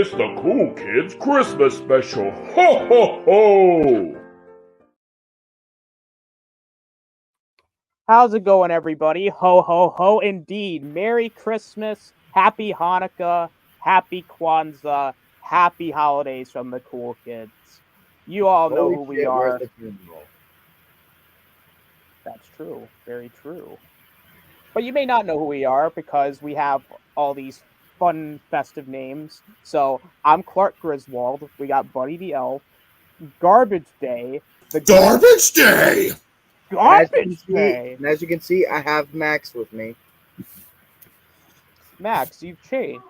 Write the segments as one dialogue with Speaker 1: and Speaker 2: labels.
Speaker 1: It's the Cool Kids Christmas special. Ho, ho, ho!
Speaker 2: How's it going, everybody? Ho, ho, ho, indeed. Merry Christmas, Happy Hanukkah, Happy Kwanzaa, Happy Holidays from the Cool Kids. You all know who we are. That's true. Very true. But you may not know who we are because we have all these fun, festive names. So, I'm Clark Griswold. We got Buddy the Elf, Garbage Day.
Speaker 3: Garbage Day!
Speaker 2: Garbage Day!
Speaker 4: And as you can see, I have Max with me.
Speaker 2: Max, you've changed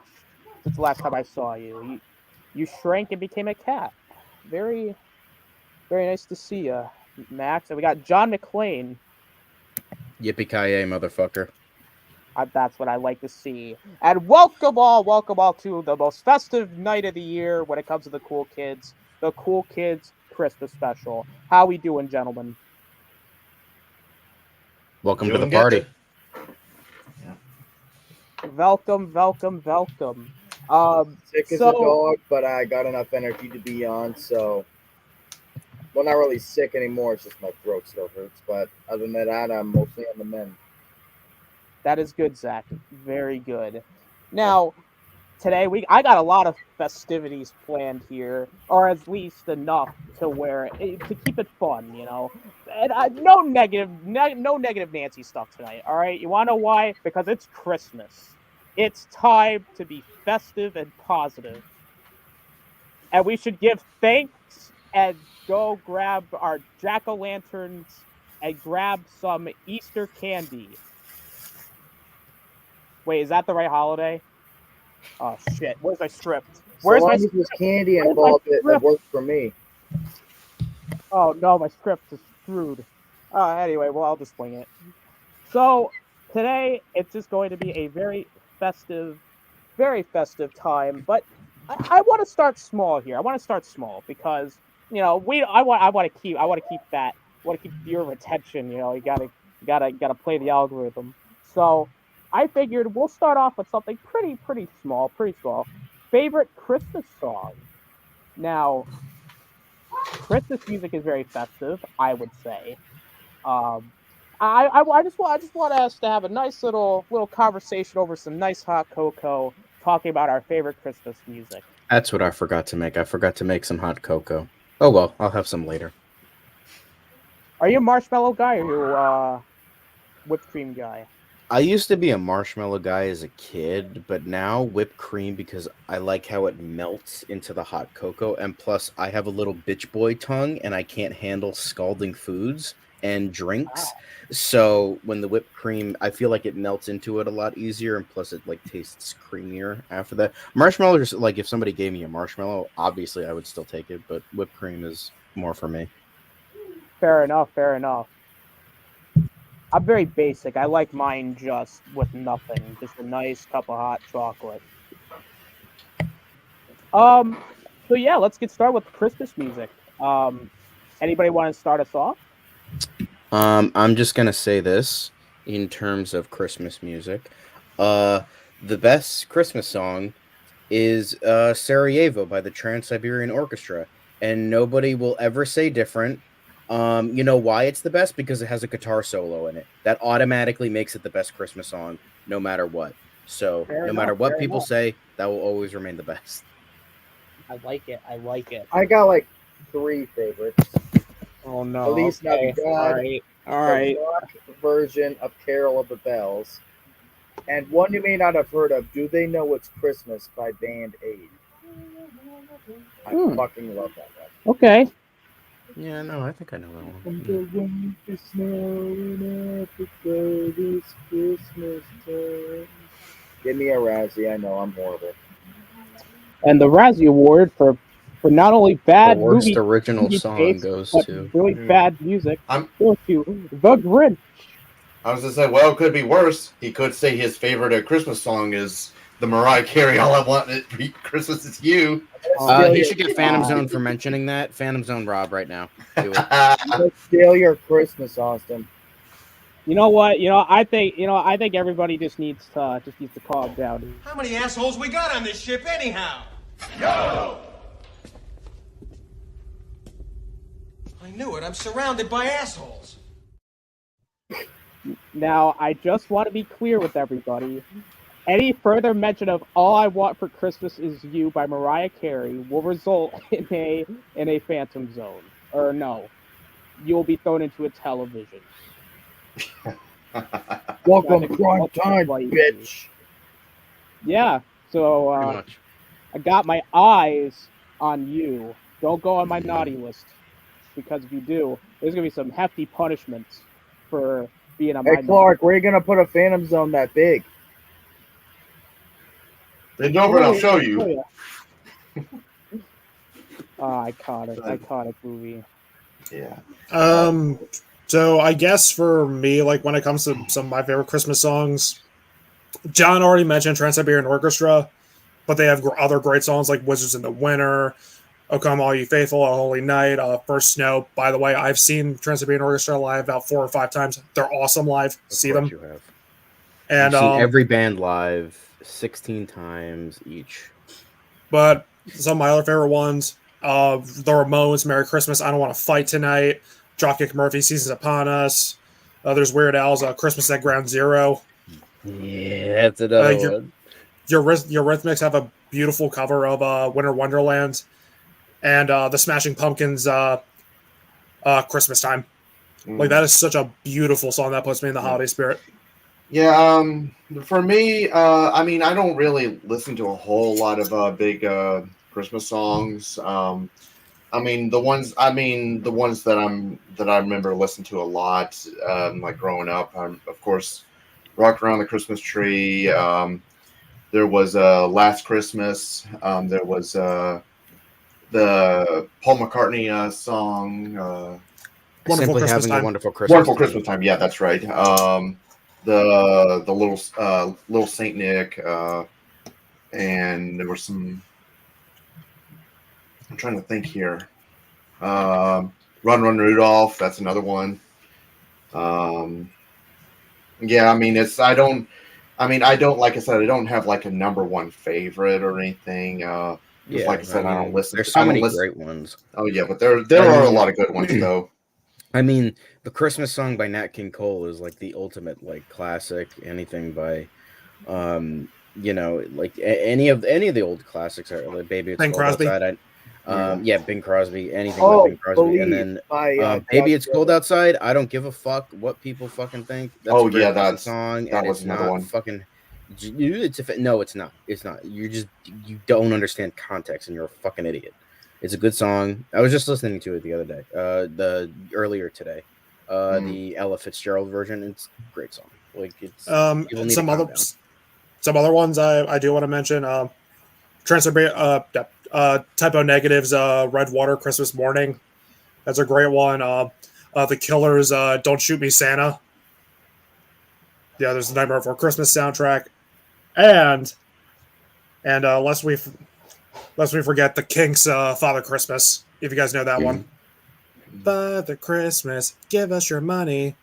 Speaker 2: since the last time I saw you. You shrank and became a cat. Very, very nice to see you, Max. And we got John McClane.
Speaker 3: Yippee-ki-yay, motherfucker.
Speaker 2: That's what I like to see. And welcome all to the most festive night of the year when it comes to the Cool Kids Christmas special. How we doing, gentlemen?
Speaker 3: Welcome to the party.
Speaker 2: Welcome.
Speaker 4: Sick as a dog, but I got enough energy to be on, so... Well, not really sick anymore, it's just my throat still hurts, but other than that, I'm mostly on the mend.
Speaker 2: That is good, Zach. Very good. Now, today I got a lot of festivities planned here, or at least enough to keep it fun, you know. And no negative Nancy stuff tonight. All right, you want to know why? Because it's Christmas. It's time to be festive and positive, and we should give thanks and go grab our jack-o'-lanterns and grab some Easter candy. Wait, is that the right holiday? Oh shit! Where's my script?
Speaker 4: Where's my script? There's candy involved, it worked for me.
Speaker 2: Oh no, my script is screwed. Anyway, well, I'll just wing it. So today it's just going to be a very festive time. But I want to start small here. I want to start small because you know I want to keep your attention. You know, you gotta play the algorithm. So I figured we'll start off with something pretty small. Favorite Christmas song. Now, Christmas music is very festive, I would say. I just want us to have a nice little conversation over some nice hot cocoa, talking about our favorite Christmas music.
Speaker 3: That's what I forgot to make. I forgot to make some hot cocoa. Oh well, I'll have some later.
Speaker 2: Are you a marshmallow guy or are you a whipped cream guy?
Speaker 3: I used to be a marshmallow guy as a kid, but now whipped cream because I like how it melts into the hot cocoa, and plus I have a little bitch boy tongue and I can't handle scalding foods and drinks. Wow. So when the whipped cream, I feel like it melts into it a lot easier, and plus it like tastes creamier after that. Marshmallows, like if somebody gave me a marshmallow, obviously I would still take it, but whipped cream is more for me.
Speaker 2: Fair enough. I'm very basic. I like mine just with nothing. Just a nice cup of hot chocolate. So yeah, let's get started with Christmas music. Anybody want to start us off?
Speaker 3: I'm just gonna say this in terms of Christmas music. The best Christmas song is Sarajevo by the Trans-Siberian Orchestra, and nobody will ever say different. You know why it's the best? Because it has a guitar solo in it. That automatically makes it the best Christmas song, no matter what. So, no matter what people say, that will always remain the best.
Speaker 2: I like it.
Speaker 4: I got like 3 favorites.
Speaker 2: Oh no.
Speaker 4: At least
Speaker 2: okay.
Speaker 4: All right. The rock version of Carol of the Bells. And one you may not have heard of, Do They Know It's Christmas by Band Aid. I fucking love that record.
Speaker 2: Okay.
Speaker 3: Yeah, no, I think I know that one.
Speaker 4: Give me a Razzie. I know I'm horrible.
Speaker 2: And the Razzie Award for not only bad
Speaker 3: the worst
Speaker 2: movie,
Speaker 3: original
Speaker 2: movie
Speaker 3: song
Speaker 2: taste,
Speaker 3: goes
Speaker 2: but
Speaker 3: to
Speaker 2: really bad music. Goes to The Grinch.
Speaker 5: I was gonna say, well, it could be worse. He could say his favorite Christmas song is the Mariah Carey "All I Want at Christmas Is You."
Speaker 3: He should get Phantom Zone for mentioning that. Phantom Zone Rob right now. Do it.
Speaker 4: Let's steal your Christmas, Austin.
Speaker 2: You know what? I think everybody just needs to calm down.
Speaker 6: How many assholes we got on this ship anyhow? I knew it. I'm surrounded by assholes.
Speaker 2: Now, I just want to be clear with everybody. Any further mention of "All I Want for Christmas Is You" by Mariah Carey will result in a phantom zone. Or no, you will be thrown into a television.
Speaker 4: Welcome
Speaker 2: Gotta-
Speaker 4: prime
Speaker 2: welcome
Speaker 4: time,
Speaker 2: to life.
Speaker 4: bitch.
Speaker 2: Yeah, so
Speaker 3: Pretty much.
Speaker 2: I got my eyes on you. Don't go on my naughty list, because if you do, there's gonna be some hefty punishments for being on my
Speaker 4: Hey, Clark, where are you gonna put a phantom zone that big?
Speaker 5: Bend over and I'll show you.
Speaker 2: Iconic movie.
Speaker 5: Yeah.
Speaker 7: So I guess for me, like when it comes to some of my favorite Christmas songs, John already mentioned Trans-Siberian Orchestra, but they have other great songs like Wizards in the Winter, O Come All You Faithful, A Holy Night, First Snow. By the way, I've seen Trans-Siberian Orchestra live about 4 or 5 times. They're awesome live. See them.
Speaker 3: You have.
Speaker 7: And
Speaker 3: I've seen every band live 16 times each.
Speaker 7: But some of my other favorite ones, the Ramones, Merry Christmas, I Don't Want to Fight Tonight, Dropkick Murphy, Seasons Upon Us. There's Weird Al's Christmas at Ground Zero.
Speaker 3: Yeah, that's another one.
Speaker 7: Your Eurythmics have a beautiful cover of Winter Wonderland, and the Smashing Pumpkins Christmas Time. Like, that is such a beautiful song that puts me in the holiday spirit.
Speaker 5: Yeah, for me, I mean, I don't really listen to a whole lot of big Christmas songs. I mean, the ones that I remember listening to a lot, like growing up, of course, Rock Around the Christmas Tree. There was Last Christmas. There was the Paul McCartney song.
Speaker 7: Wonderful
Speaker 3: Simply
Speaker 7: Christmas
Speaker 3: having
Speaker 7: Time.
Speaker 3: a wonderful Christmas.
Speaker 5: Wonderful Christmas Time. Yeah, that's right. The little Saint Nick, and there were some. I'm trying to think here. Run Run Rudolph. That's another one. Yeah, I mean, I don't. Like I said, I don't have like a number one favorite or anything. Like I said, I don't listen.
Speaker 3: There's so many great ones.
Speaker 5: Oh yeah, but there are a lot of good ones though.
Speaker 3: I mean, the Christmas song by Nat King Cole is like the ultimate like classic. Anything by, like any of the old classics are like Baby It's
Speaker 7: Bing
Speaker 3: Cold
Speaker 7: Crosby.
Speaker 3: Outside. Bing Crosby. Anything by Bing Crosby, and then Baby It's Cold Outside. I don't give a fuck what people fucking think. That's a great song.
Speaker 5: That was another one.
Speaker 3: Fucking. No, it's not. It's not. You don't understand context, and you're a fucking idiot. It's a good song. I was just listening to it the other day. Earlier today. The Ella Fitzgerald version. It's a great song. Like it's
Speaker 7: some other ones I do want to mention. Typo Negatives, Red Water, Christmas Morning. That's a great one. The Killers, Don't Shoot Me, Santa. Yeah, there's the Nightmare Before Christmas soundtrack, and lest we forget the Kinks, Father Christmas. If you guys know that one. Father Christmas, give us your money.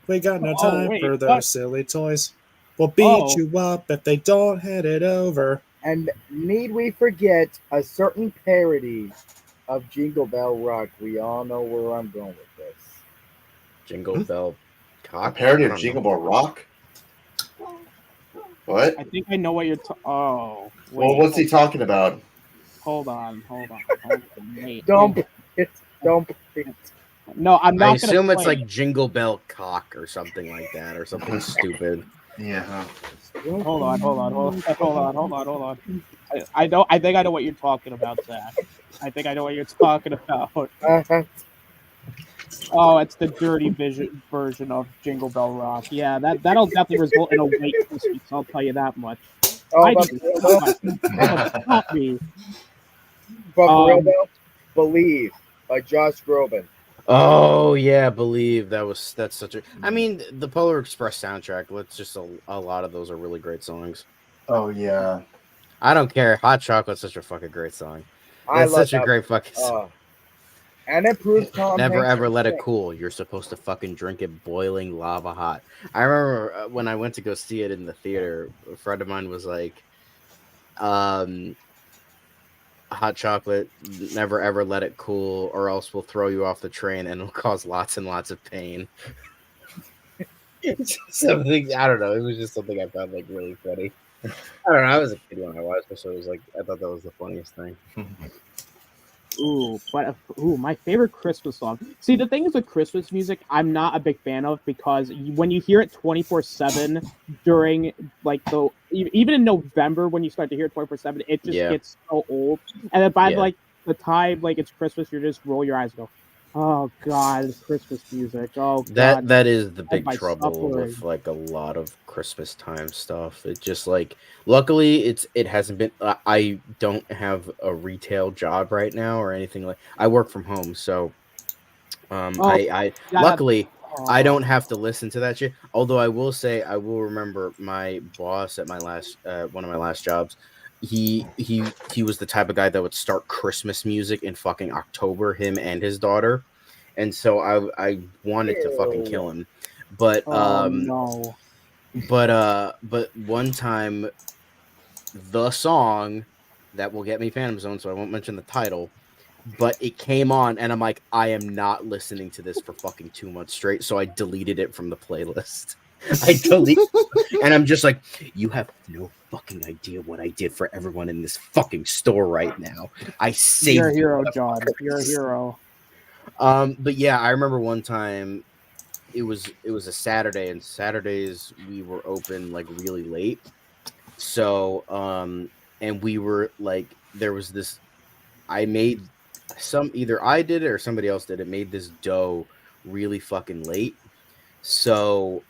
Speaker 7: We got no time for those silly toys. We'll beat you up if they don't hand it over.
Speaker 4: And need we forget a certain parody of Jingle Bell Rock? We all know where I'm going with this.
Speaker 3: Jingle Bell Cock?
Speaker 5: A parody of Jingle Bell Rock? What?
Speaker 2: I think I know what you're
Speaker 5: well, what's he talking about?
Speaker 2: Hold on. Wait.
Speaker 4: Don't.
Speaker 2: No, I'm not.
Speaker 3: I assume it's like Jingle Bell Cock or something like that, or something stupid.
Speaker 5: Yeah.
Speaker 2: Hold on. I think I know what you're talking about, Zach. I think I know what you're talking about. Oh, it's the dirty version of Jingle Bell Rock. Yeah, that'll definitely result in a white Christmas. I'll tell you that much. Stop me.
Speaker 4: But Believe by Josh Groban.
Speaker 3: Oh yeah, Believe. That's such a. I mean, the Polar Express soundtrack. Let's just a lot of those are really great songs.
Speaker 5: Oh yeah.
Speaker 3: I don't care. Hot Chocolate's such a fucking great song. It's such a great fucking song.
Speaker 4: And it proves Tom
Speaker 3: Never
Speaker 4: Hanks
Speaker 3: ever let it cool. You're supposed to fucking drink it boiling lava hot. I remember when I went to go see it in the theater, a friend of mine was like, hot chocolate, never ever let it cool, or else we'll throw you off the train and it'll cause lots and lots of pain. Something, I don't know. It was just something I found like really funny. I don't know. I was a kid when I watched it, so it was like I thought that was the funniest thing.
Speaker 2: My favorite Christmas song. See, the thing is with Christmas music, I'm not a big fan of because when you hear it 24/7 during like even in November when you start to hear it 24/7, it just gets so old. And then by like the time like it's Christmas, you just roll your eyes and go, "Oh God, Christmas music! Oh God."
Speaker 3: That is the big trouble with like a lot of Christmas time stuff. It just like luckily it hasn't been. I don't have a retail job right now or anything like. I work from home, so luckily I don't have to listen to that shit. Although I will say I will remember my boss at my last one of my last jobs. He was the type of guy that would start Christmas music in fucking October. Him and his daughter. And so I wanted to fucking kill him, but
Speaker 2: no.
Speaker 3: But one time, the song that will get me Phantom Zone, so I won't mention the title, but it came on, and I'm like, I am not listening to this for fucking 2 months straight, so I deleted it from the playlist. And I'm just like, you have no fucking idea what I did for everyone in this fucking store right now. I saved
Speaker 2: You're a hero, John. You're a hero.
Speaker 3: But yeah, I remember one time it was a Saturday, and Saturdays we were open like really late. So and we were like, there was this, I made either I did it or somebody else did it, made this dough really fucking late. So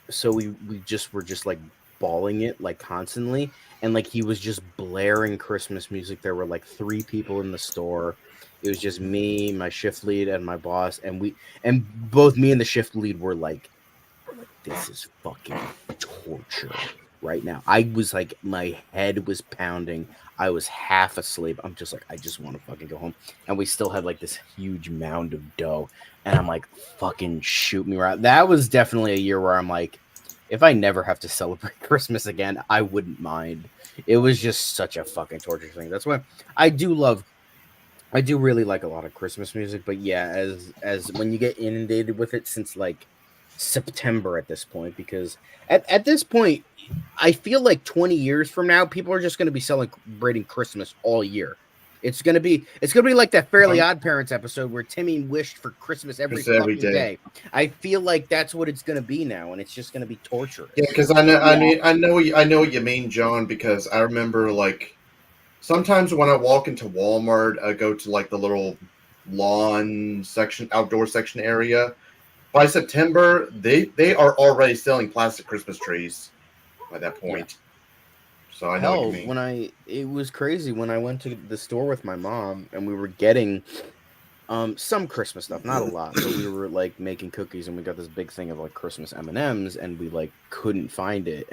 Speaker 3: so we just were just like balling it like constantly, and like he was just blaring Christmas music. There were like 3 people in the store. It was just me, my shift lead, and my boss, and both me and the shift lead were like, this is fucking torture right now. I was like, my head was pounding. I was half asleep. I'm just like, I just want to fucking go home. And we still had like this huge mound of dough. And I'm like, fucking shoot me right. That was definitely a year where I'm like, if I never have to celebrate Christmas again, I wouldn't mind. It was just such a fucking torture thing. That's why I do really like a lot of Christmas music, but yeah, as when you get inundated with it since like September at this point, because at this point, I feel like 20 years from now, people are just going to be celebrating Christmas all year. It's gonna be like that Fairly Odd Parents episode where Timmy wished for Christmas every fucking day. I feel like that's what it's gonna be now, and it's just gonna be torturous.
Speaker 5: Yeah, because I know what you mean, John. Because I remember like sometimes when I walk into Walmart, I go to like the little lawn section, outdoor section area. By September, they are already selling plastic Christmas trees. By that point. Yeah. So I know what you mean.
Speaker 3: It was crazy when I went to the store with my mom and we were getting some Christmas stuff, not a lot, but we were like making cookies and we got this big thing of like Christmas M&Ms and we like couldn't find it,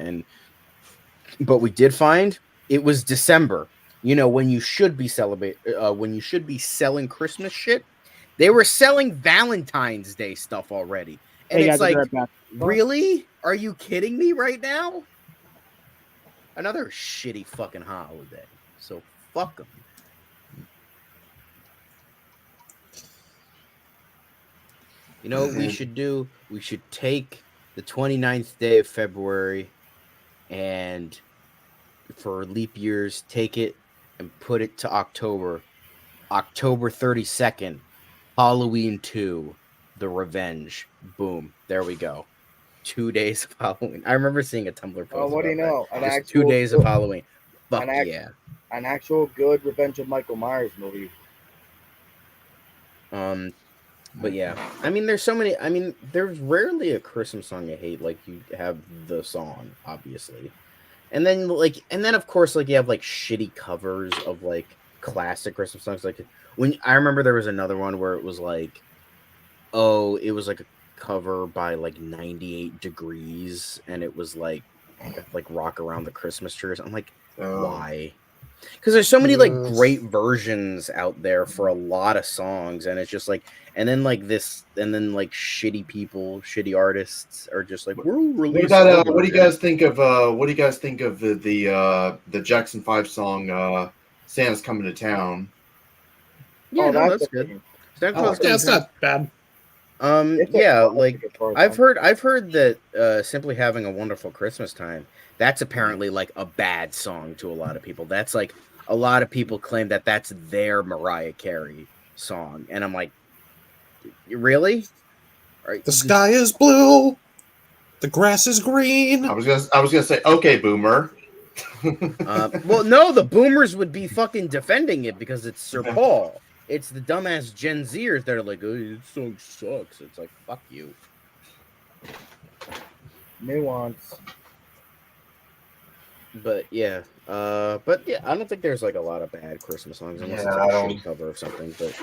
Speaker 3: but we did find it was December. You know, when you should be selling Christmas shit, they were selling Valentine's Day stuff already. And it's like, really? Are you kidding me right now? Another shitty fucking holiday. So fuck them. You know what we should do? We should take the 29th day of February and for leap years, take it and put it to October. October 32nd, Halloween 2, The Revenge. Boom. There we go. 2 days of Halloween. I remember seeing a Tumblr post.
Speaker 4: Oh, what do you know?
Speaker 3: Just 2 days of Halloween. Fuck yeah.
Speaker 4: An actual good Revenge of Michael Myers movie.
Speaker 3: But yeah. I mean, there's so many. I mean, there's rarely a Christmas song I hate. Like, you have the song, obviously. And then, of course, like, you have, like, shitty covers of, like, classic Christmas songs. Like, I remember there was another one where it was, like, it was, like, a cover by like 98 Degrees and it was like Rock Around the Christmas Tree. I'm like, why? Because there's so many like great versions out there for a lot of songs, and it's just like, and then like shitty artists are just like, we're releasing.
Speaker 5: What do you guys think of the Jackson 5 song Santa's Coming to Town.
Speaker 3: Yeah,
Speaker 4: Oh,
Speaker 3: no,
Speaker 4: that's
Speaker 3: that's
Speaker 4: a-
Speaker 3: good. Santa
Speaker 4: I
Speaker 3: Claus
Speaker 4: like
Speaker 7: Yeah,
Speaker 3: Coming
Speaker 7: it's
Speaker 3: to Town.
Speaker 7: not bad.
Speaker 4: It's a
Speaker 3: Yeah,
Speaker 4: classic
Speaker 3: like
Speaker 4: as far as
Speaker 3: I've
Speaker 4: I'm-
Speaker 3: heard that simply having a wonderful Christmas time, that's apparently like a bad song to a lot of people. That's like a lot of people claim that that's their Mariah Carey song, and I'm like, really?
Speaker 7: The sky is blue. The grass is green.
Speaker 5: I was gonna say, okay, Boomer.
Speaker 3: Well, no, the boomers would be fucking defending it because it's Sir Paul. It's the dumbass Gen Zers that are like, oh, this song sucks. It's like, fuck you.
Speaker 4: Nuance.
Speaker 3: But yeah, I don't think there's like a lot of bad Christmas songs unless
Speaker 5: Yeah,
Speaker 3: it's
Speaker 5: I
Speaker 3: like a
Speaker 5: don't-
Speaker 3: shitty cover of something. But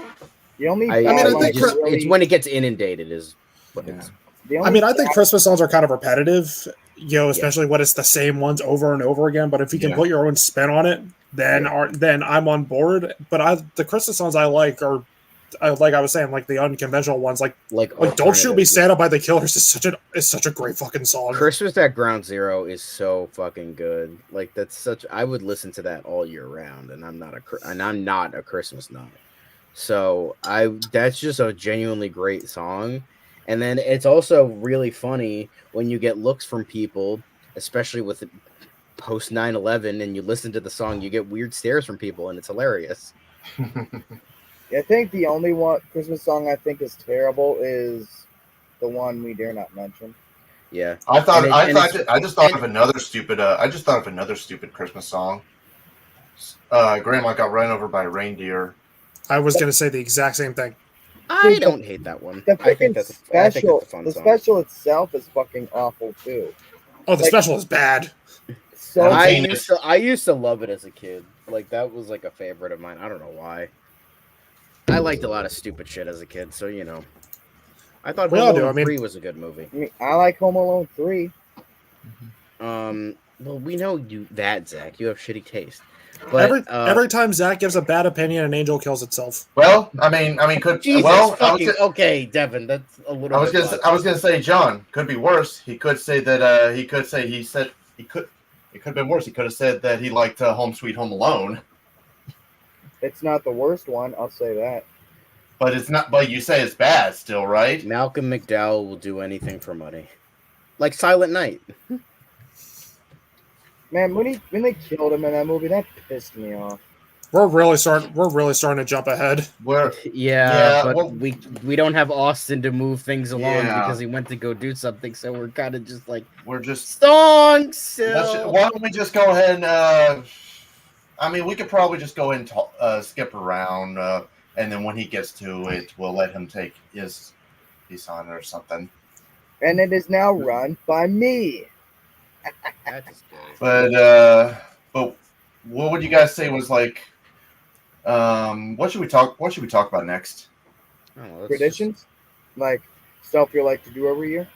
Speaker 4: The only
Speaker 7: I think
Speaker 3: it's when it gets inundated is what
Speaker 5: Yeah.
Speaker 3: it's.
Speaker 7: I think Christmas songs are kind of repetitive, especially when it's the same ones over and over again. But if you can
Speaker 5: Yeah.
Speaker 7: put your own spin on it, then I'm on board. But the Christmas songs I like are, like I was saying, like the unconventional ones, like "Don't Shoot Me, Santa" by the Killers is such a great fucking song.
Speaker 3: Christmas at Ground Zero is so fucking good. Like I would listen to that all year round, and I'm not a Christmas nut. So that's just a genuinely great song. And then it's also really funny when you get looks from people, especially with post 9/11, and you listen to the song, you get weird stares from people, and it's hilarious.
Speaker 4: I think the only one Christmas song I think is terrible is the one we dare not mention.
Speaker 3: Yeah,
Speaker 5: I just thought of another stupid Christmas song. Grandma got run over by a reindeer.
Speaker 7: I was gonna say the exact same thing.
Speaker 3: I don't hate that one.
Speaker 4: The
Speaker 3: I think
Speaker 4: freaking
Speaker 3: that's a
Speaker 4: special,
Speaker 3: fun
Speaker 4: the
Speaker 3: song.
Speaker 4: special itself is fucking awful too.
Speaker 7: Oh, the special is bad.
Speaker 4: So
Speaker 3: I
Speaker 5: Haven't
Speaker 3: used to love it as a kid. Like that was like a favorite of mine. I don't know why. I liked a lot of stupid shit as a kid, so I thought
Speaker 7: We
Speaker 3: Home
Speaker 7: all do,
Speaker 3: Alone
Speaker 7: I mean-
Speaker 3: 3 was a good movie.
Speaker 4: I like Home Alone 3.
Speaker 3: Well, we know that, Zach. You have shitty taste. But
Speaker 7: Every time Zach gives a bad opinion, an angel kills itself.
Speaker 5: Well, I mean,
Speaker 3: Jesus fucking okay, Devin. That's a little.
Speaker 5: I was gonna say, John, could be worse. He could say that. It could have been worse. He could have said that he liked Home Sweet Home Alone.
Speaker 4: It's not the worst one, I'll say that.
Speaker 5: But it's not. But you say it's bad still, right?
Speaker 3: Malcolm McDowell will do anything for money, like Silent Night.
Speaker 4: Man, when they killed him in that movie, that pissed me off.
Speaker 7: We're really starting to jump ahead.
Speaker 5: Where
Speaker 3: but
Speaker 5: well-
Speaker 3: we don't have Austin to move things along
Speaker 5: Yeah.
Speaker 3: because he went to go do something. So we're kind of just like
Speaker 5: we're just.
Speaker 3: song
Speaker 5: Why don't we just go ahead and? I mean, we could probably just go and skip around, and then when he gets to it, we'll let him take his piece on it or something.
Speaker 4: And it is now run by me.
Speaker 5: But what would you guys say was like? What should we talk about next?
Speaker 4: Traditions? Like stuff you like to do every year?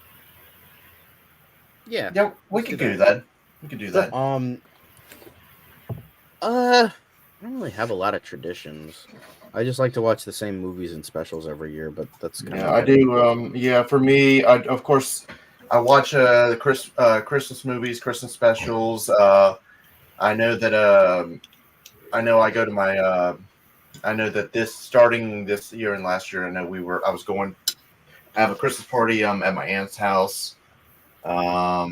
Speaker 3: Yeah.
Speaker 5: Yeah, we could do that. We could do that.
Speaker 3: I don't really have a lot of traditions. I just like to watch the same movies and specials every year, but that's kind
Speaker 5: Yeah,
Speaker 3: of
Speaker 5: I do. Yeah, for me, of course, I watch the Christmas movies, Christmas specials. I know that I know I go to my. I know that starting this year and last year, I was going to have a Christmas party at my aunt's house. I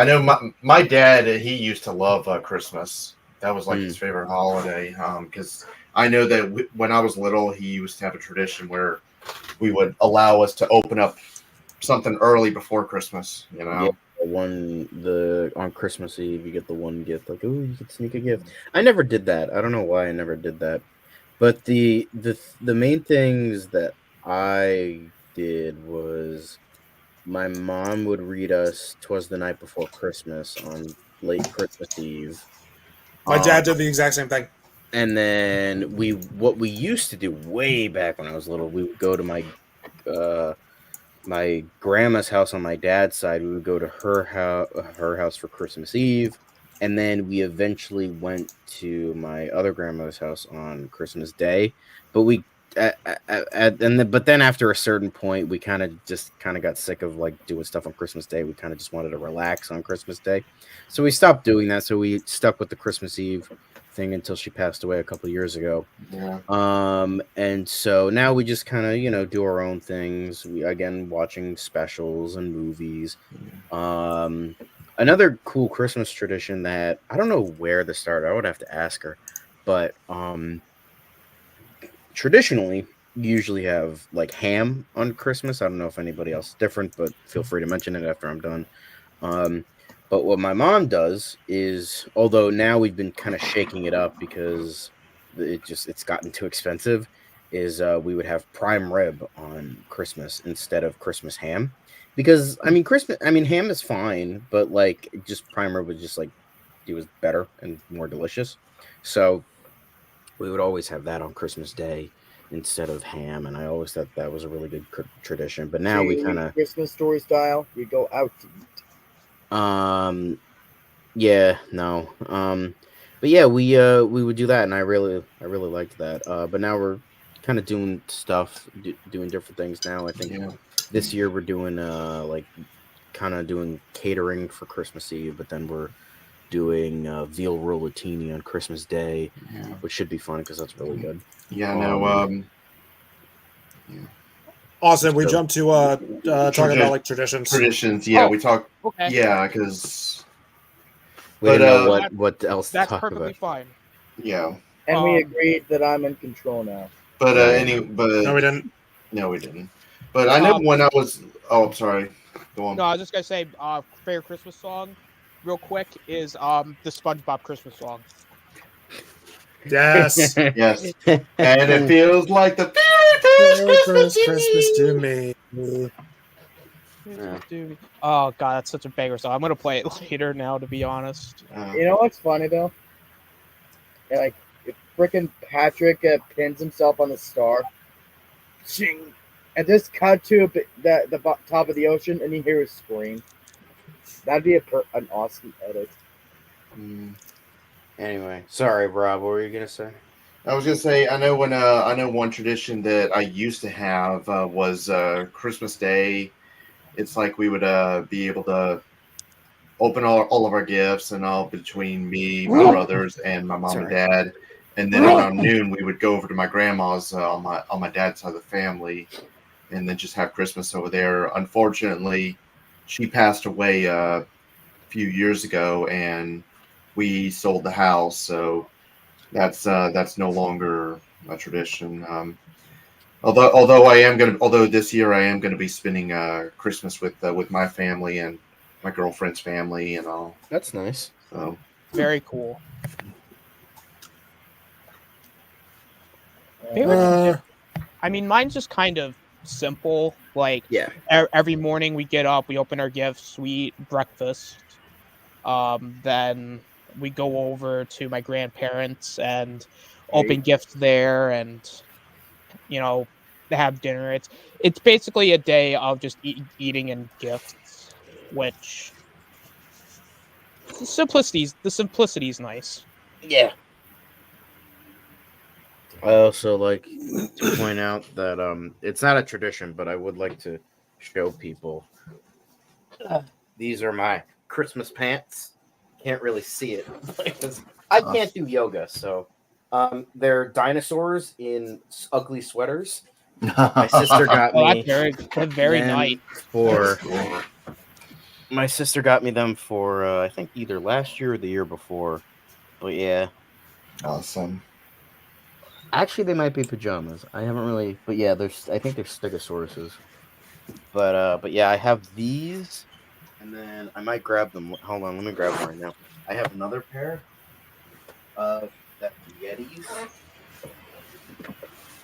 Speaker 5: know my dad, he used to love Christmas. That was like his favorite holiday. Because I know that when I was little, he used to have a tradition where we would allow us to open up something early before Christmas.
Speaker 3: Yeah, on Christmas Eve, you get the one gift. Like, oh, you could sneak a gift. I never did that. I don't know why I never did that. But the main things that I did was my mom would read us "'Twas the Night Before Christmas" on late Christmas Eve.
Speaker 7: My dad did the exact same thing.
Speaker 3: And then what we used to do way back when I was little, we would go to my grandma's house on my dad's side. We would go to her house for Christmas Eve, and then we eventually went to my other grandmother's house on Christmas Day. But but then after a certain point, we kind of got sick of like doing stuff on Christmas Day. We kind of just wanted to relax on Christmas Day, so we stopped doing that. So we stuck with the Christmas Eve. thing until she passed away a couple of years ago.
Speaker 5: Yeah.
Speaker 3: And so now we just kind of, do our own things. We again watching specials and movies. Another cool Christmas tradition that I don't know where to start. I would have to ask her, but traditionally you usually have like ham on Christmas. I don't know if anybody else is different, but feel free to mention it after I'm done. Um, but what my mom does is, although now we've been kind of shaking it up because it's gotten too expensive, is we would have prime rib on Christmas instead of Christmas ham. Because ham is fine, but like just prime rib was just like it was better and more delicious. So we would always have that on Christmas Day instead of ham, and I always thought that was a really good tradition. But now we kind of
Speaker 4: Christmas story style. You go out to eat.
Speaker 3: Yeah, no. But yeah, we would do that, and I really liked that. But now we're kind of doing stuff, doing different things now. I think this year we're doing like kind of doing catering for Christmas Eve, but then we're doing veal rollatini on Christmas Day, which should be fun because that's really good.
Speaker 5: Yeah, no.
Speaker 7: Awesome. We jumped to talking about like traditions.
Speaker 5: Traditions, yeah. We talk.
Speaker 2: Okay.
Speaker 5: Yeah, because
Speaker 3: we didn't know what else to
Speaker 2: That's
Speaker 3: talk
Speaker 2: perfectly
Speaker 3: about.
Speaker 2: fine.
Speaker 5: Yeah,
Speaker 4: and we agreed that I'm in control now.
Speaker 5: but
Speaker 7: No, we didn't.
Speaker 5: No, we didn't. But I know when I was. Oh, I'm sorry. Go on.
Speaker 2: No, I was just gonna say, favorite Christmas song, real quick, is the SpongeBob Christmas song.
Speaker 7: Yes.
Speaker 5: Yes, and it feels like the
Speaker 7: Christmas to me.
Speaker 2: Oh god, that's such a banger song. I'm gonna play it later now, to be honest.
Speaker 4: You know what's funny though? Like, if frickin' Patrick pins himself on the star, ching, and just cut to the top of the ocean, and you hear his scream. That'd be an awesome edit.
Speaker 3: Anyway, sorry, Rob. What were you gonna say?
Speaker 5: I was gonna say I know one tradition that I used to have was Christmas Day. It's like we would be able to open all of our gifts and all between me, my brothers, and my mom and dad. And then around noon, we would go over to my grandma's on my dad's side of the family, and then just have Christmas over there. Unfortunately, she passed away a few years ago, and we sold the house, so that's no longer a tradition. Although this year I am gonna be spending Christmas with my family and my girlfriend's family and all.
Speaker 3: That's nice.
Speaker 5: So
Speaker 2: very cool. I mean, mine's just kind of simple. Like, every morning we get up, we open our gifts, we eat breakfast. Then we go over to my grandparents and open gifts there, and have dinner. It's basically a day of just eating and gifts, which the simplicity is nice.
Speaker 3: Yeah. I also like to point out that it's not a tradition, but I would like to show people. These are my Christmas pants. Can't really see it because I can't do yoga, so they're dinosaurs in ugly sweaters. My sister got me.
Speaker 2: That's very nice.
Speaker 3: My sister got me them for I think either last year or the year before. But yeah,
Speaker 5: awesome.
Speaker 3: Actually, they might be pajamas. I haven't really, but yeah, I think they're Stegosauruses. But yeah, I have these. And then I might grab them. Hold on, let me grab them right now. I have another pair of that Yetis.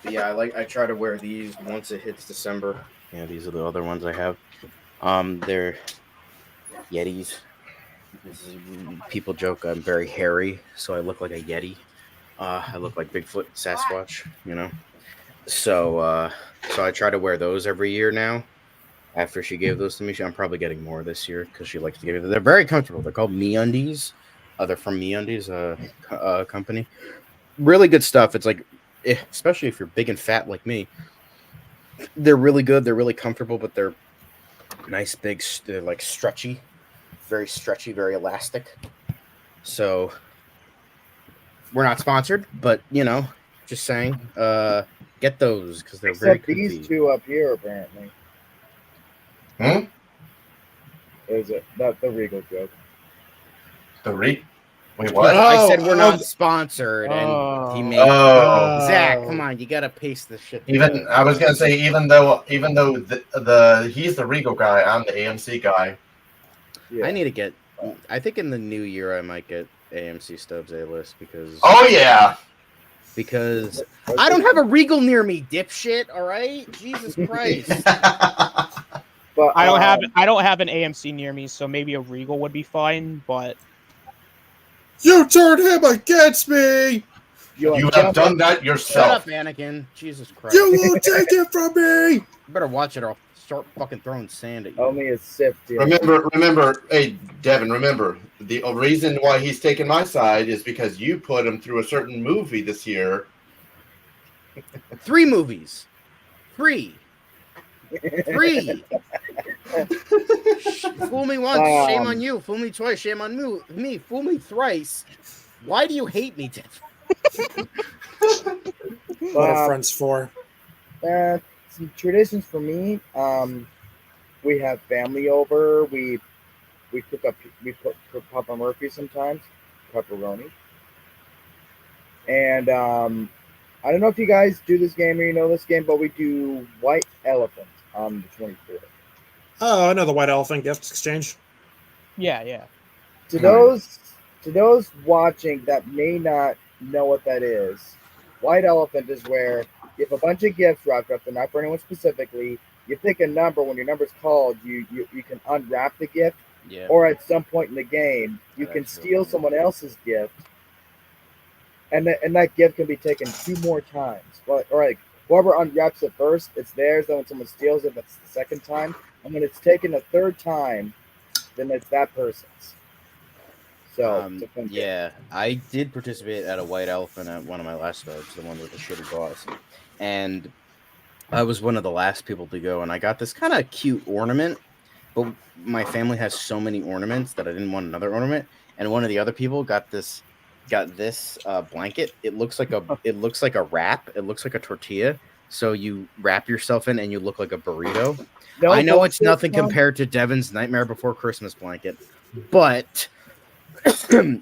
Speaker 3: But yeah, I try to wear these once it hits December. Yeah, these are the other ones I have. They're Yetis. People joke I'm very hairy, so I look like a Yeti. I look like Bigfoot, Sasquatch, So I try to wear those every year now. After she gave those to me, I'm probably getting more this year because she likes to give them. They're very comfortable. They're called MeUndies. They're from MeUndies company. Really good stuff. It's like, especially if you're big and fat like me, they're really good. They're really comfortable, but they're nice, big. They're like stretchy, very elastic. So We're not sponsored, but just saying. Get those because they're
Speaker 4: Except
Speaker 3: very
Speaker 4: these
Speaker 3: comfy.
Speaker 4: two up here, apparently.
Speaker 5: Hmm?
Speaker 4: Is it not the Regal joke?
Speaker 5: Wait,
Speaker 3: But
Speaker 5: what?
Speaker 3: I said we're not
Speaker 7: Oh,
Speaker 3: sponsored, and he
Speaker 2: Oh.
Speaker 3: made.
Speaker 5: Oh,
Speaker 3: Zach, come on, you gotta paste this shit.
Speaker 5: even I was gonna say, even though the he's the Regal guy, I'm the AMC guy.
Speaker 4: Yeah.
Speaker 3: I need to get. I think in the new year I might get AMC Stubbs A list because
Speaker 5: Oh yeah.
Speaker 3: I don't have a Regal near me, dipshit. All right, Jesus Christ.
Speaker 4: But
Speaker 2: I don't have an AMC near me, so maybe a Regal would be fine. But
Speaker 7: you turned him against me.
Speaker 5: You have done that
Speaker 3: Shut
Speaker 5: yourself.
Speaker 3: up, Anakin. Jesus Christ.
Speaker 7: You won't take it from me.
Speaker 3: You better watch it or I'll start fucking throwing sand at you.
Speaker 4: Only a Sith. Deal.
Speaker 5: Remember, hey Devin, remember the reason why he's taking my side is because you put him through a certain movie this year.
Speaker 3: 3 movies. 3. Fool me once, shame on you. Fool me twice, shame on me. Fool me thrice. Why do you hate me, Devin?
Speaker 7: What are friends for?
Speaker 4: Some traditions for me. We have family over. We cook up. We cook Papa Murphy sometimes, pepperoni. And I don't know if you guys do this game or you know this game, but we do White Elephant on the 24th.
Speaker 7: Oh, I know the White Elephant gift exchange.
Speaker 2: yeah.
Speaker 4: To those watching that may not know what that is, White Elephant is where you have a bunch of gifts wrapped up. They're not for anyone specifically. You pick a number. When your number's called, you can unwrap the gift,
Speaker 3: Yeah.
Speaker 4: or at some point in the game, you
Speaker 3: Oh,
Speaker 4: can
Speaker 3: that's
Speaker 4: steal
Speaker 3: really
Speaker 4: someone else's gift, and that gift can be taken 2 more times. Or like whoever unwraps it first, it's theirs. Then when someone steals it, that's the second time. And when it's taken a third time, then it's that person's. So it's a fun game.
Speaker 3: Yeah, I did participate at a White Elephant at one of my last jobs, the one with the shitty boss, and I was one of the last people to go, and I got this kind of cute ornament, but my family has so many ornaments that I didn't want another ornament, and one of the other people got this blanket. It looks like a wrap. It looks like a tortilla. So you wrap yourself in, and you look like a burrito.
Speaker 4: No
Speaker 3: I know it's
Speaker 4: bullshit,
Speaker 3: nothing
Speaker 4: Tom.
Speaker 3: compared to Devin's Nightmare Before Christmas blanket, but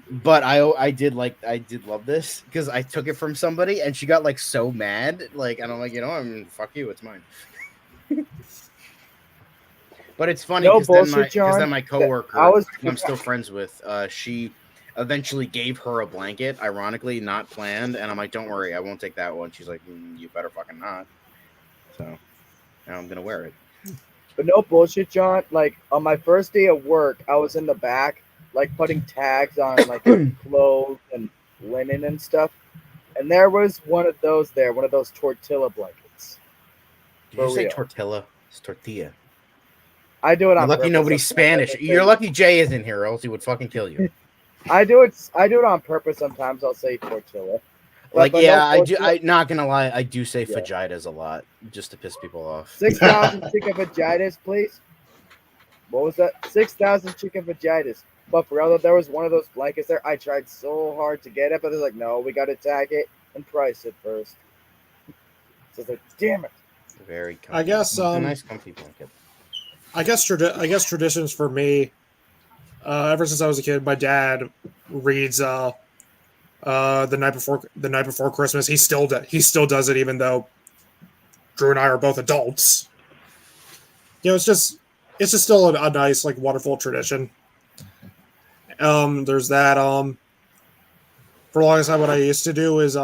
Speaker 3: but I did love this because I took it from somebody and she got like so mad, like, and I'm like, fuck you, it's mine. But it's funny
Speaker 4: No
Speaker 3: because
Speaker 4: bullshit, John.
Speaker 3: then my coworker, who I'm still friends with, she eventually gave her a blanket, ironically, not planned, and I'm like, don't worry, I won't take that one. She's like, you better fucking not. So now I'm gonna wear it.
Speaker 4: But no bullshit, John. Like on my first day of work, I was in the back, like putting tags on like clothes and linen and stuff. And there was one of those tortilla blankets.
Speaker 3: Did you
Speaker 4: For
Speaker 3: say
Speaker 4: real.
Speaker 3: tortilla? It's tortilla.
Speaker 4: I do it
Speaker 3: You're
Speaker 4: on
Speaker 3: lucky
Speaker 4: purpose.
Speaker 3: nobody's Spanish. You're lucky Jay isn't here, or else he would fucking kill you.
Speaker 4: I do it on purpose. Sometimes I'll say tortilla.
Speaker 3: Like,
Speaker 4: but
Speaker 3: yeah,
Speaker 4: no
Speaker 3: I do.
Speaker 4: bullshit.
Speaker 3: I'm not gonna lie, I do say
Speaker 4: Yeah.
Speaker 3: fajitas a lot just to piss people off.
Speaker 4: 6,000 chicken vaginas, please. What was that? 6,000 chicken vaginas. But for real, there was one of those blankets there. I tried so hard to get it, but they're like, no, we got to tag it and price it first. So it's like, damn it.
Speaker 3: Very comfy.
Speaker 7: I guess
Speaker 3: It's a nice comfy blanket.
Speaker 7: I guess traditions for me. Ever since I was a kid, my dad reads the night before Christmas. He still does it, even though Drew and I are both adults. It's just still a nice, like, wonderful tradition. There's that. For the longest time, what I used to do is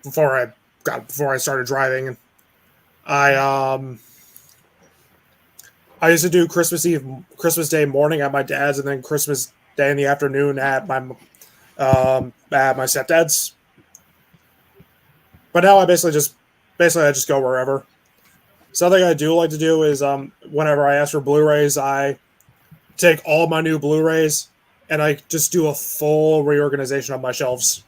Speaker 7: before I started driving, I used to do Christmas Day morning at my dad's, and then Christmas Day in the afternoon at my stepdad's. But now I basically just go wherever. Something I do like to do is whenever I ask for Blu-rays, I take all my new Blu-rays and I just do a full reorganization of my shelves.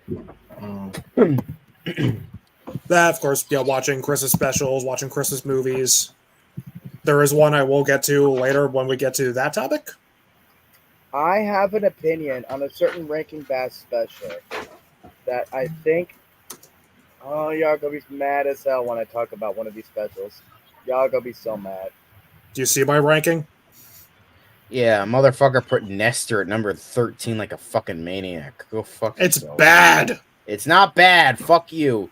Speaker 7: That, of course, watching Christmas specials, watching Christmas movies. There is one I will get to later when we get to that topic.
Speaker 4: I have an opinion on a certain Ranking Bass special. that I think. Oh, y'all gonna be mad as hell when I talk about one of these specials. Y'all gonna be so mad.
Speaker 7: Do you see my ranking?
Speaker 3: Yeah, motherfucker put Nestor at number 13 like a fucking maniac. Go fuck
Speaker 7: It's
Speaker 3: yourself.
Speaker 7: bad.
Speaker 3: It's not bad. Fuck you.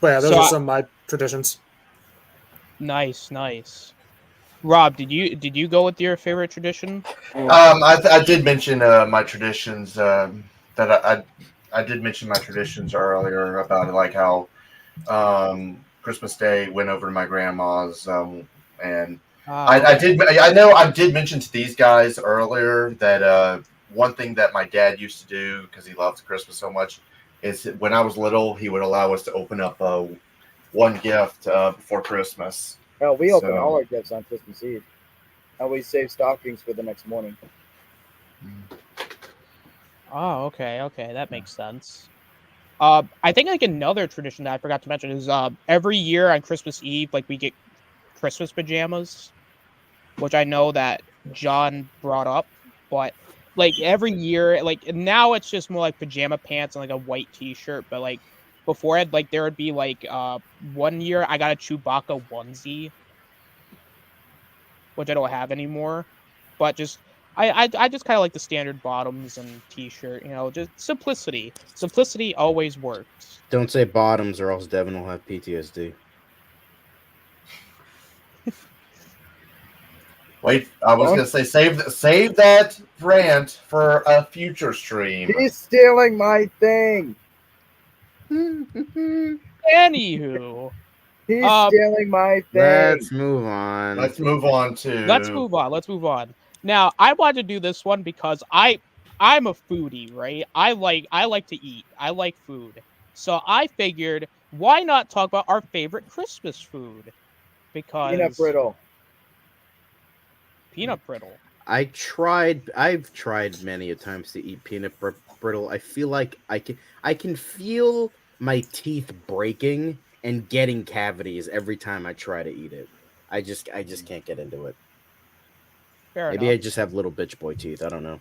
Speaker 7: But yeah, those
Speaker 2: So
Speaker 7: are
Speaker 2: I-
Speaker 7: some of my traditions.
Speaker 2: Nice, nice. Rob, did you go with your favorite tradition?
Speaker 5: I did mention my traditions. I did mention my traditions earlier about like how Christmas Day went over to my grandma's, and I know I did mention to these guys earlier that one thing that my dad used to do because he loved Christmas so much is when I was little he would allow us to open up one gift before Christmas.
Speaker 4: Hell, we open
Speaker 5: So-
Speaker 4: all our gifts on Christmas Eve, and we save stockings for the next morning.
Speaker 2: Oh, okay, okay, that makes sense. I think like another tradition that I forgot to mention is every year on Christmas Eve, like we get Christmas pajamas, which I know that John brought up, but like every year, like now it's just more like pajama pants and like a white t-shirt, but like before it, like there would be like one year I got a Chewbacca onesie, which I don't have anymore, but just I just kind of like the standard bottoms and t-shirt, you know, just simplicity. Simplicity always works.
Speaker 3: Don't say bottoms or else Devin will have PTSD.
Speaker 5: Wait, I was gonna say save that rant for a future stream.
Speaker 4: He's stealing my thing.
Speaker 2: Anywho,
Speaker 4: He's
Speaker 2: Um,
Speaker 4: stealing my thing.
Speaker 3: Let's move on.
Speaker 5: Let's move on to.
Speaker 2: let's move on. Let's move on. Now, I wanted to do this one because I'm a foodie, right? I like to eat. I like food. So I figured why not talk about our favorite Christmas food? Because
Speaker 4: Peanut brittle.
Speaker 2: peanut brittle.
Speaker 3: I've tried many a times to eat brittle. I feel like I can feel my teeth breaking and getting cavities every time I try to eat it. I just can't get into it.
Speaker 2: Fair
Speaker 3: Maybe I
Speaker 2: enough.
Speaker 3: just have little bitch boy teeth. I don't know.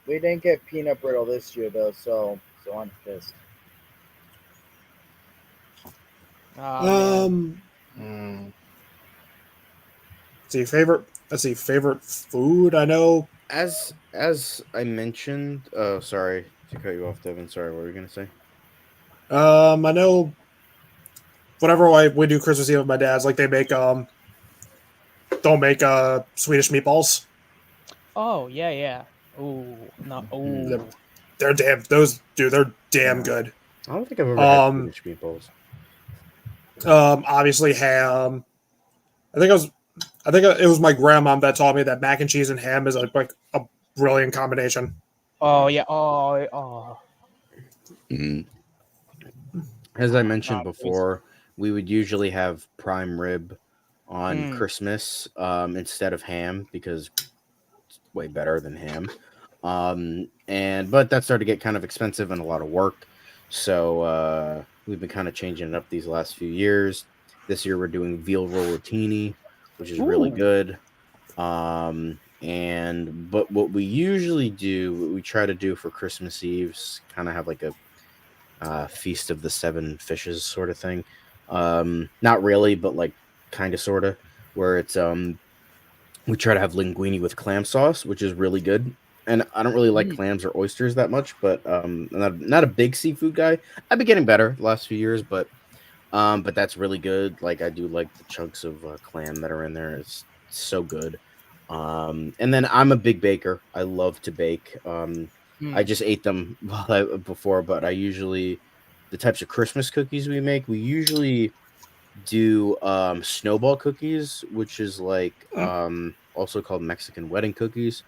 Speaker 4: We didn't get peanut brittle this year though, so I'm pissed.
Speaker 2: Man.
Speaker 5: Mm,
Speaker 7: Let's see, favorite food. I know.
Speaker 3: As I mentioned, sorry to cut you off, Devin. Sorry, what were you gonna say?
Speaker 7: I know. Whenever we do Christmas Eve with my dad's, like they make don't make Swedish meatballs.
Speaker 2: Oh yeah. Ooh, not ooh.
Speaker 7: They're damn good.
Speaker 3: I don't think I've ever had Swedish meatballs.
Speaker 7: Obviously ham. I think it was my grandma that taught me that mac and cheese and ham is like a brilliant combination.
Speaker 2: Oh yeah. Oh.
Speaker 3: As I mentioned
Speaker 2: Nice.
Speaker 3: before, we would usually have prime rib on
Speaker 2: Mm.
Speaker 3: Christmas instead of ham because it's way better than ham. But that started to get kind of expensive and a lot of work. So we've been kind of changing it up these last few years. This year we're doing veal rollatini, which is really good. But what we usually do, what we try to do for Christmas Eve's kind of have like a feast of the seven fishes sort of thing. Not really, but like kind of sort of, where it's we try to have linguine with clam sauce, which is really good. And I don't really like clams or oysters that much, but I'm not a big seafood guy. I've been getting better the last few years, but that's really good. Like I do like the chunks of clam that are in there. It's so good. And then I'm a big baker. I love to bake. I just ate them before, but I usually the types of Christmas cookies we make. We usually do snowball cookies, which is like also called Mexican wedding cookies.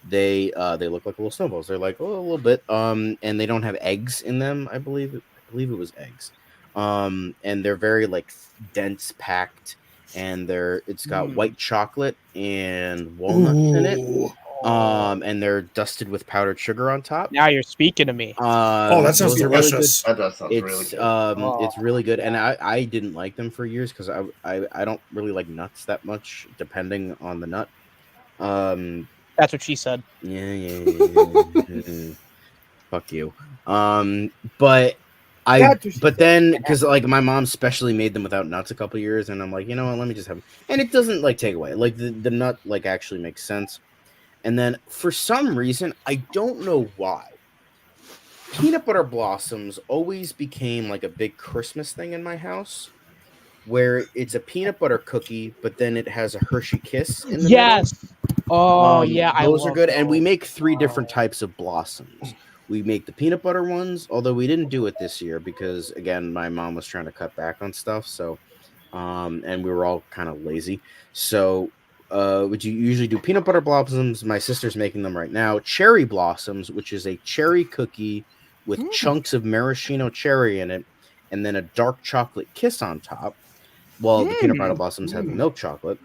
Speaker 3: They look like little snowballs. They're like a little bit and they don't have eggs in them. I believe it was eggs. And they're very like dense packed, and it's got white chocolate and walnuts in it. And they're dusted with powdered sugar on top.
Speaker 2: Now you're speaking to me.
Speaker 7: That sounds
Speaker 3: those are really
Speaker 7: delicious.
Speaker 5: that does sound really good.
Speaker 3: It's really good, and I didn't like them for years because I don't really like nuts that much, depending on the nut.
Speaker 2: That's what she said.
Speaker 3: Yeah. Fuck you. But
Speaker 4: That's what she
Speaker 3: but
Speaker 4: said.
Speaker 3: then because like my mom specially made them without nuts a couple years, and I'm like, you know what, let me just have them. And it doesn't like take away. Like the nut like actually makes sense. And then for some reason, I don't know why, peanut butter blossoms always became like a big Christmas thing in my house, where it's a peanut butter cookie, but then it has a Hershey Kiss in the middle.
Speaker 2: Yes. Oh yeah, I
Speaker 3: Those are
Speaker 2: love
Speaker 3: good, and we
Speaker 2: those.
Speaker 3: make 3 different types of blossoms. We make the peanut butter ones, although we didn't do it this year because again, my mom was trying to cut back on stuff, so and we were all kind of lazy. So would you usually do peanut butter blossoms? My sister's making them right now. Cherry blossoms, which is a cherry cookie with chunks of maraschino cherry in it, and then a dark chocolate kiss on top. Well, the peanut butter blossoms have the milk chocolate.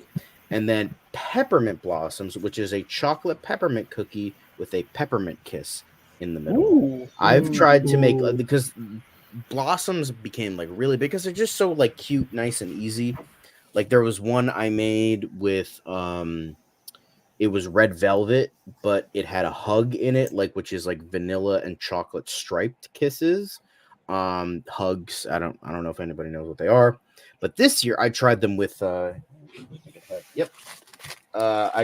Speaker 3: And then peppermint blossoms, which is a chocolate peppermint cookie with a peppermint kiss in the middle.
Speaker 2: Ooh.
Speaker 3: I've tried to make because blossoms became like really big because they're just so like cute, nice, and easy. Like there was one I made with it was red velvet, but it had a hug in it, like which is like vanilla and chocolate striped kisses. Hugs. I don't know if anybody knows what they are, but this year I tried them with I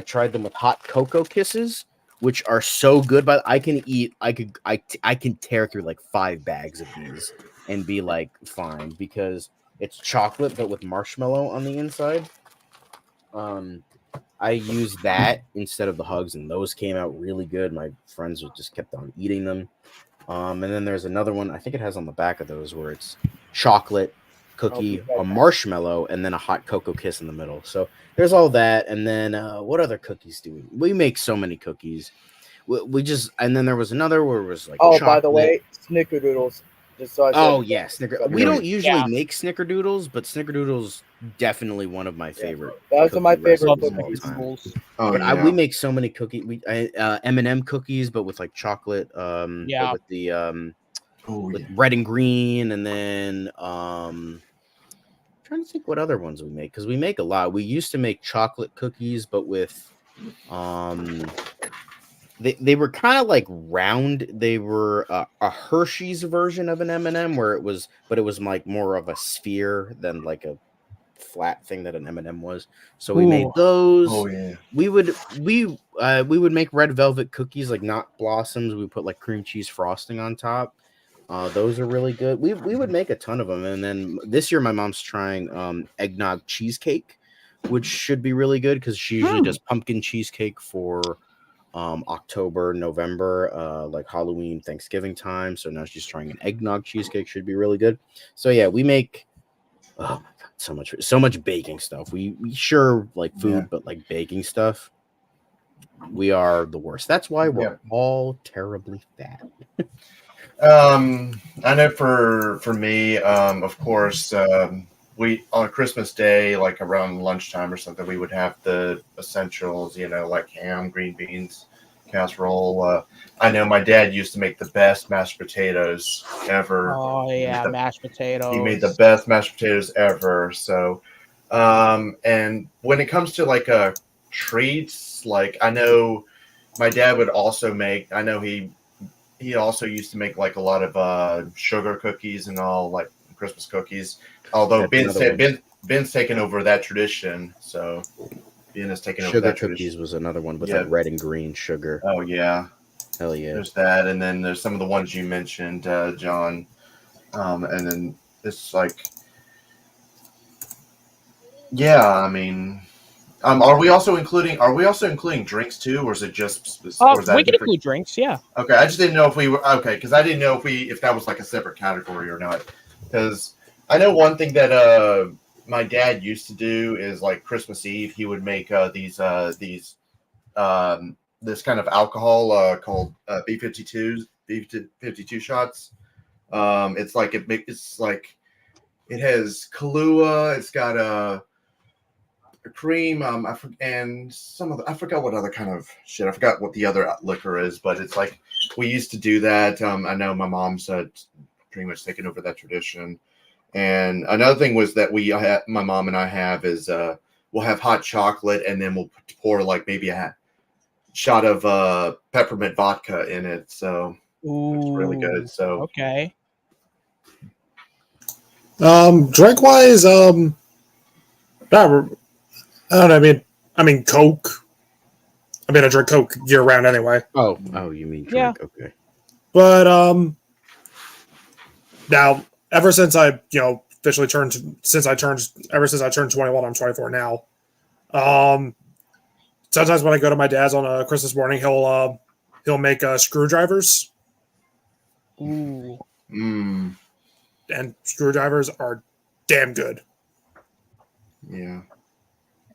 Speaker 3: tried them with hot cocoa kisses, which are so good. But I can tear through like 5 bags of these and be like fine because it's chocolate but with marshmallow on the inside. I used that instead of the hugs, and those came out really good. My friends just kept on eating them. And then there's another one, I think it has on the back of those, where it's chocolate, cookie, a marshmallow, and then a hot cocoa kiss in the middle. So there's all that. And then what other cookies do we make? So many cookies. We just, and then there was another where it was like
Speaker 4: Oh,
Speaker 3: chocolate.
Speaker 4: by the way, snickerdoodles. Just so I said
Speaker 3: Oh yeah, we don't usually make snickerdoodles, but snickerdoodles definitely one of my favorite.
Speaker 4: Those are my favorite
Speaker 3: cookies
Speaker 4: cookies.
Speaker 5: Oh,
Speaker 3: but
Speaker 5: yeah.
Speaker 3: we make so many cookies. We M&M cookies, but with like chocolate. But with the with red and green, and then trying to think what other ones we make because we make a lot. We used to make chocolate cookies, but with they were kind of like round. They were a Hershey's version of an M&M where it was like more of a sphere than like a flat thing that an M&M was. So we made those.
Speaker 5: Oh yeah.
Speaker 3: We would make red velvet cookies, like not blossoms. We put like cream cheese frosting on top. Those are really good. We would make a ton of them. And then this year my mom's trying eggnog cheesecake, which should be really good because she usually does pumpkin cheesecake for October, November, like Halloween, Thanksgiving time. So now she's trying an eggnog cheesecake, should be really good. So yeah, we make oh my god, so much baking stuff. We sure like food, but like baking stuff, we are the worst. That's why we're all terribly fat.
Speaker 5: I know for me, of course, we on Christmas Day, like around lunchtime or something, we would have the essentials, like ham, green beans, casserole. I know my dad used to make the best mashed potatoes ever.
Speaker 2: Oh yeah, mashed potatoes.
Speaker 5: He made the best mashed potatoes ever. So, and when it comes to like treats, like I know my dad would also make. I know he also used to make like a lot of sugar cookies and all, like Christmas cookies. Although Ben's taken over that tradition, so Ben has taken over that tradition.
Speaker 3: Sugar cookies was another one with like red and green sugar.
Speaker 5: Oh yeah,
Speaker 3: hell yeah.
Speaker 5: There's that, and then there's some of the ones you mentioned, John, and then it's like, yeah, I mean. Are we also including drinks too, or is it just? Or is that
Speaker 2: we can include drinks, yeah.
Speaker 5: Okay, I just didn't know if we were okay because I didn't know if that was like a separate category or not. Because I know one thing that my dad used to do is like Christmas Eve, he would make this kind of alcohol called B52 shots. It's like it has Kahlua, it's got cream, and I forgot what other kind of shit. I forgot what the other liquor is, but it's like we used to do that. I know my mom's pretty much taken over that tradition. And another thing was that my mom and I have is we'll have hot chocolate, and then we'll pour like maybe shot of peppermint vodka in it, so it's really
Speaker 2: Ooh.
Speaker 5: good. So
Speaker 2: Okay.
Speaker 7: Drink wise, I don't know. I mean, Coke. I mean, I drink Coke year round anyway.
Speaker 3: Oh, you mean
Speaker 2: Yeah.
Speaker 3: drink? Okay.
Speaker 7: But now ever since I officially ever since I turned 21, I'm 24 now. Sometimes when I go to my dad's on a Christmas morning, he'll make screwdrivers,
Speaker 2: Ooh.
Speaker 5: mm,
Speaker 7: and screwdrivers are damn good.
Speaker 5: yeah.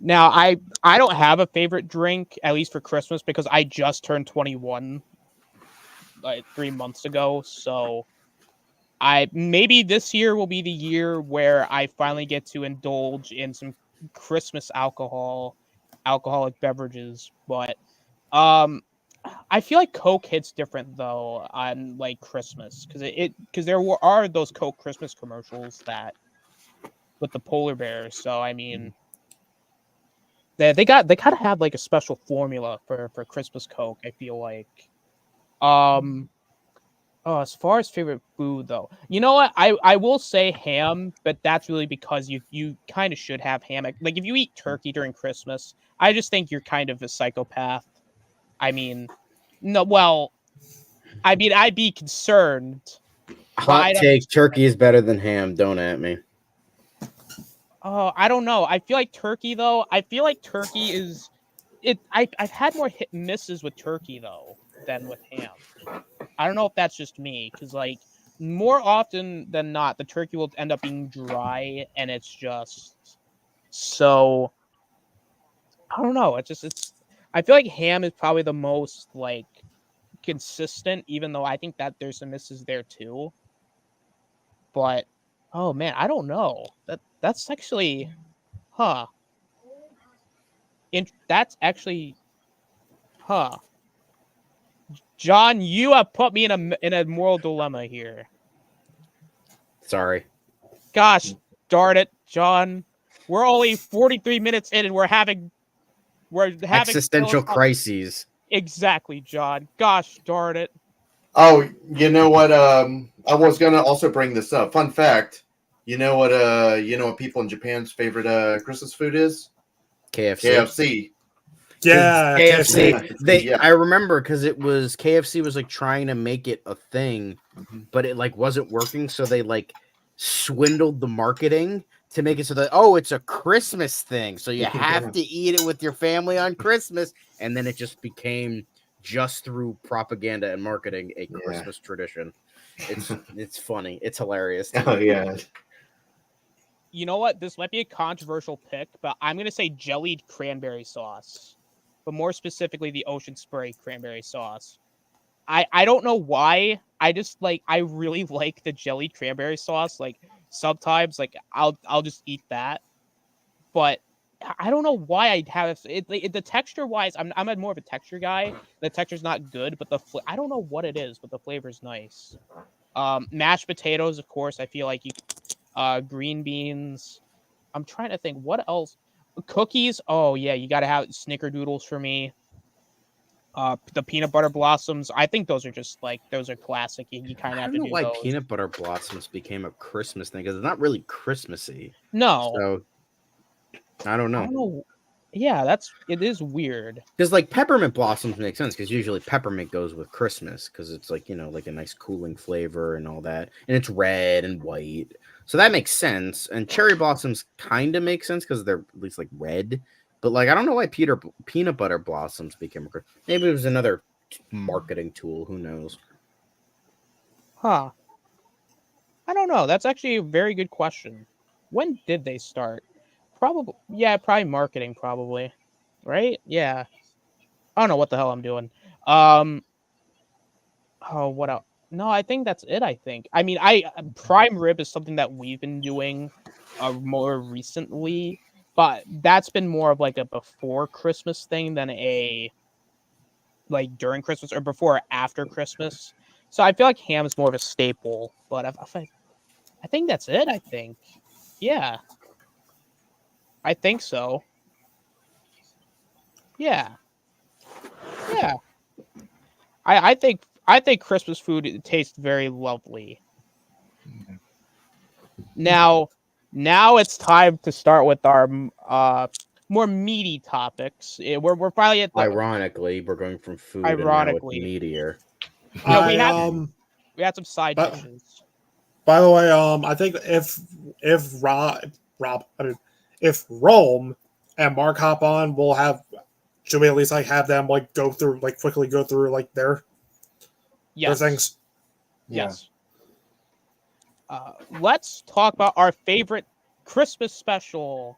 Speaker 2: Now I don't have a favorite drink, at least for Christmas, because I just turned 21 like 3 months ago. So maybe this year will be the year where I finally get to indulge in some Christmas alcoholic beverages. But I feel like Coke hits different though on like Christmas because are those Coke Christmas commercials that with the polar bears. So I mean, they gotta have like a special formula for Christmas Coke. I feel like. Oh, as far as favorite food though, you know what? I will say ham, but that's really because you kind of should have ham. Like if you eat turkey during Christmas, I just think you're kind of a psychopath. I mean, no, well, I mean I'd be concerned, but
Speaker 3: Hot
Speaker 2: I'd
Speaker 3: take:
Speaker 2: understand.
Speaker 3: turkey is better than ham. Don't at me.
Speaker 2: Oh, I don't know. I feel like turkey though. I feel like turkey is it. I've had more hit and misses with turkey though than with ham. I don't know if that's just me, because like more often than not, the turkey will end up being dry, and it's just so. I don't know. It's. I feel like ham is probably the most like consistent, even though I think that there's some misses there too. But oh man, I don't know. That's actually, huh? That's actually, huh? John, you have put me in a moral dilemma here.
Speaker 3: Sorry.
Speaker 2: Gosh darn it, John. We're only 43 minutes in and we're having
Speaker 3: Existential crises.
Speaker 2: Exactly, John. Gosh darn it.
Speaker 5: Oh, you know what? I was gonna also bring this up. Fun fact. You know what people in Japan's favorite Christmas food is?
Speaker 3: KFC.
Speaker 5: KFC.
Speaker 7: Yeah,
Speaker 3: KFC.
Speaker 5: Yeah.
Speaker 3: I remember because it was KFC was like trying to make it a thing, but it like wasn't working. So they like swindled the marketing to make it so that it's a Christmas thing. So you have to eat it with your family on Christmas, and then it just became just through propaganda and marketing a Christmas tradition. It's funny. It's hilarious.
Speaker 5: Oh yeah.
Speaker 2: You know what? This might be a controversial pick, but I'm gonna say jellied cranberry sauce. But more specifically the ocean spray cranberry sauce. I don't know why. I really like the jellied cranberry sauce. Like sometimes like I'll just eat that. But I don't know why I have it the texture wise. I'm a more of a texture guy. The texture's not good, but I don't know what it is, but the flavor's nice. Mashed potatoes, of course. I feel like green beans. I'm trying to think what else. Cookies. Oh yeah, you gotta have snickerdoodles for me. The peanut butter blossoms. I think those are classic. You kind of
Speaker 3: I
Speaker 2: have
Speaker 3: don't
Speaker 2: to
Speaker 3: know
Speaker 2: do
Speaker 3: why
Speaker 2: those.
Speaker 3: peanut butter blossoms became a Christmas thing because it's not really Christmassy.
Speaker 2: No,
Speaker 3: So I don't
Speaker 2: I
Speaker 3: know.
Speaker 2: don't know. Yeah, it is weird.
Speaker 3: Because like peppermint blossoms make sense because usually peppermint goes with Christmas because it's like like a nice cooling flavor and all that, and it's red and white, so that makes sense. And cherry blossoms kind of make sense because they're at least like red, but like I don't know why peanut butter blossoms became maybe it was another marketing tool. Who knows?
Speaker 2: Huh. I don't know. That's actually a very good question. When did they start? Probably marketing, probably. Right? Yeah. I don't know what the hell I'm doing. Um, oh, what else? No, I think that's it. I think. I mean, prime rib is something that we've been doing, more recently, but that's been more of like a before Christmas thing than a like during Christmas or before or after Christmas. So I feel like ham is more of a staple. But I think that's it. I think. Yeah, I think so. Yeah. Yeah, I think Christmas food tastes very lovely. Now it's time to start with our more meaty topics. We're finally at the
Speaker 3: Ironically, we're going from food and now it's
Speaker 2: ironically.
Speaker 3: meatier.
Speaker 2: Yeah, we had some side
Speaker 7: but-
Speaker 2: dishes.
Speaker 7: By the way, I think if if Rome and Mark hop on, we'll have. Should we at least like have them like quickly go through like their
Speaker 2: Yes.
Speaker 7: things?
Speaker 2: Yes. Let's talk about our favorite Christmas special.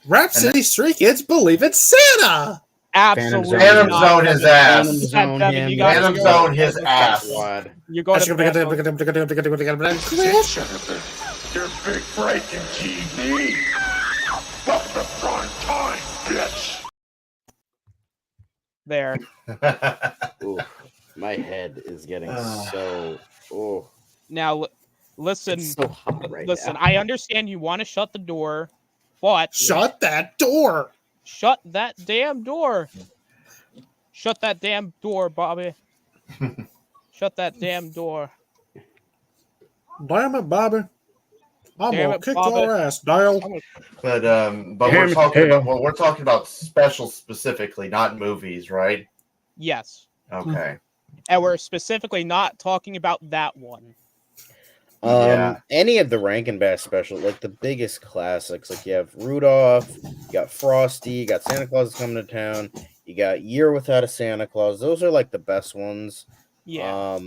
Speaker 7: Rhapsody Street Kids believe it's Santa.
Speaker 2: Absolutely.
Speaker 5: Phantom
Speaker 2: not.
Speaker 5: Zone his ass.
Speaker 3: Phantom
Speaker 2: Yeah,
Speaker 3: Zone
Speaker 2: Devin,
Speaker 3: him.
Speaker 2: you gotta
Speaker 5: Phantom
Speaker 2: go.
Speaker 5: Zone his ass.
Speaker 3: Squad.
Speaker 2: You're going to Phantom.
Speaker 1: Jennifer, you're big breaking TV. Welcome to prime time, bitch.
Speaker 2: There.
Speaker 3: Ooh, my head is getting so. Oh,
Speaker 2: Now, listen.
Speaker 3: it's so hot right
Speaker 2: Listen,
Speaker 3: now.
Speaker 2: I understand you want to shut the door, but
Speaker 7: Shut that door.
Speaker 2: shut that damn door. Shut that damn door, Bobby. Shut that damn door.
Speaker 7: Damn it, Bobby. I'm
Speaker 2: Damn
Speaker 7: gonna
Speaker 2: it,
Speaker 7: kick
Speaker 2: Bobby.
Speaker 7: your ass, Dale.
Speaker 5: But
Speaker 3: Damn
Speaker 5: we're
Speaker 3: it,
Speaker 5: talking
Speaker 3: Dale.
Speaker 5: about we're talking about specials specifically, not movies, right?
Speaker 2: Yes.
Speaker 5: Okay.
Speaker 2: And we're specifically not talking about that one.
Speaker 5: Yeah.
Speaker 3: Any of the Rankin Bass special, like the biggest classics, like you have Rudolph, you got Frosty, you got Santa Claus is Coming to Town, you got Year Without a Santa Claus. Those are like the best ones.
Speaker 2: Yeah.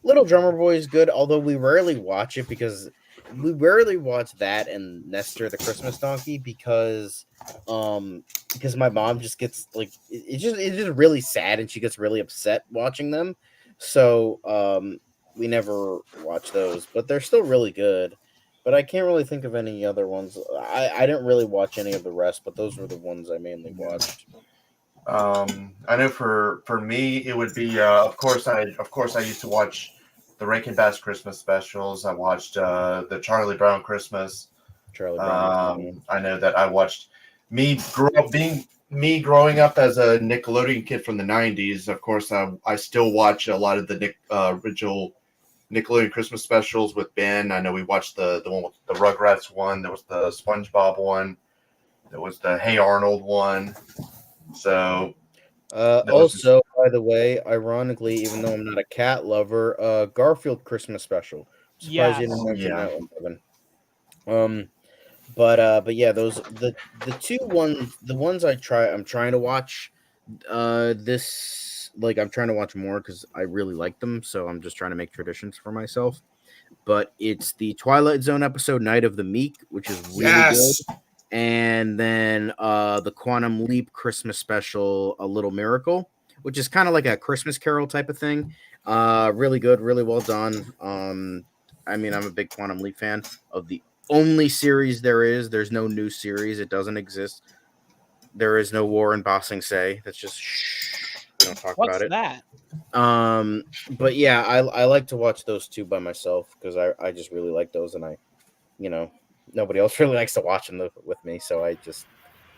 Speaker 3: Little Drummer Boy is good, although we rarely watch it because we rarely watch that and Nestor the Christmas Donkey because my mom just gets like it's just really sad and she gets really upset watching them. So we never watch those, but they're still really good. But I can't really think of any other ones. I didn't really watch any of the rest, but those were the ones I mainly watched.
Speaker 5: I know for me it would be of course I used to watch the Rankin Bass Christmas specials. I watched the Charlie Brown Christmas.
Speaker 3: Charlie Brown.
Speaker 5: I know that I watched growing up as a Nickelodeon kid from the 90s. Of course, I still watch a lot of the original Nickelodeon Christmas specials with Ben. I know we watched the one with the Rugrats one. There was the SpongeBob one. There was the Hey Arnold one. So
Speaker 3: also, by the way, ironically, even though I'm not a cat lover, Garfield Christmas special. I'm surprised you didn't mention that one, Kevin. But yeah, those the ones I'm trying to watch. I'm trying to watch more because I really like them, so I'm just trying to make traditions for myself. But it's the Twilight Zone episode Night of the Meek, which is really good. And then the Quantum Leap Christmas special, A Little Miracle, which is kind of like a Christmas Carol type of thing. Really good, really well done. I mean, I'm a big Quantum Leap fan of the only series there is. There's no new series. It doesn't exist. There is no War in Ba Sing Se. That's just shh. We don't talk about it.
Speaker 2: What's that?
Speaker 3: But yeah, I like to watch those two by myself because I just really like those, and nobody else really likes to watch them with me, so I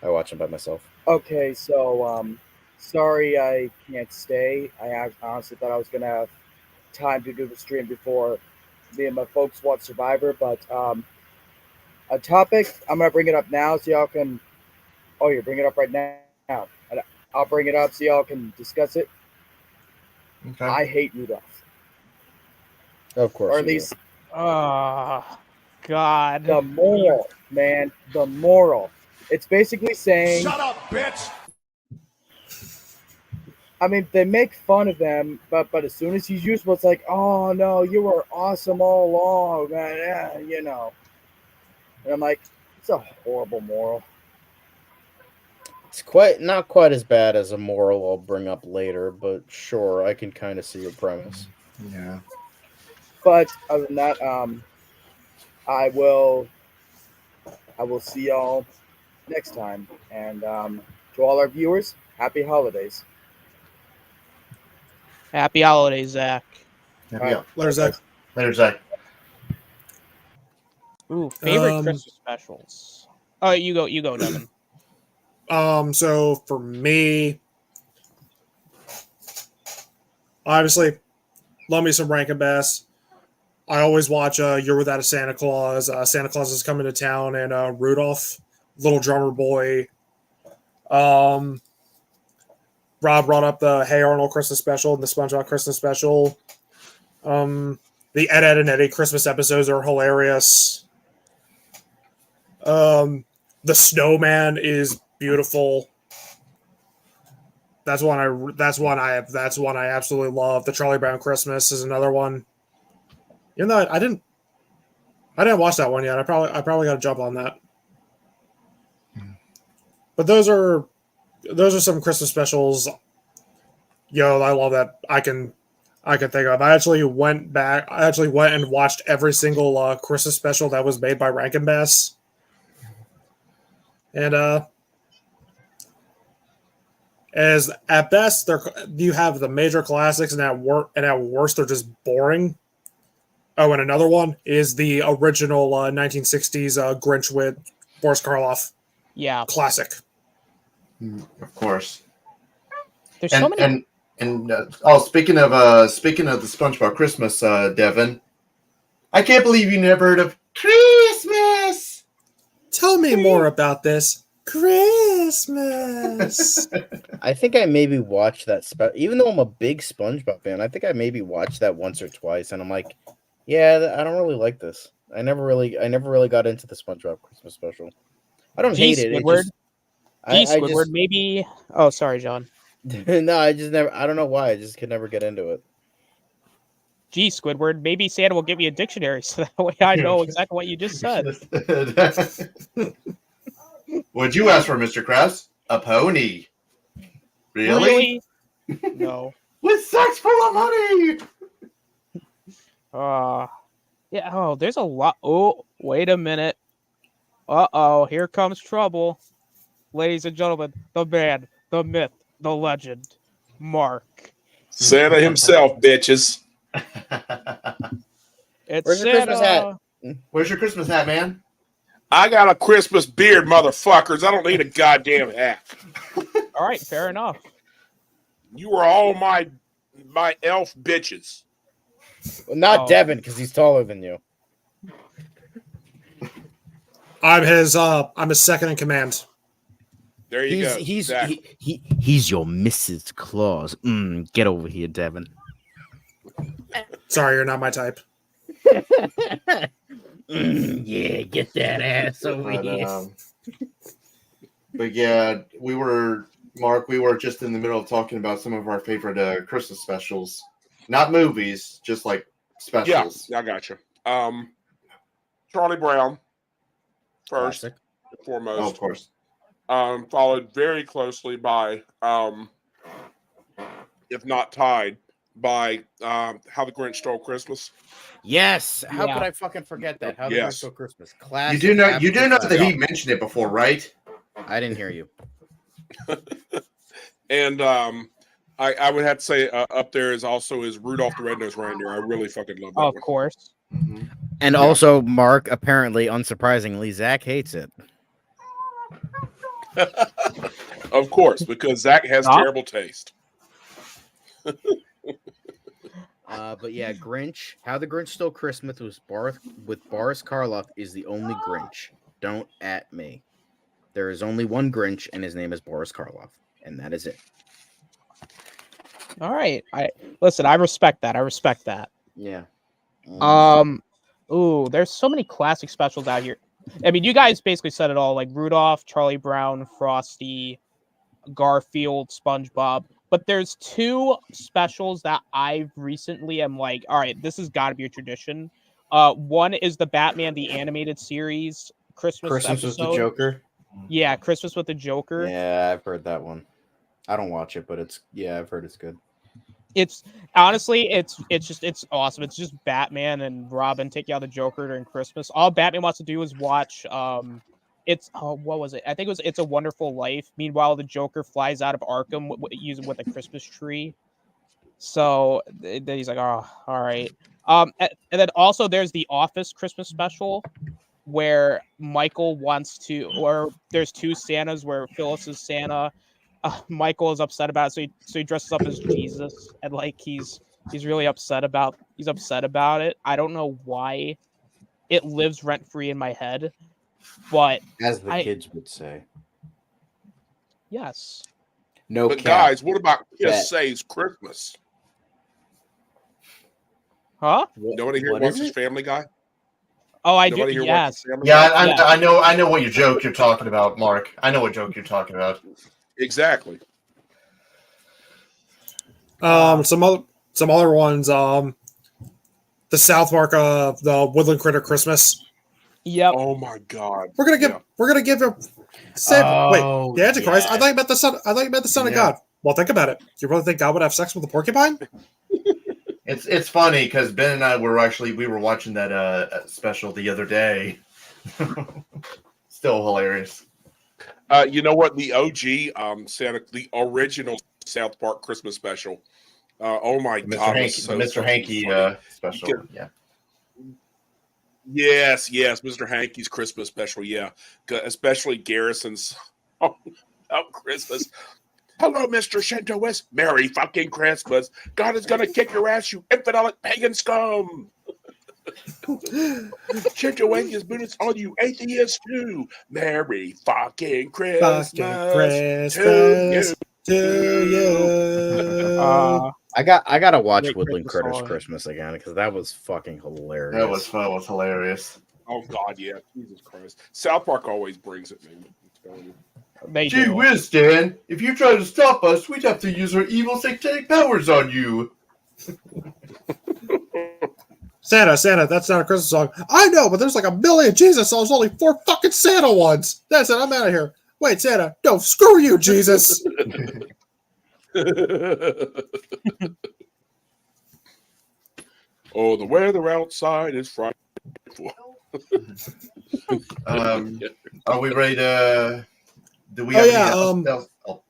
Speaker 3: watch them by myself.
Speaker 4: Okay, so sorry I can't stay. I honestly thought I was gonna have time to do the stream before me and my folks watch Survivor, but a topic I'm gonna bring it up now so y'all can. Oh, you're bringing it up right now. I'll bring it up so y'all can discuss it.
Speaker 5: okay.
Speaker 4: I hate Rudolph,
Speaker 3: Of course,
Speaker 4: or at least
Speaker 2: God.
Speaker 4: the moral, man. The moral. It's basically saying.
Speaker 6: Shut up, bitch!
Speaker 4: I mean, they make fun of them, but as soon as he's useful, it's like, oh no, you were awesome all along, man. Yeah, And I'm like, it's a horrible moral.
Speaker 3: It's not quite as bad as a moral I'll bring up later, but sure, I can kind of see your premise.
Speaker 5: Yeah.
Speaker 4: But other than that, I will see y'all next time. And to all our viewers, happy holidays.
Speaker 2: Happy holidays, Zach.
Speaker 5: Yeah.
Speaker 7: Later, Zach.
Speaker 5: Later, Zach.
Speaker 2: Ooh, favorite Christmas specials. Oh, you go, Devin.
Speaker 7: So for me, obviously, love me some Rankin Bass. I always watch You're Without a Santa Claus. Santa Claus is Coming to Town, and Rudolph, Little Drummer Boy. Rob brought up the Hey Arnold Christmas special and the SpongeBob Christmas special. The Ed, Ed and Eddie Christmas episodes are hilarious. The Snowman is beautiful. That's one I absolutely love. The Charlie Brown Christmas is another one. Even though I didn't watch that one yet. I probably got to jump on that. But those are some Christmas specials. Yo, I love that. I can think of. I actually went and watched every single Christmas special that was made by Rankin Bass. And as at best, you have the major classics, and at worst, they're just boring. Oh, and another one is the original 1960s Grinch with Boris Karloff.
Speaker 2: Yeah,
Speaker 7: classic.
Speaker 5: Of course.
Speaker 2: There's so many.
Speaker 5: Speaking of the SpongeBob Christmas, Devin, I can't believe you never heard of Christmas.
Speaker 7: Tell me more about this Christmas.
Speaker 3: I think I maybe watched that even though I'm a big SpongeBob fan, I think I maybe watched that once or twice, and I'm like, yeah, I don't really like this. I never really got into the SpongeBob Christmas special. I don't hate it.
Speaker 2: Squidward.
Speaker 3: Squidward,
Speaker 2: maybe. Oh, sorry, John.
Speaker 3: No, I just never. I don't know why. I just could never get into it.
Speaker 2: Gee, Squidward, maybe Santa will give me a dictionary so that way I know exactly what you just said.
Speaker 5: What'd you ask for, Mr. Krabs? A pony. Really?
Speaker 2: No.
Speaker 5: With sex full of money.
Speaker 2: Yeah. Oh, there's a lot. Oh, wait a minute. Uh-oh, here comes trouble. Ladies and gentlemen, the man, the myth, the legend, Mark.
Speaker 1: Santa himself, bitches.
Speaker 2: It's
Speaker 3: Where's your Christmas hat?
Speaker 5: Where's your Christmas hat, man?
Speaker 1: I got a Christmas beard, motherfuckers. I don't need a goddamn hat.
Speaker 2: All right, fair enough.
Speaker 1: You are all my elf bitches.
Speaker 3: Well, not Devin, because he's taller than you.
Speaker 7: I'm his second in command.
Speaker 1: There you go.
Speaker 3: He's
Speaker 1: exactly.
Speaker 3: he's your Mrs. Claus. Get over here, Devin.
Speaker 7: Sorry, you're not my type.
Speaker 3: Yeah, get that ass over here.
Speaker 5: But yeah, Mark, we were just in the middle of talking about some of our favorite Christmas specials. Not movies, just like specials.
Speaker 1: Yeah, I got you. Charlie Brown, first
Speaker 3: Classic.
Speaker 1: and foremost.
Speaker 5: Oh, of course.
Speaker 1: Followed very closely by, if not tied, by How the Grinch Stole Christmas.
Speaker 3: Yes. How could I fucking forget that? How the Grinch Stole Christmas. Classic.
Speaker 5: You do know that he mentioned it before, right?
Speaker 3: I didn't hear you.
Speaker 1: And I would have to say up there is also Rudolph the Red-Nosed Reindeer. I really fucking love that
Speaker 2: Of
Speaker 1: one.
Speaker 2: course.
Speaker 5: Mm-hmm.
Speaker 3: And also, Mark, apparently, unsurprisingly, Zach hates it.
Speaker 1: Of course, because Zach has terrible taste.
Speaker 3: But yeah, Grinch. How the Grinch Stole Christmas with Boris Karloff is the only Grinch. Don't at me. There is only one Grinch, and his name is Boris Karloff, and that is it.
Speaker 2: All right. I respect that.
Speaker 3: Yeah.
Speaker 2: Ooh, there's so many classic specials out here. I mean, you guys basically said it all, like Rudolph, Charlie Brown, Frosty, Garfield, SpongeBob. But there's two specials that I recently am like, all right, this has got to be a tradition. One is the Batman the Animated Series Christmas episode.
Speaker 3: With the Joker.
Speaker 2: Yeah, Christmas with the Joker.
Speaker 3: Yeah, I've heard that one. I don't watch it, but I've heard it's good.
Speaker 2: It's honestly, it's awesome. It's just Batman and Robin taking out the Joker during Christmas. All Batman wants to do is watch. What was it? I think it was It's a Wonderful Life. Meanwhile, the Joker flies out of Arkham using with a Christmas tree. So then he's like, oh, all right. And then also there's the Office Christmas special, where Michael wants to, or there's two Santas where Phyllis is Santa. Michael is upset about it, so he dresses up as Jesus, and like he's really upset about it. I don't know why it lives rent free in my head, but
Speaker 3: As the kids would say.
Speaker 2: Yes.
Speaker 3: No
Speaker 1: But
Speaker 3: cap.
Speaker 1: guys, what about Kiss
Speaker 3: Bet.
Speaker 1: Saves Christmas?
Speaker 2: Huh?
Speaker 1: Nobody here
Speaker 3: what
Speaker 1: watches
Speaker 3: is it?
Speaker 1: Family Guy?
Speaker 2: Oh, I do.
Speaker 1: Nobody here
Speaker 2: Yes.
Speaker 1: watches Family
Speaker 5: Yeah,
Speaker 1: Guy?
Speaker 2: Yeah.
Speaker 5: I know what your joke you're talking about, Mark. I know what joke you're talking about.
Speaker 1: Exactly.
Speaker 7: Some other ones. The South Park, the Woodland Critter Christmas.
Speaker 2: Yep.
Speaker 1: Oh my God.
Speaker 7: We're gonna give him.
Speaker 3: Oh,
Speaker 7: Wait, the Antichrist.
Speaker 3: yeah.
Speaker 7: I thought you meant the son. I thought you meant the Son of
Speaker 5: Yeah.
Speaker 7: God. Well, think about it. You really think God would have sex with a porcupine?
Speaker 5: It's funny because Ben and I were watching that special the other day. Still hilarious.
Speaker 1: You know what? The OG the original South Park Christmas special. Oh my God,
Speaker 5: Hanky,
Speaker 1: was so
Speaker 5: the Mr.
Speaker 1: fucking
Speaker 5: Hanky
Speaker 1: funny.
Speaker 5: special. Yeah.
Speaker 1: Yes, Mr. Hanky's Christmas special. Yeah, especially Garrison's song about Christmas. Hello, Mr. Shintoist. Merry fucking Christmas. God is gonna kick your ass, you infidelic pagan scum. Shintoist is Buddhist on you atheists too. Merry fucking Christmas,
Speaker 7: Christmas to you.
Speaker 3: I gotta watch
Speaker 2: Great
Speaker 3: Woodland
Speaker 2: Christmas
Speaker 3: Critters
Speaker 2: song.
Speaker 3: Christmas again because that was fucking hilarious.
Speaker 5: That was fun. It was hilarious.
Speaker 1: Oh God, yeah, Jesus Christ. South Park always brings it, man. I'm telling you.
Speaker 2: They
Speaker 5: Gee
Speaker 2: do.
Speaker 5: whiz, Dan! If you try to stop us, we'd have to use our evil satanic powers on you.
Speaker 7: Santa, that's not a Christmas song. I know, but there's like a million Jesus songs, only 4 fucking Santa ones. That's it, I'm out of here. Wait, Santa, no, screw you, Jesus.
Speaker 1: Oh, the weather outside is frightful.
Speaker 5: Are we ready to? Do we?
Speaker 7: Oh,
Speaker 5: have
Speaker 7: yeah,
Speaker 5: any else?
Speaker 7: Oh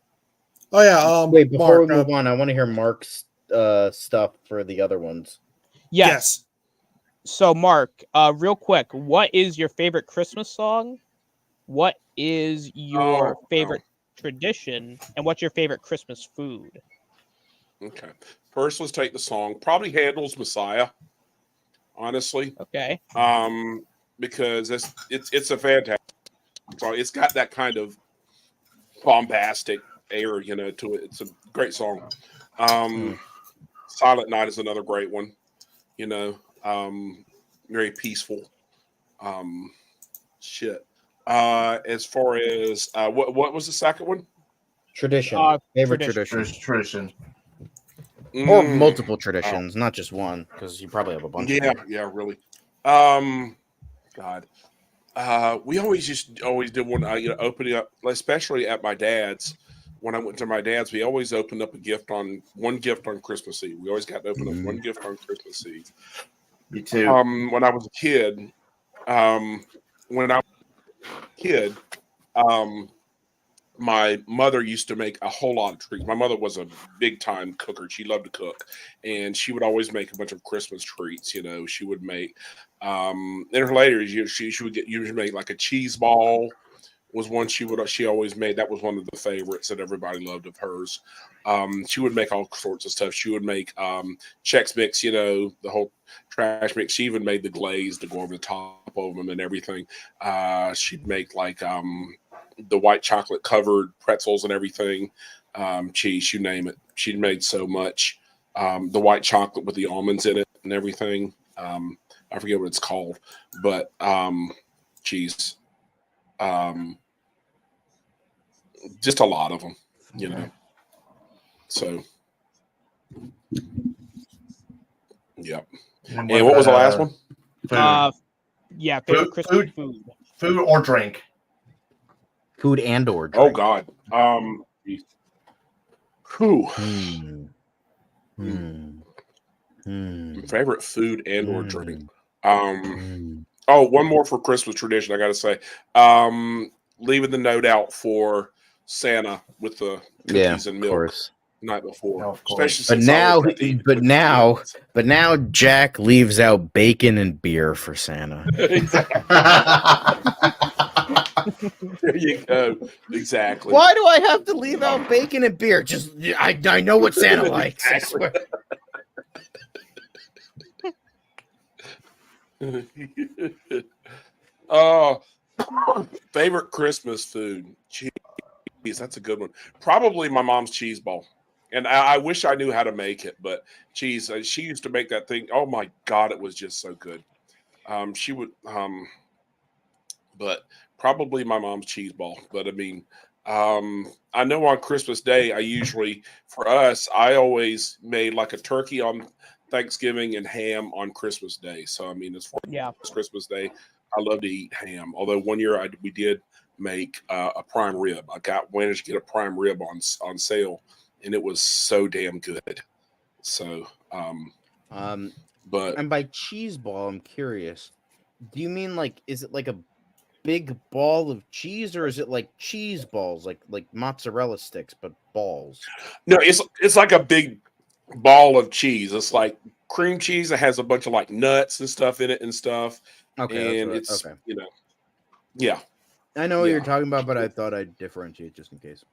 Speaker 7: yeah,
Speaker 3: Wait, before
Speaker 7: Mark,
Speaker 3: we move on, I want to hear Mark's stuff for the other ones.
Speaker 2: Yes. So, Mark, real quick, what is your favorite Christmas song? What is your favorite tradition? And what's your favorite Christmas food?
Speaker 1: Okay. First, let's take the song. Probably Handel's Messiah. Honestly,
Speaker 2: Okay.
Speaker 1: because it's a fantastic song. It's got that kind of bombastic air, to it. It's a great song. Silent Night is another great one. Very peaceful. As far as what was the second one?
Speaker 3: Tradition. Favorite
Speaker 2: tradition.
Speaker 3: tradition.
Speaker 1: Mm.
Speaker 3: Or multiple traditions, not just one, because you probably have a bunch of them.
Speaker 1: Yeah, really. God. We always did one, opening up, especially at my dad's. When I went to my dad's, we always opened up one gift on Christmas Eve. We always got to open up one gift on Christmas Eve.
Speaker 5: Me too.
Speaker 1: When I was a kid, my mother used to make a whole lot of treats. My mother was a big time cooker. She loved to cook, and she would always make a bunch of Christmas treats. She would make, in her later years, she would usually make like a cheese ball. Was one she always made. That was one of the favorites that everybody loved of hers. She would make all sorts of stuff. She would make Chex Mix, the whole trash mix. She even made the glaze to go over the top of them and everything. She'd make like the white chocolate covered pretzels and everything. Cheese, you name it. She'd made so much. The white chocolate with the almonds in it and everything. I forget what it's called, but cheese. Just a lot of them, So, yep. And what was the last one?
Speaker 5: Food.
Speaker 2: Yeah, favorite Christmas food.
Speaker 5: Food or drink.
Speaker 3: Food and or drink.
Speaker 1: Oh God. Who? Favorite food and or drink. Oh, one more for Christmas tradition. I got to say, leaving the note out for Santa with the cookies and milk. night before.
Speaker 5: No, of course.
Speaker 1: Especially
Speaker 3: But
Speaker 1: since I
Speaker 3: now,
Speaker 1: always have to eat with
Speaker 3: but now Jack leaves out bacon and beer for Santa.
Speaker 1: There you go. Exactly.
Speaker 3: Why do I have to leave out bacon and beer? Just I know what Santa likes. I
Speaker 1: Exactly.
Speaker 3: swear.
Speaker 1: Favorite Christmas food? Cheese, that's a good one. Probably my mom's cheese ball. And I wish I knew how to make it, but cheese, she used to make that thing. Oh my God, it was just so good. She would, but probably my mom's cheese ball. But I mean, I know on Christmas Day, for us, I always made like a turkey on Thanksgiving and ham on Christmas Day. So I mean, as far as Christmas Day, I love to eat ham. Although one year we did make a prime rib. Managed to get a prime rib on sale, and it was so damn good. So, but
Speaker 3: and by cheese ball, I'm curious. Do you mean like is it like a big ball of cheese, or is it like cheese balls, like mozzarella sticks, but balls?
Speaker 1: No, it's like a big ball of cheese. It's like cream cheese that has a bunch of like nuts and stuff in it and stuff.
Speaker 3: Okay,
Speaker 1: and it's yeah.
Speaker 3: I know what you're talking about, but I thought I'd differentiate just in case.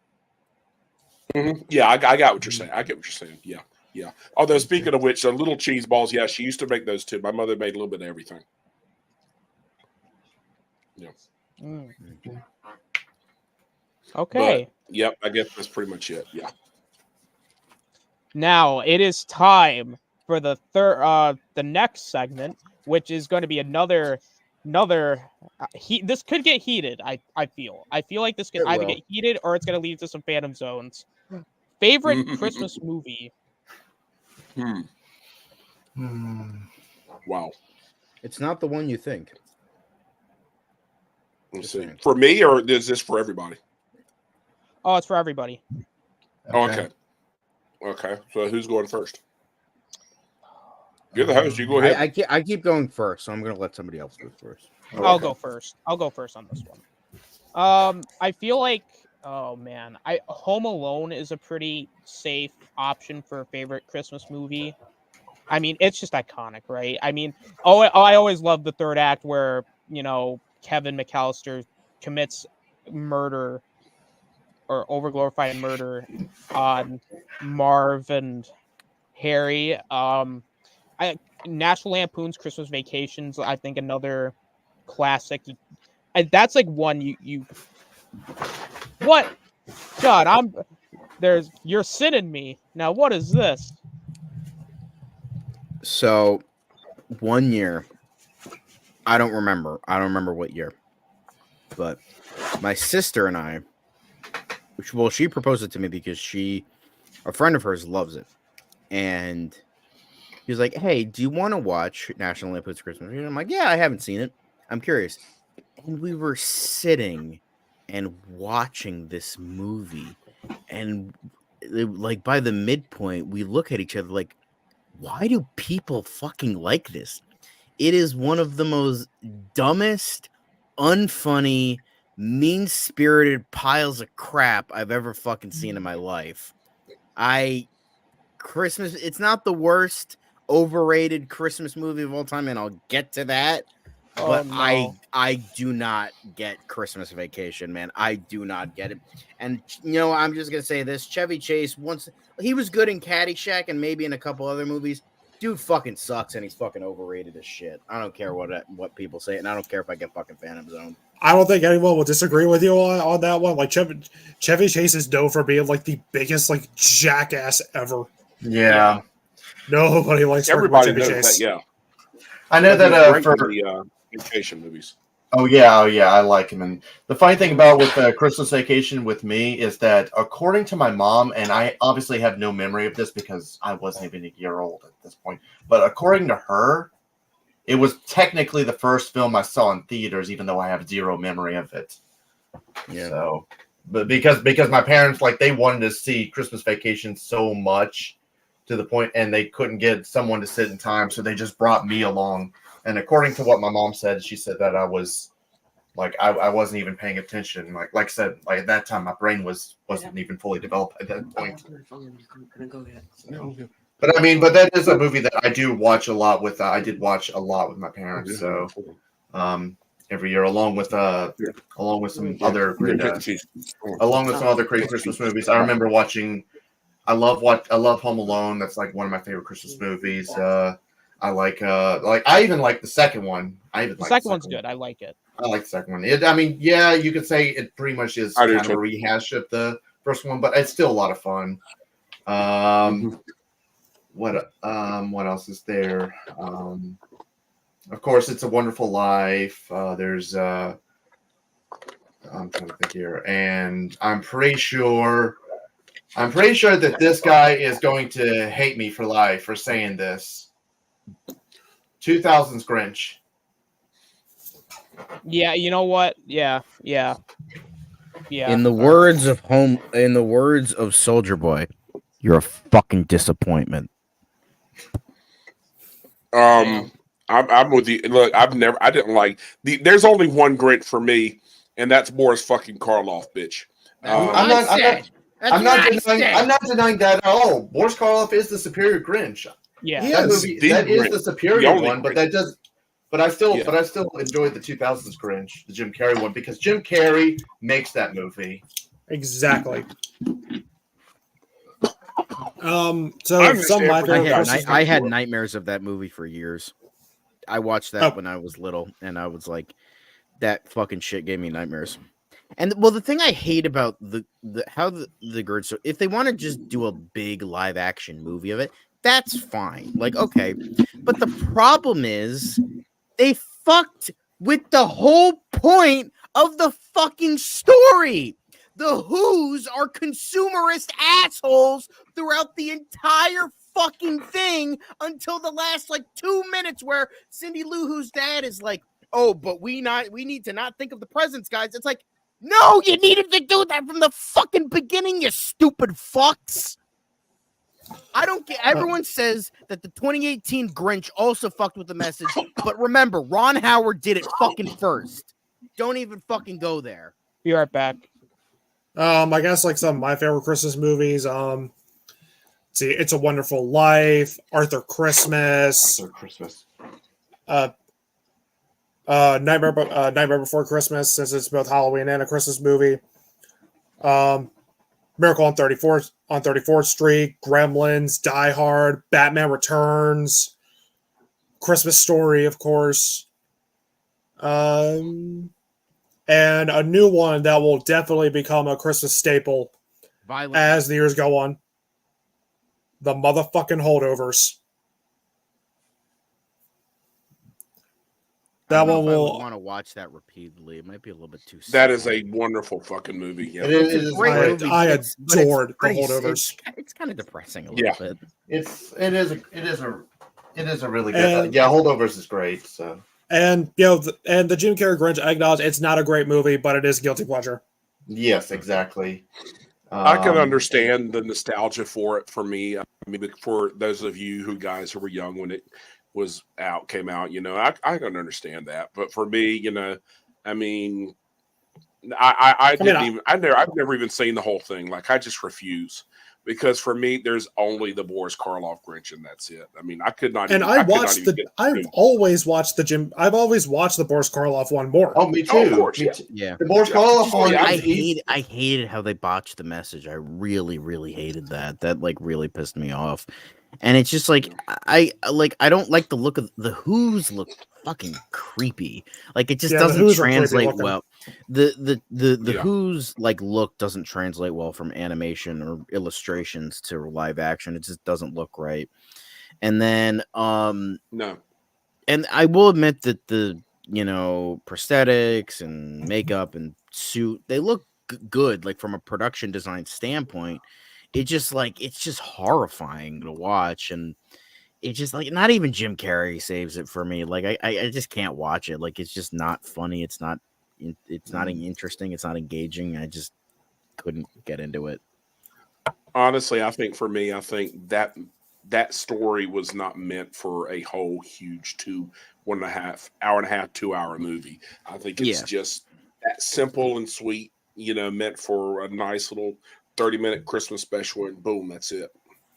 Speaker 1: Mm-hmm. Yeah, I got what you're saying. I get what you're saying. Yeah, yeah. Although speaking of which, the little cheese balls, yeah, she used to make those too. My mother made a little bit of everything. Yeah.
Speaker 2: Okay.
Speaker 1: But, yep, I guess that's pretty much it. Yeah.
Speaker 2: Now it is time for the next segment, which is going to be another. This could get heated. I feel like this could either get heated or it's going to lead to some Phantom Zones. Favorite Christmas movie?
Speaker 1: Wow.
Speaker 3: It's not the one you think.
Speaker 1: Let's see. For me, or is this for everybody?
Speaker 2: Oh, it's for everybody.
Speaker 1: Okay. So who's going first? You're the host. You go ahead.
Speaker 3: I keep going first, so I'm going to let somebody else go first.
Speaker 1: Okay.
Speaker 2: I'll go first on this one. I feel like, oh man, Home Alone is a pretty safe option for a favorite Christmas movie. I mean, it's just iconic, right? I mean, I always love the third act where, Kevin McAllister commits murder or overglorified murder on Marv and Harry. National Lampoon's Christmas Vacations, I think another classic. And that's like one you what? God, you're sitting me. Now what is this?
Speaker 3: So one year, I don't remember what year, but my sister and I, she proposed it to me because a friend of hers loves it. And he was like, hey, do you want to watch National Lampoon's Christmas? And I'm like, yeah, I haven't seen it. I'm curious. And we were sitting and watching this movie. And like by the midpoint, we look at each other like, why do people fucking like this? It is one of the most dumbest, unfunny, mean-spirited piles of crap I've ever fucking seen in my life. It's not the worst overrated Christmas movie of all time, and I'll get to that. But no. I do not get Christmas Vacation, man. I do not get it. And I'm just gonna say this: Chevy Chase, once he was good in Caddyshack and maybe in a couple other movies. Dude fucking sucks, and he's fucking overrated as shit. I don't care what people say, and I don't care if I get fucking Phantom Zone.
Speaker 7: I don't think anyone will disagree with you on that one. Like Chevy Chase is known for being like the biggest like jackass ever.
Speaker 5: Yeah.
Speaker 7: Nobody likes
Speaker 1: everybody
Speaker 7: Chevy
Speaker 1: knows
Speaker 7: Chase.
Speaker 1: that. Yeah.
Speaker 5: I know that
Speaker 1: for the vacation movies.
Speaker 5: Oh yeah, I like him. And the funny thing about with Christmas Vacation with me is that according to my mom, and I obviously have no memory of this because I wasn't even a year old at this point, but according to her, it was technically the first film I saw in theaters, even though I have zero memory of it. Yeah. So, but because my parents they wanted to see Christmas Vacation so much to the point, and they couldn't get someone to sit in time, so they just brought me along. And according to what my mom said, she said that I was like I wasn't even paying attention. Like I said, like at that time my brain wasn't even fully developed at that point. But I mean, but that is a movie that I do watch a lot with. I did watch a lot with my parents. So every year, along with some other great Christmas movies. I remember watching. I love Home Alone. That's like one of my favorite Christmas movies. I I even like the second one.
Speaker 2: The second one's good. I like it.
Speaker 5: I like the second one. I mean, yeah, you could say it pretty much is kind of a rehash of the first one, but it's still a lot of fun. What else is there? Of course, It's a Wonderful Life. There's I'm trying to think here, and I'm pretty sure that this guy is going to hate me for life for saying this. 2000's Grinch.
Speaker 2: Yeah, you know what? Yeah.
Speaker 3: In the words of Soldier Boy, you're a fucking disappointment.
Speaker 1: I'm with you. Look, I didn't like there's only one Grinch for me, and that's Boris fucking Karloff, bitch.
Speaker 5: I'm not denying that at all. Boris Karloff is the superior Grinch.
Speaker 2: Yeah,
Speaker 5: that is the superior one, but that does. But I still enjoy the 2000s Grinch, the Jim Carrey one, because Jim Carrey makes that movie.
Speaker 7: Exactly. So
Speaker 3: I had nightmares of that movie for years. I watched that when I was little, and I was like, that fucking shit gave me nightmares. And well, the thing I hate about the Grinch, so if they want to just do a big live action movie of it, that's fine. Like, okay. But the problem is they fucked with the whole point of the fucking story. The Who's are consumerist assholes throughout the entire fucking thing until the last 2 minutes where Cindy Lou Who's dad is like, oh, but we need to not think of the presents, guys. It's like, no, you needed to do that from the fucking beginning, you stupid fucks. I don't get. Everyone says that the 2018 Grinch also fucked with the message, but remember, Ron Howard did it fucking first. Don't even fucking go there.
Speaker 2: Be right back.
Speaker 7: I guess some of my favorite Christmas movies. See, It's a Wonderful Life, Arthur Christmas, Nightmare Before Christmas, since it's both Halloween and a Christmas movie. Miracle on 34th Street, Gremlins, Die Hard, Batman Returns, Christmas Story, of course. And a new one that will definitely become a Christmas staple as the years go on. The motherfucking Holdovers.
Speaker 3: That one will want to watch that repeatedly. It might be a little bit too.
Speaker 1: That is a wonderful fucking movie. Yeah.
Speaker 3: It is a great movie.
Speaker 7: I adored the Holdovers.
Speaker 3: It's kind of depressing a little bit.
Speaker 5: It is a really good. Holdovers is great. So.
Speaker 7: And the Jim Carrey Grinch, I acknowledge it's not a great movie, but it is guilty pleasure.
Speaker 5: Yes, exactly.
Speaker 1: I can understand the nostalgia for it. For me, I mean, for those of you guys who were young when it came out, I can understand that. But for me, I mean, I've never even seen the whole thing. I just refuse. Because for me, there's only the Boris Karloff Grinch, and that's it. I mean, I could not. And I've
Speaker 7: always watched the Boris Karloff one more.
Speaker 5: Oh, me too. Oh, of course,
Speaker 3: yeah.
Speaker 5: The Boris Karloff one.
Speaker 3: I hated how they botched the message. I really, really hated that. That really pissed me off. And it's just I don't like the look of the Who's look fucking creepy. It just doesn't translate well. The Who's look doesn't translate well from animation or illustrations to live action. It just doesn't look right. And then
Speaker 1: no.
Speaker 3: And I will admit that the prosthetics and makeup and suit, they look good from a production design standpoint. It just it's just horrifying to watch, and it just not even Jim Carrey saves it for me. I just can't watch it. It's just not funny. It's not interesting. It's not engaging. I just couldn't get into it.
Speaker 1: Honestly, I think for me, that story was not meant for a whole huge 1.5 hour, 2 hour movie. I think it's just that simple and sweet, meant for a nice little 30-minute Christmas special, and boom, that's it.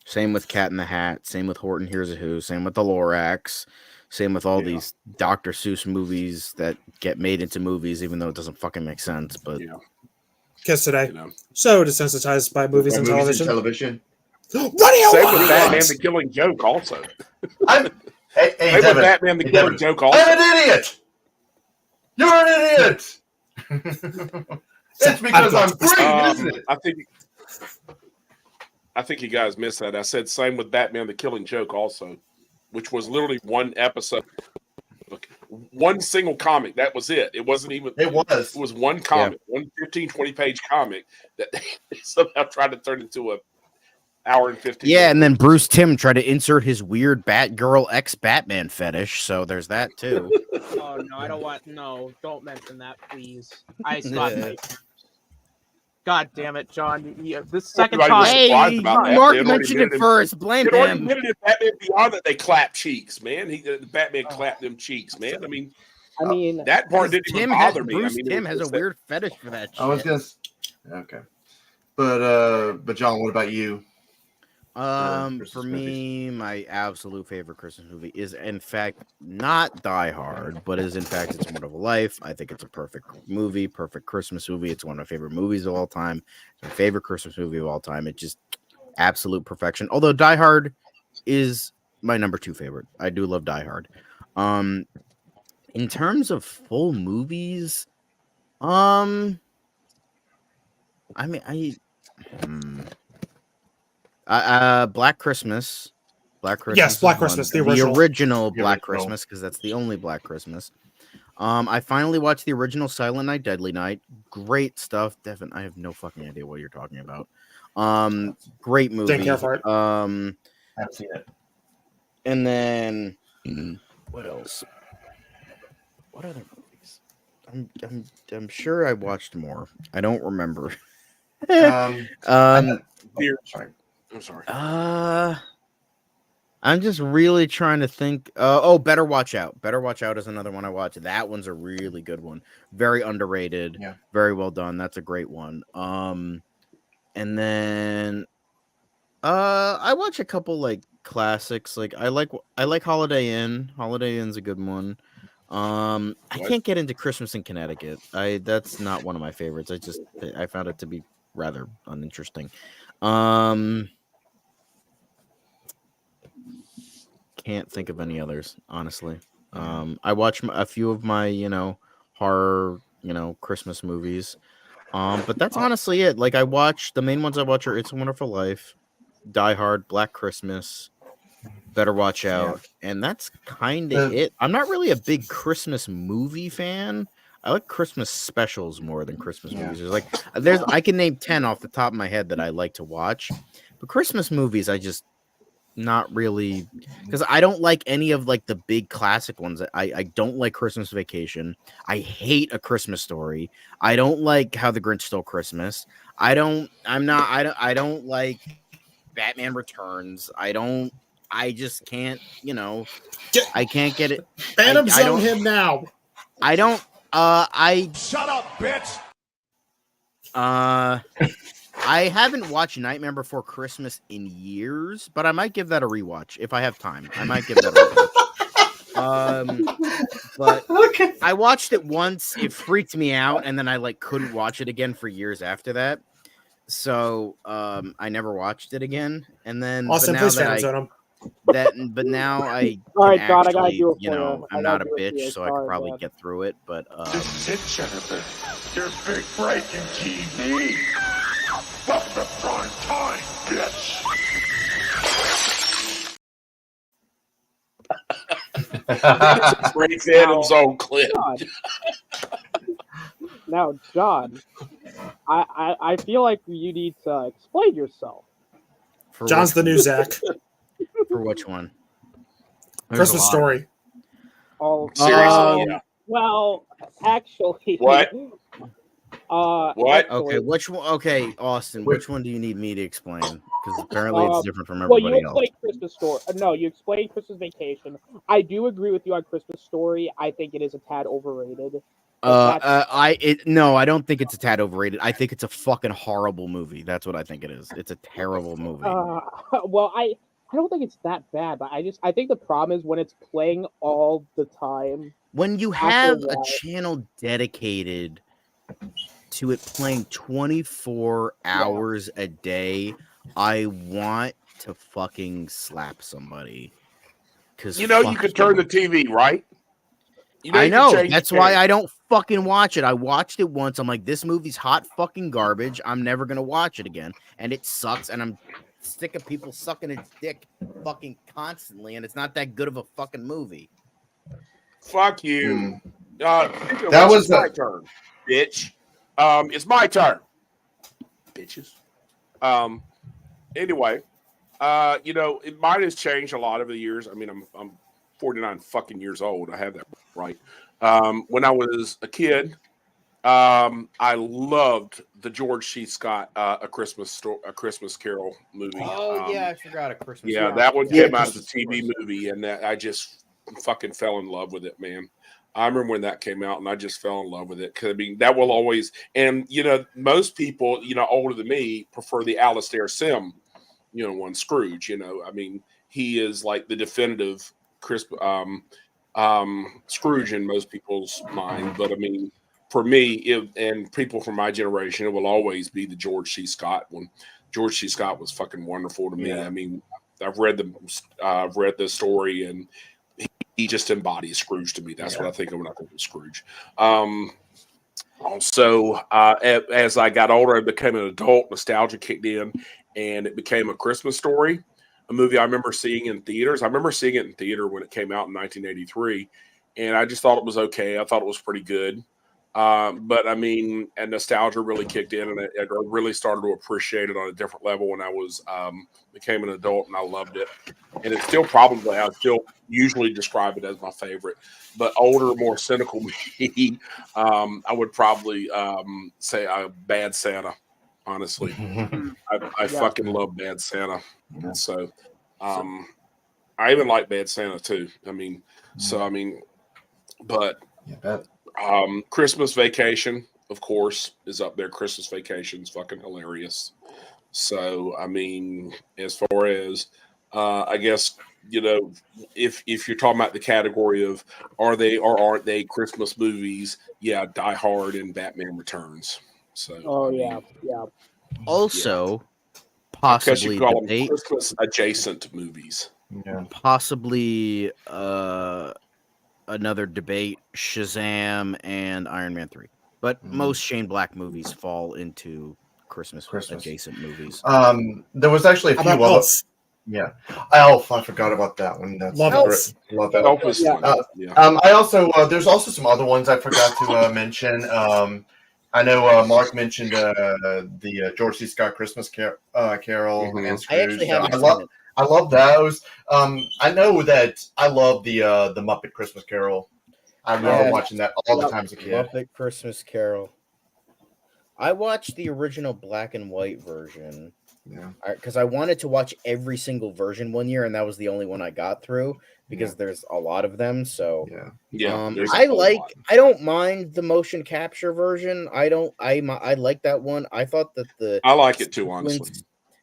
Speaker 3: Same with Cat in the Hat. Same with Horton Hears a Who. Same with the Lorax. Same with all these Dr. Seuss movies that get made into movies, even though it doesn't fucking make sense. But
Speaker 7: Kiss today. So desensitized by movies and television.
Speaker 1: What do you want? With Batman the Killing Joke also.
Speaker 5: Hey, Devin,
Speaker 1: with Batman the Killing Joke also.
Speaker 5: I'm an idiot. You're an idiot. It's because I'm free, isn't it?
Speaker 1: I think you guys missed that. I said same with Batman the Killing Joke also, which was literally one episode, one single comic. That was it. It wasn't even.
Speaker 5: It
Speaker 1: was one comic, one 15, 20-page comic that they somehow tried to turn into a hour and 15.
Speaker 3: Yeah, and then Bruce Timm tried to insert his weird Batgirl Batman fetish. So there's that too.
Speaker 2: Oh no, I don't want. No, don't mention that, please. I saw it. God damn it, John! This second time.
Speaker 3: Hey, Mark mentioned it first. Blame him.
Speaker 1: Admitted in Batman Beyond that they clap cheeks, man. Batman clapped them cheeks, man. I mean, that part didn't even bother me.
Speaker 3: Bruce Timm has a weird fetish for that shit.
Speaker 5: I was gonna. Okay, but John, what about you?
Speaker 3: For me, my absolute favorite Christmas movie is, in fact, not Die Hard, but is in fact It's a Wonderful Life. I think it's a perfect movie, perfect Christmas movie. It's one of my favorite movies of all time. It's my favorite Christmas movie of all time. It's just absolute perfection. Although Die Hard is my number 2 favorite. I do love Die Hard. In terms of full movies, Black Christmas.
Speaker 7: Yes, Black Christmas, the
Speaker 3: original Black Christmas, because that's the only Black Christmas. I finally watched the original Silent Night, Deadly Night. Great stuff. Devin, I have no fucking idea what you're talking about. Great movie.
Speaker 7: Didn't care for it.
Speaker 5: I've seen it.
Speaker 3: And then what else? What other movies? I'm sure I watched more. I don't remember.
Speaker 1: Sorry. I'm sorry.
Speaker 3: I'm just really trying to think. Better Watch Out. Better Watch Out is another one I watched. That one's a really good one. Very underrated.
Speaker 5: Yeah.
Speaker 3: Very well done. That's a great one. And then I watch a couple like classics. Like I like Holiday Inn. Holiday Inn's a good one. I can't get into Christmas in Connecticut. That's not one of my favorites. I found it to be rather uninteresting. Can't think of any others, honestly. I watch a few of my, horror, Christmas movies. But that's honestly it. Like I watch the main ones I watch are It's a Wonderful Life, Die Hard, Black Christmas, Better Watch Out, and that's kind of it. I'm not really a big Christmas movie fan. I like Christmas specials more than Christmas movies. I can name 10 off the top of my head that I like to watch, but Christmas movies I just not really, because I don't like any of like the big classic ones. I don't like Christmas Vacation. I hate A Christmas Story. I don't like How the Grinch Stole Christmas. I don't like Batman Returns. I just can't, I can't get it.
Speaker 7: Phantom Zone him now.
Speaker 3: I don't.
Speaker 6: Shut up, bitch.
Speaker 3: I haven't watched Nightmare Before Christmas in years, but I might give that a rewatch if I have time. I might give that a rewatch. But I watched it once. It freaked me out, and then I couldn't watch it again for years after that. So I never watched it again. And then
Speaker 7: Austin, please Phantom him.
Speaker 3: But now I
Speaker 2: all right,
Speaker 3: actually,
Speaker 2: God, I gotta do it for you.
Speaker 3: I'm not a bitch, so I could probably get through it. But
Speaker 6: This is it, Jennifer. Your big break in TV. Welcome to prime time, bitch.
Speaker 1: Great Phantom Zone clip.
Speaker 2: Now, John, I feel like you need to explain yourself.
Speaker 7: John's the new Zach.
Speaker 3: For which one?
Speaker 7: Christmas Story.
Speaker 2: Oh,
Speaker 1: Seriously?
Speaker 2: Well, actually,
Speaker 1: What?
Speaker 2: What?
Speaker 3: Okay, which one? Okay, Austin, which one do you need me to explain? Because apparently it's different from everybody
Speaker 2: you
Speaker 3: else.
Speaker 2: explained Christmas Story. No, you explained Christmas Vacation. I do agree with you on Christmas Story. I think it is a tad overrated.
Speaker 3: No, I don't think it's a tad overrated. I think it's a fucking horrible movie. That's what I think it is. It's a terrible movie.
Speaker 2: Well, I don't think it's that bad, but I think the problem is when it's playing all the time.
Speaker 3: When you have a channel dedicated to it playing 24 hours a day, I want to fucking slap somebody. Because
Speaker 1: you could turn the TV, right?
Speaker 3: I know. That's why I don't fucking watch it. I watched it once. I'm like, this movie's hot fucking garbage. I'm never gonna watch it again. And it sucks. And I'm sick of people sucking its dick fucking constantly. And it's not that good of a fucking movie.
Speaker 1: Fuck you.
Speaker 5: That was
Speaker 1: my turn, bitch. It's my turn, bitches. Anyway, it might have changed a lot over the years. I mean, I'm 49 fucking years old. I have that right. When I was a kid, I loved the George C. Scott A Christmas Carol movie.
Speaker 3: Oh I forgot A Christmas.
Speaker 1: Yeah, that one came out as a TV movie, and I just fucking fell in love with it, man. I remember when that came out, and I just fell in love with it because I mean that will always. And most people, older than me, prefer the Alastair Sim, one Scrooge. I mean he is like the definitive Scrooge in most people's mind. But I mean, for me, and people from my generation, it will always be the George C. Scott one. George C. Scott was fucking wonderful to me.
Speaker 5: Yeah.
Speaker 1: I mean, I've read the story, and he just embodies Scrooge to me. That's what I think of when I think of Scrooge. Also, as I got older, I became an adult. Nostalgia kicked in, and it became A Christmas Story, a movie I remember seeing in theaters. I remember seeing it in theater when it came out in 1983, and I just thought it was okay. I thought it was pretty good. But I mean, and nostalgia really kicked in, and I really started to appreciate it on a different level when I was became an adult, and I loved it. And it's still I still usually describe it as my favorite. But older, more cynical me, I would probably say Bad Santa. Honestly, I fucking love Bad Santa. So, I even like Bad Santa too. I mean, but. Christmas Vacation, of course, is up there. Christmas Vacation's fucking hilarious. So, I mean, as far as I guess, if you're talking about the category of are they or aren't they Christmas movies, yeah, Die Hard and Batman Returns. So
Speaker 2: yeah.
Speaker 3: Also,
Speaker 1: possibly
Speaker 3: possibly
Speaker 1: call them
Speaker 3: debate,
Speaker 1: Christmas adjacent movies.
Speaker 5: Yeah.
Speaker 3: possibly another debate, Shazam and Iron Man 3. But most Shane Black movies fall into Christmas adjacent movies.
Speaker 5: There was actually a
Speaker 7: How
Speaker 5: few
Speaker 7: about
Speaker 5: other.
Speaker 7: Elf?
Speaker 5: Yeah, Elf. I forgot about that one. That's
Speaker 7: Love Elf.
Speaker 5: Love that.
Speaker 1: Elf was fun.
Speaker 5: I also there's also some other ones I forgot to mention. I know Mark mentioned the George C. Scott Christmas Carol and Scrooge.
Speaker 3: I actually haven't seen it.
Speaker 5: I love those. I know that I love the Muppet Christmas Carol. I remember watching that all the time as a kid.
Speaker 3: Muppet Christmas Carol. I watched the original black and white version.
Speaker 5: Yeah.
Speaker 3: Because I wanted to watch every single version one year, and that was the only one I got through because there's a lot of them. So I don't mind the motion capture version. I like that one. I thought that
Speaker 1: I like it too, honestly.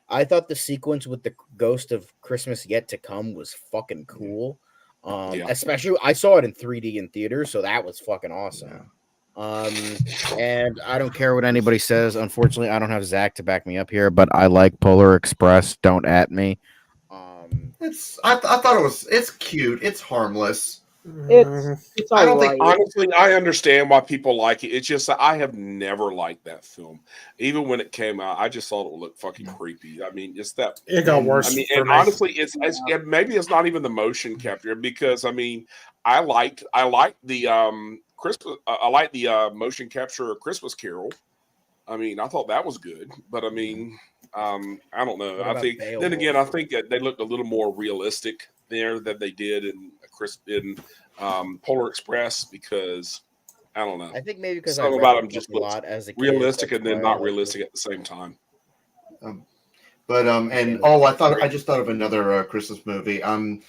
Speaker 3: I thought the sequence with the Ghost of Christmas Yet to Come was fucking cool. Especially I saw it in 3D in theaters, so that was fucking awesome. And I don't care what anybody says. Unfortunately, I don't have Zach to back me up here, but I like Polar Express. Don't at me.
Speaker 5: I thought it's cute. It's harmless.
Speaker 2: It's
Speaker 5: I don't
Speaker 2: alright.
Speaker 5: think
Speaker 1: Honestly, I understand why people like it. It's just that I have never liked that film. Even when it came out, I just thought it would look fucking creepy. I mean, it's that
Speaker 7: It got worse.
Speaker 1: I mean,
Speaker 7: for
Speaker 1: and
Speaker 7: me.
Speaker 1: honestly, it's maybe it's not even the motion capture because I mean, I liked the Christmas. I like the motion capture of Christmas Carol. I mean, I thought that was good, but I mean, I don't know.
Speaker 3: What
Speaker 1: I
Speaker 3: about
Speaker 1: think
Speaker 3: Beowulf?
Speaker 1: then again, I think that they looked a little more realistic there than they did in Polar Express because I don't know.
Speaker 3: I think maybe because
Speaker 1: Something
Speaker 3: I
Speaker 1: about
Speaker 3: read
Speaker 1: them just
Speaker 3: a lot as a kid,
Speaker 1: realistic
Speaker 3: that's
Speaker 1: and then
Speaker 3: why I
Speaker 1: not
Speaker 3: liked it.
Speaker 1: realistic at the same time.
Speaker 5: I just thought of another Christmas movie. I'm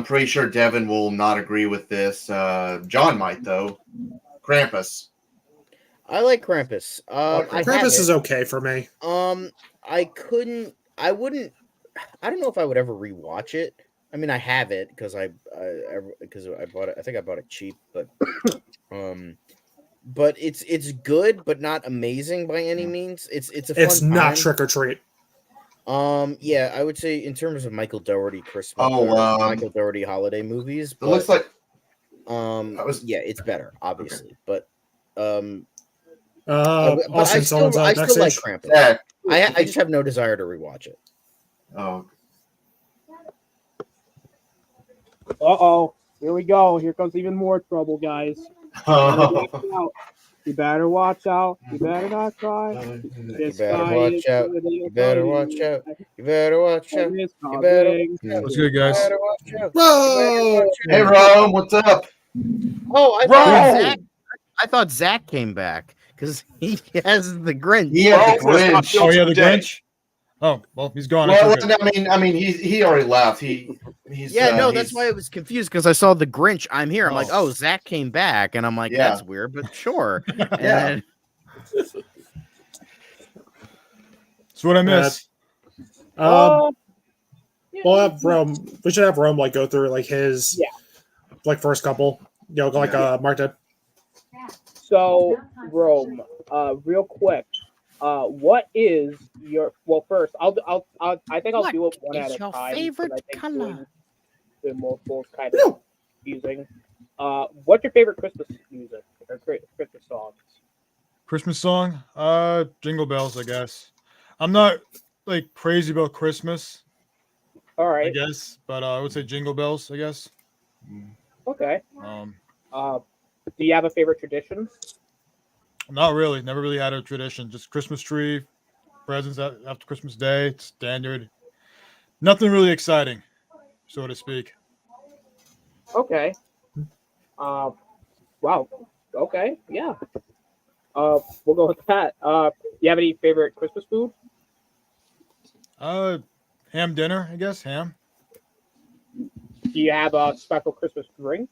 Speaker 5: pretty sure Devin will not agree with this. John might though. Krampus.
Speaker 3: I like Krampus. I
Speaker 7: Krampus
Speaker 3: have
Speaker 7: is
Speaker 3: it.
Speaker 7: okay for me.
Speaker 3: I couldn't. I wouldn't. I don't know if I would ever rewatch it. I mean, I have it because I bought it. I think I bought it cheap, but it's good, but not amazing by any means. It's a fun
Speaker 7: It's not
Speaker 3: time.
Speaker 7: Trick or Treat.
Speaker 3: Yeah, I would say in terms of Michael Dougherty Christmas, Michael Dougherty holiday movies,
Speaker 5: It looks like
Speaker 3: yeah, it's better, obviously, but
Speaker 7: Austin
Speaker 3: I still like
Speaker 7: backstage.
Speaker 3: Krampus.
Speaker 5: yeah.
Speaker 3: I just have no desire to rewatch it.
Speaker 5: Oh,
Speaker 2: Uh-oh. Here we go. Here comes even more trouble, guys. You better watch out. You better not cry.
Speaker 3: You better watch out. You better watch out. You better watch out. You better watch out.
Speaker 8: What's good, guys?
Speaker 3: You better watch out.
Speaker 7: Whoa!
Speaker 5: hey, Rome, what's up?
Speaker 3: Oh,
Speaker 5: Rome!
Speaker 3: I thought Zach came back because he has the Grinch.
Speaker 5: He has the
Speaker 1: Rome was not
Speaker 5: Grinch.
Speaker 1: built
Speaker 8: Oh, yeah, the
Speaker 1: today.
Speaker 8: Grinch. Oh, well, he's gone.
Speaker 5: Well,
Speaker 8: It's okay.
Speaker 5: I mean, he already left. He's
Speaker 3: That's
Speaker 5: he's-
Speaker 3: why I was confused because I saw the Grinch. I'm here. I'm like,
Speaker 8: Oh.
Speaker 3: oh, Zach came back, and I'm like,
Speaker 5: Yeah.
Speaker 3: that's weird, but sure. And
Speaker 5: Yeah.
Speaker 3: then,
Speaker 8: That's what I missed.
Speaker 7: We'll have Rome. We should have Rome like go through like his like first couple. You know, like Mark did.
Speaker 2: So, Rome, real quick, what is your? Well, first, I think I'll do it one at a time.
Speaker 3: favorite
Speaker 2: I think
Speaker 3: color?
Speaker 2: doing multiple is kind of confusing. What's your favorite Christmas music or Christmas songs?
Speaker 8: Christmas song? Jingle Bells, I guess. I'm not like crazy about Christmas,
Speaker 2: All
Speaker 8: I
Speaker 2: right.
Speaker 8: guess, but I would say Jingle Bells, I guess.
Speaker 2: Okay.
Speaker 8: Um,
Speaker 2: Do you have a favorite tradition?
Speaker 8: Not really. Never really had a tradition. Just Christmas tree, presents after Christmas Day. It's standard. Nothing really exciting, so to speak.
Speaker 2: Okay. Wow. Okay. Yeah. We'll go with that. You have any favorite Christmas food?
Speaker 8: Ham dinner, I guess. Ham.
Speaker 2: Do you have a special Christmas drink?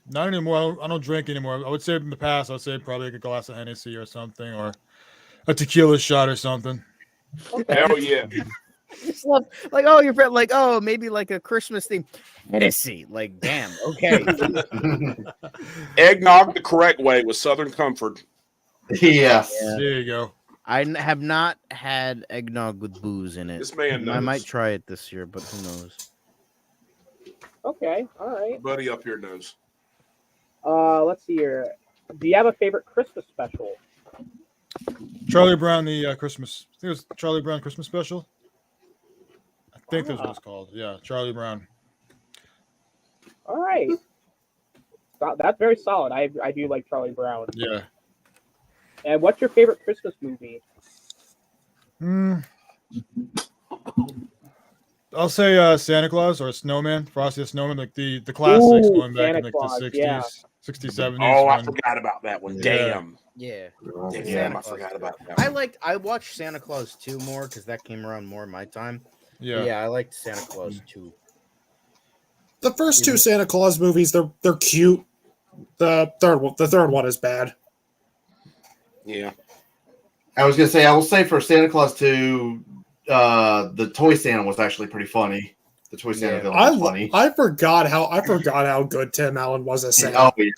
Speaker 8: Not anymore. I don't drink anymore. I would say in the past, I'd say probably like a glass of Hennessy or something, or a tequila shot or something.
Speaker 1: Hell yeah.
Speaker 3: just love, like, oh, your friend, like, oh, maybe like a Christmas theme. Hennessy, like, damn, okay.
Speaker 1: Eggnog the correct way with Southern Comfort.
Speaker 5: Yes.
Speaker 3: Yeah.
Speaker 8: There you go.
Speaker 3: I have not had eggnog with booze in it.
Speaker 1: This man knows.
Speaker 3: I might try it this year, but who knows?
Speaker 2: Okay. All right.
Speaker 1: Buddy up here knows.
Speaker 2: Let's see here. Do you have a favorite Christmas special?
Speaker 8: Charlie Brown, the Christmas. I think it was Charlie Brown Christmas special. I think that's what it's called. Yeah, Charlie Brown.
Speaker 2: All right. That's very solid. I do like Charlie Brown.
Speaker 8: Yeah.
Speaker 2: And what's your favorite Christmas movie?
Speaker 8: I'll say Santa Claus or Snowman, Frosty the Snowman, like the classics
Speaker 2: Ooh,
Speaker 8: going back
Speaker 2: Santa
Speaker 8: in like
Speaker 2: Claus,
Speaker 8: the 60s,
Speaker 2: yeah.
Speaker 8: 60s, 70s.
Speaker 1: Oh, I
Speaker 8: when-
Speaker 1: forgot about that one.
Speaker 8: Yeah.
Speaker 1: Damn.
Speaker 3: Yeah.
Speaker 1: Damn,
Speaker 3: Santa
Speaker 1: I
Speaker 3: Claus.
Speaker 1: forgot about that one.
Speaker 3: I watched Santa Claus 2 more because that came around more in my time.
Speaker 8: Yeah.
Speaker 3: Yeah, I liked Santa Claus 2.
Speaker 7: The first two Santa Claus movies, they're cute. The third one is bad.
Speaker 1: Yeah.
Speaker 5: I was gonna say, I will say for Santa Claus 2, the Toy Santa was actually pretty funny. The Toy Santa villain was funny.
Speaker 7: I forgot how good Tim Allen was as Santa.
Speaker 5: Oh, yeah.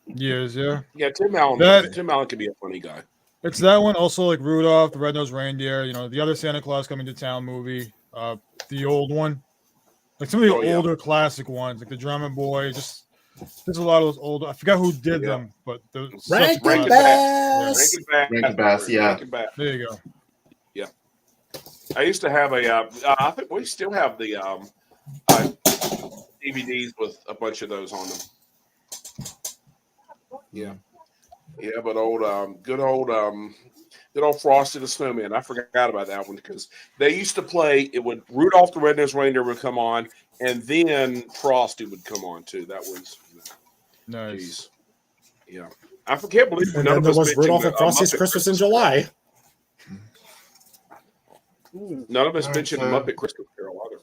Speaker 8: Years, yeah.
Speaker 1: Yeah, Tim Allen.
Speaker 8: That-
Speaker 1: Tim Allen can be a funny guy.
Speaker 8: It's that one. Also, like Rudolph, the Red-Nosed Reindeer. You know, the other Santa Claus Coming to Town movie. The old one. Like some of the older classic ones, like the Drummond Boy. Just there's a lot of those old. I forgot who did them, but they're such
Speaker 7: Rankin
Speaker 8: classics.
Speaker 7: Bass.
Speaker 5: Rankin Bass, yeah.
Speaker 1: Rankin Bass.
Speaker 8: There you go.
Speaker 1: I used to have I think we still have the DVDs with a bunch of those on them. Yeah, yeah, but good old Frosty the Snowman. I forgot about that one because they used to play. It would Rudolph the Red-Nosed Reindeer would come on, and then Frosty would come on too. That was
Speaker 8: Nice.
Speaker 1: geez. Yeah, I can't believe
Speaker 7: And
Speaker 1: none
Speaker 7: then
Speaker 1: of
Speaker 7: there
Speaker 1: us
Speaker 7: was
Speaker 1: mentioned
Speaker 7: Rudolph and Frosty's
Speaker 1: Muppet
Speaker 7: Christmas in July.
Speaker 1: None of us
Speaker 5: All right,
Speaker 1: mentioned
Speaker 5: so-
Speaker 1: Muppet Christmas Carol either.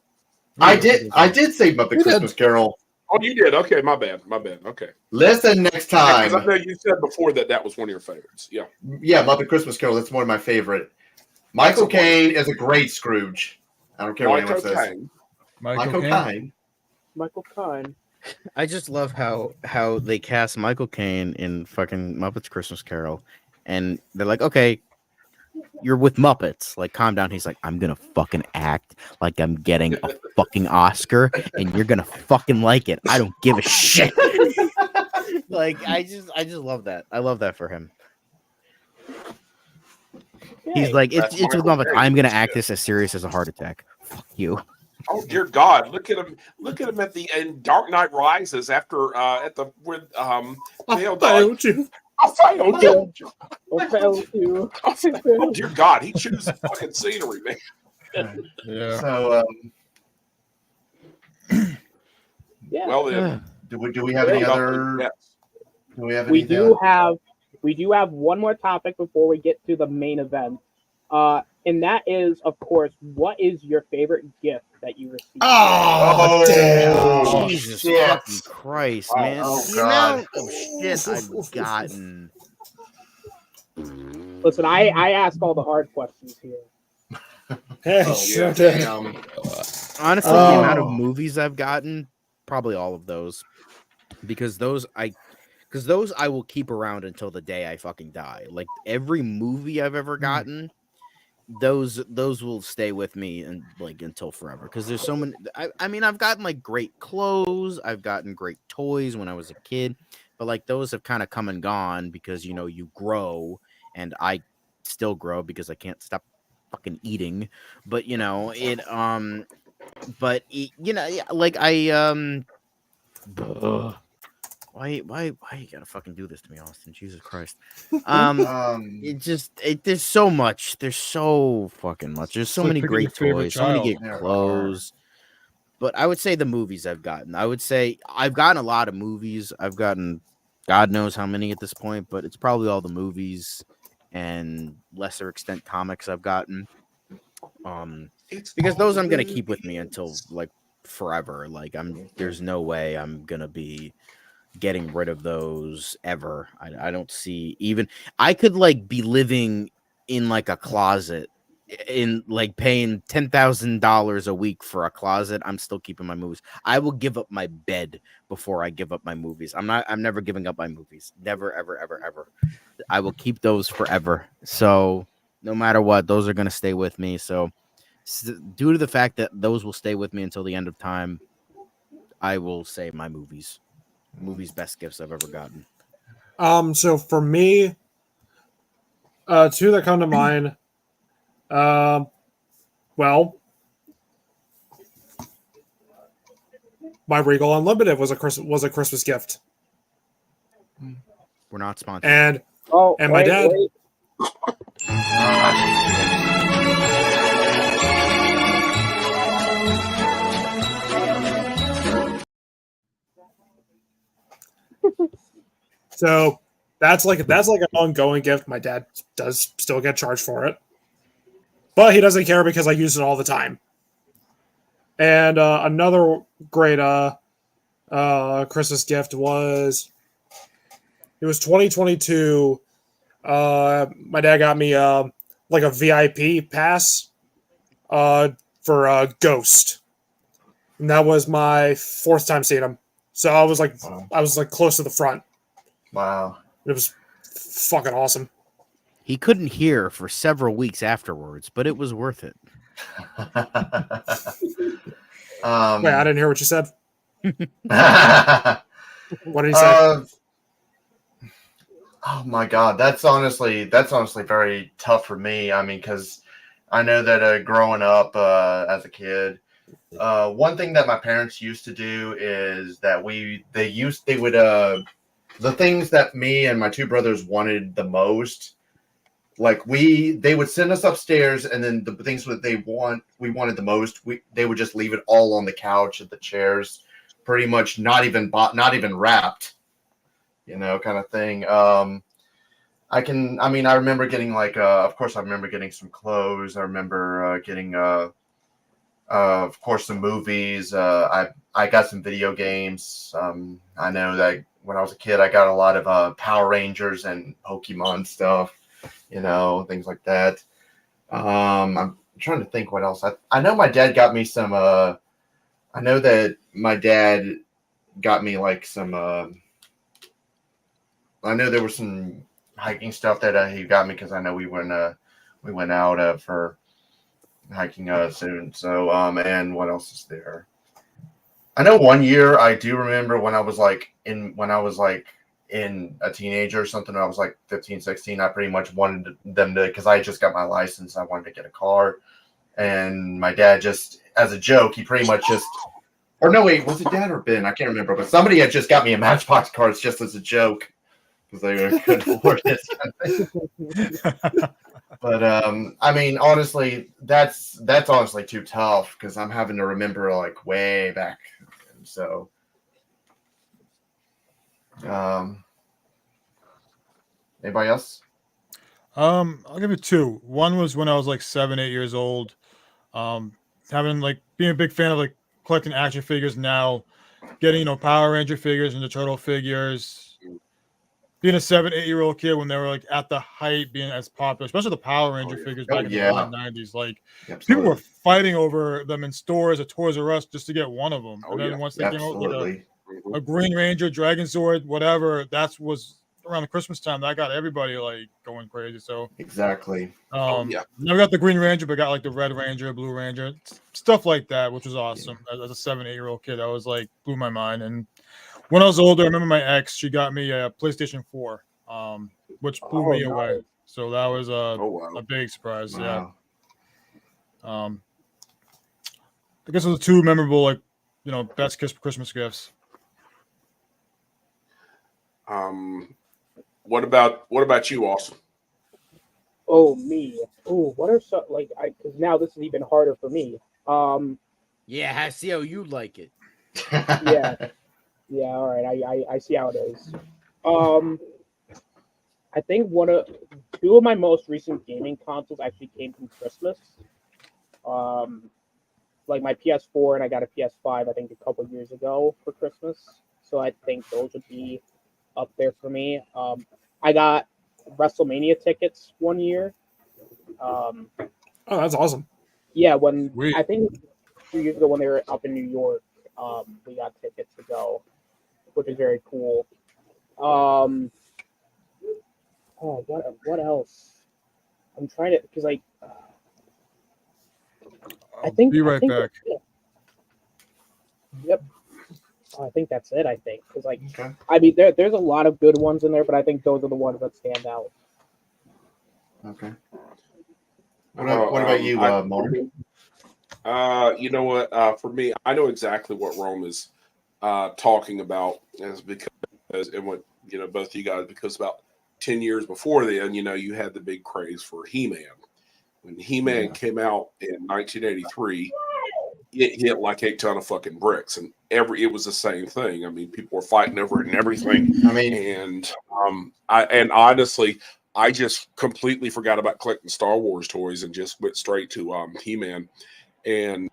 Speaker 5: I did say Muppet Christmas Carol.
Speaker 1: Oh, you did. Okay, my bad. My bad. Okay.
Speaker 5: Listen next
Speaker 1: Because I
Speaker 5: time.
Speaker 1: know you said before that was one of your favorites. Yeah.
Speaker 5: Yeah, Muppet Christmas Carol. That's one of my favorite. Michael
Speaker 1: That's a wonderful-
Speaker 5: Caine is a great Scrooge. I don't care what anyone
Speaker 1: Michael
Speaker 5: says.
Speaker 1: Caine.
Speaker 5: Michael
Speaker 8: Caine.
Speaker 5: Caine.
Speaker 2: Michael Kine.
Speaker 3: I just love how they cast Michael Caine in fucking Muppets Christmas Carol, and they're like, okay, you're with Muppets, like calm down. He's like, I'm gonna fucking act like I'm getting a fucking Oscar, and you're gonna fucking like it. I don't give a shit. Like I just love that. I love that for him. He's like, it's with
Speaker 1: Michael
Speaker 3: Muppets.
Speaker 1: Caine.
Speaker 3: I'm gonna act this as serious as a heart attack. Fuck you.
Speaker 1: Oh dear God! Look at him! Look at him at the in Dark Knight Rises after at the with Dale died.
Speaker 7: you.
Speaker 1: I failed you.
Speaker 2: Oh, failed you.
Speaker 1: Oh dear God! He chews fucking scenery, man.
Speaker 8: Yeah.
Speaker 5: So,
Speaker 2: Yeah.
Speaker 1: Well then,
Speaker 5: do we have any
Speaker 1: Yes.
Speaker 5: other? Do we have
Speaker 2: we
Speaker 5: any?
Speaker 2: do have one more topic before we get to the main event. And that is, of course, what is your favorite gift that you received?
Speaker 5: Oh,
Speaker 7: damn.
Speaker 3: Jesus
Speaker 5: shit.
Speaker 3: fucking Christ, man.
Speaker 5: Oh,
Speaker 3: the
Speaker 5: God.
Speaker 3: amount of shit I've gotten.
Speaker 2: Listen, I ask all the hard questions here.
Speaker 7: Hey,
Speaker 5: Oh,
Speaker 7: sure
Speaker 5: yeah.
Speaker 7: did.
Speaker 3: Honestly, the amount of movies I've gotten, probably all of those. Because those I will keep around until the day I fucking die. Like every movie I've ever gotten, those will stay with me and like until forever. Because there's so many. I mean, I've gotten like great clothes, I've gotten great toys when I was a kid, but like those have kind of come and gone because you grow, and I still grow because I can't stop fucking eating. But like I Why you gotta fucking do this to me, Austin? Jesus Christ. There's so much. There's so fucking much. There's so
Speaker 8: like
Speaker 3: many
Speaker 8: picking
Speaker 3: great
Speaker 8: your favorite
Speaker 3: toys, so many
Speaker 8: child.
Speaker 3: great clothes. But I would say the movies I've gotten. I would say I've gotten a lot of movies. I've gotten God knows how many at this point, but it's probably all the movies and lesser extent comics I've gotten. Because those I'm gonna keep with me until like forever. Like there's no way I'm gonna be getting rid of those ever. I don't see even I could like be living in like a closet in like paying $10,000 a week for a closet. I'm still keeping my movies. I will give up my bed before I give up my movies. I'm never giving up my movies. Never, ever, ever, ever. I will keep those forever. So no matter what, those are going to stay with me. So due to the fact that those will stay with me until the end of time, I will say my movies. Best gifts I've ever gotten.
Speaker 7: So for me, two that come to mind. Well, my Regal Unlimited was a Christmas gift.
Speaker 3: We're not sponsored.
Speaker 7: And my
Speaker 2: wait,
Speaker 7: dad.
Speaker 2: wait.
Speaker 7: So that's like an ongoing gift. My dad does still get charged for it, but he doesn't care because I use it all the time. And another great Christmas gift was 2022. My dad got me like a VIP pass for Ghost, and that was my fourth time seeing him. So I was like close to the front.
Speaker 5: Wow.
Speaker 7: It was fucking awesome.
Speaker 3: He couldn't hear for several weeks afterwards, but it was worth it.
Speaker 7: Wait, I didn't hear what you said. What did he say?
Speaker 5: Oh my God, that's honestly very tough for me. I mean, because I know that growing up as a kid, one thing that my parents used to do is that the things that me and my two brothers wanted the most, like they would send us upstairs, and then the things that we wanted the most, they would just leave it all on the couch at the chairs, pretty much not even wrapped, kind of thing. I remember getting of course I remember getting some clothes. I remember getting Of course, the movies. I got some video games. I know that when I was a kid, I got a lot of Power Rangers and Pokemon stuff. Things like that. I'm trying to think what else. I know my dad got me some. I know that my dad got me like some. I know there was some hiking stuff that he got me because I know we went out for hiking soon. So and what else is there? I know one year I do remember when I was in a teenager or something. I was like 15, 16. I pretty much wanted them to, because I just got my license. I wanted to get a car, and my dad just, as a joke, he pretty much just, or no, wait, was it Dad or Ben? I can't remember, but somebody had just got me a Matchbox cards just as a joke because they couldn't afford it. But I mean, honestly, that's honestly too tough because I'm having to remember like way back. So, anybody else?
Speaker 8: I'll give it two. One was when I was like 7, 8 years old. Having like being a big fan of like collecting action figures now, getting Power Ranger figures and the Turtle figures. Being a 7, 8-year-old kid when they were like at the height, being as popular, especially the Power Ranger figures back in the early 90s, like people were fighting over them in stores at Toys R Us just to get one of them. And then once they came out with like a Green Ranger, Dragon Sword, whatever, that was around the Christmas time. That got everybody like going crazy. So
Speaker 5: exactly.
Speaker 8: Never got the Green Ranger, but got like the Red Ranger, Blue Ranger, stuff like that, which was awesome. As a 7, 8-year-old kid, that was like blew my mind. And when I was older, I remember my ex, she got me a PlayStation 4, which blew me away. So that was a big surprise. Wow. Yeah. I guess those are two memorable, like, best Christmas gifts.
Speaker 1: What about you, Austin?
Speaker 2: Oh, me. Oh, what are some, like, because now this is even harder for me.
Speaker 3: Yeah, I see how you like it.
Speaker 2: Yeah. Yeah, all right. I see how it is. I think two of my most recent gaming consoles actually came from Christmas. Like my PS4, and I got a PS5, I think, a couple years ago for Christmas. So I think those would be up there for me. I got WrestleMania tickets one year.
Speaker 7: Oh, that's awesome.
Speaker 2: Yeah, I think a few years ago when they were up in New York, we got tickets to go, which is very cool. What else? I'm trying to, because like, I think
Speaker 8: be right back.
Speaker 2: Yep. I think that's it. I think because like, I mean, there's a lot of good ones in there, but I think those are the ones that stand out.
Speaker 5: Okay. What about you, Mark?
Speaker 1: You know what? For me, I know exactly what Rome is talking about, is because and what both of you guys, because about 10 years before then, you had the big craze for He-Man. When He-Man came out in 1983, it hit like a ton of fucking bricks, and it was the same thing. I mean, people were fighting over it and everything.
Speaker 5: I mean,
Speaker 1: and honestly, I just completely forgot about collecting Star Wars toys and just went straight to He-Man. And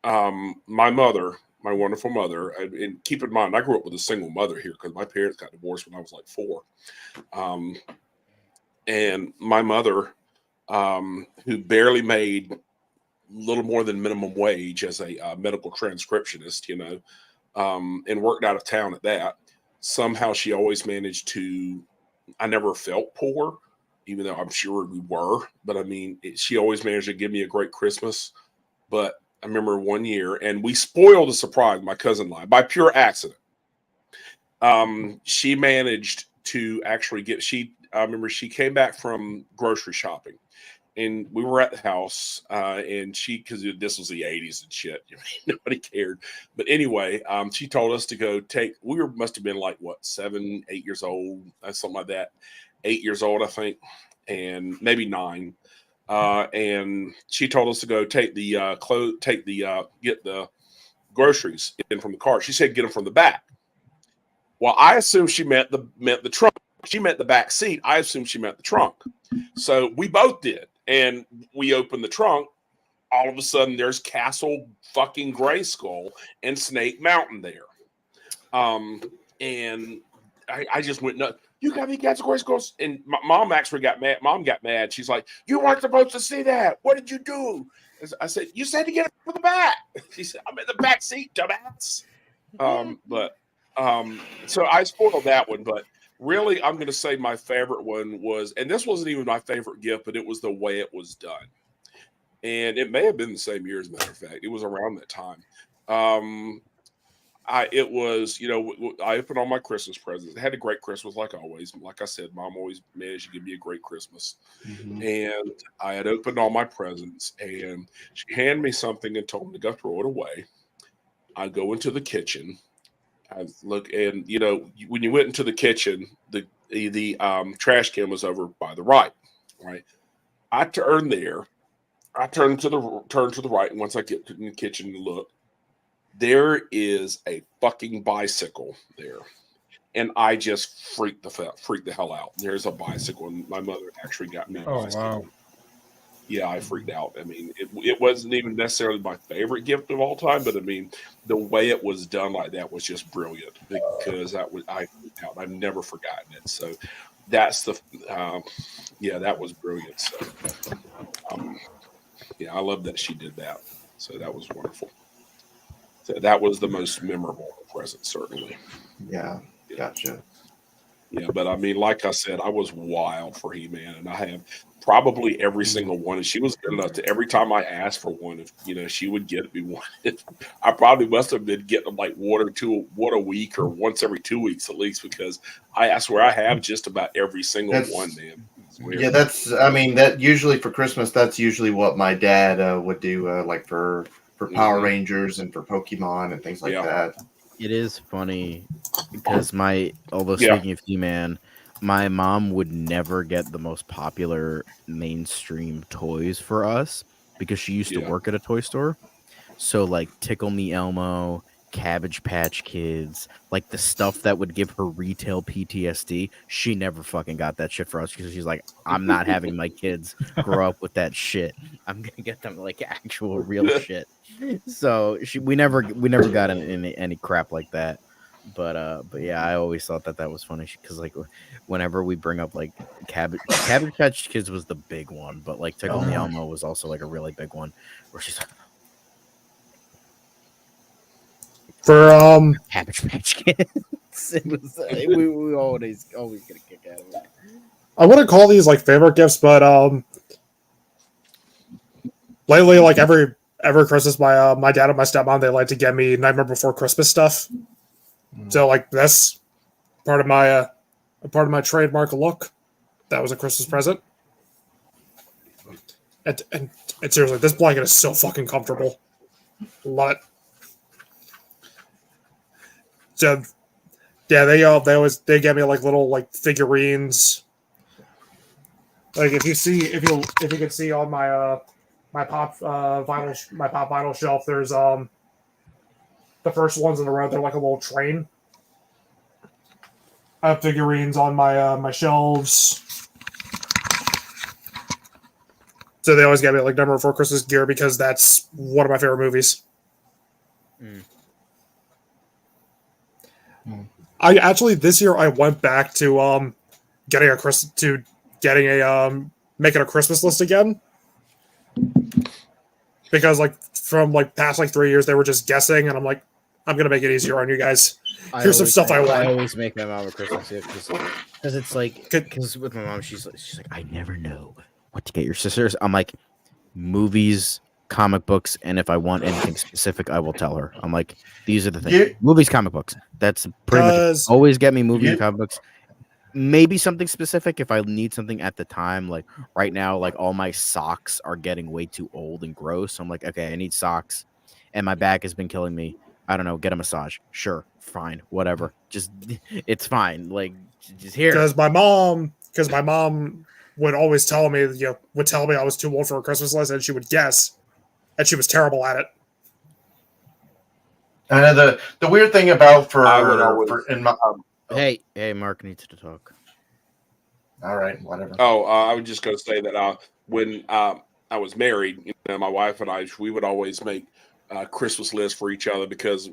Speaker 1: my mother, my wonderful mother, and keep in mind, I grew up with a single mother here because my parents got divorced when I was like 4. And my mother, who barely made little more than minimum wage as a medical transcriptionist, and worked out of town at that, somehow she always managed to, I never felt poor, even though I'm sure we were, but I mean, she always managed to give me a great Christmas. But I remember one year, and we spoiled a surprise, my cousin and I, by pure accident. She managed to actually I remember she came back from grocery shopping, and we were at the house, and because this was the 80s and shit, nobody cared. But anyway, she told us to go must have been like, 7, 8 years old, something like that. 8 years old, I think, and maybe 9. And she told us to go get the groceries in from the car. She said, get them from the back. Well, I assumed she meant the trunk. She meant the back seat. I assumed she meant the trunk. So we both did. And we opened the trunk. all of a sudden there's Castle fucking Grayskull and Snake Mountain there. And I just went nuts. You got me Castle Grayskull, and my mom actually got mad. Mom got mad. She's like, "You weren't supposed to see that. What did you do?" I said, "You said to get it from the back." She said, "I'm in the back seat, dumbass." So I spoiled that one, but really, I'm going to say my favorite one was, and this wasn't even my favorite gift, but it was the way it was done. And it may have been the same year, as a matter of fact. It was around that time. It was, I opened all my Christmas presents. I had a great Christmas, like always. Like I said, Mom always managed to give me a great Christmas. Mm-hmm. And I had opened all my presents, and she handed me something and told me to go throw it away. I go into the kitchen. I look, and when you went into the kitchen, the trash can was over by the right. I turn there. I turn to the right, and once I get to the kitchen and look, there is a fucking bicycle there, and I just freaked the hell out. There's a bicycle, and my mother actually got me a bicycle. Wow. Yeah, I freaked out. I mean, it wasn't even necessarily my favorite gift of all time, but I mean, the way it was done like that was just brilliant because I freaked out. I've never forgotten it. So that's that was brilliant. So, I love that she did that. So that was wonderful. So that was the most memorable present, certainly.
Speaker 5: Yeah, gotcha.
Speaker 1: Yeah, but I mean, like I said, I was wild for He-Man, and I have probably every single one. And she was good enough to every time I asked for one, she would get me one. I probably must have been getting like one a week or once every 2 weeks at least, because I swear I have just about every single one, man.
Speaker 5: Yeah, that usually for Christmas, that's usually what my dad would do, like for Power Rangers and for Pokemon and things like that.
Speaker 3: It is funny because speaking of He-Man, my mom would never get the most popular mainstream toys for us because she used to work at a toy store. So like Tickle Me Elmo, Cabbage Patch Kids, like the stuff that would give her retail PTSD, she never fucking got that shit for us because she's like, I'm not having my kids grow up with that shit. I'm gonna get them like actual real shit. So we never got any crap like that. But yeah, I always thought that was funny because like whenever we bring up like Cabbage Patch Kids was the big one, but like Tickle Me Elmo was also like a really big one where she's like,
Speaker 7: for
Speaker 3: Cabbage Patch Kids. It was we always get a kick out of it.
Speaker 7: I wouldn't call these like favorite gifts, but lately, like every Christmas, my dad and my stepmom, they like to get me Nightmare Before Christmas stuff. So like that's part of my trademark look. That was a Christmas present. And seriously, this blanket is so fucking comfortable. Love it. So yeah, they get me like little like figurines. Like if you can see on my pop vinyl shelf, there's the first ones in the row. They're like a little train. I have figurines on my shelves. So they always get me like Nightmare Before Christmas gear because that's one of my favorite movies. I actually this year I went back to making a Christmas list again. Because like from like past like 3 years they were just guessing, and I'm like, I'm gonna make it easier on you guys. Here's some stuff I want.
Speaker 3: I always make my mom a Christmas gift because it's like because with my mom she's like I never know what to get your sisters. I'm like movies, comic books, and if I want anything specific, I will tell her. I'm like, these are the things. Movies, comic books. That's pretty much always get me movies and comic books. Maybe something specific if I need something at the time. Like right now, like all my socks are getting way too old and gross. So I'm like, okay, I need socks, and my back has been killing me. I don't know. Get a massage. Sure, fine, whatever. Just it's fine. Like just here.
Speaker 7: Because my mom would always tell me, would tell me I was too old for a Christmas list, and she would guess, and she was terrible at it.
Speaker 5: I know the weird thing about
Speaker 3: Hey, Mark needs to talk.
Speaker 5: All right, whatever.
Speaker 1: I was just going to say that when I was married, my wife and I, we would always make Christmas lists for each other because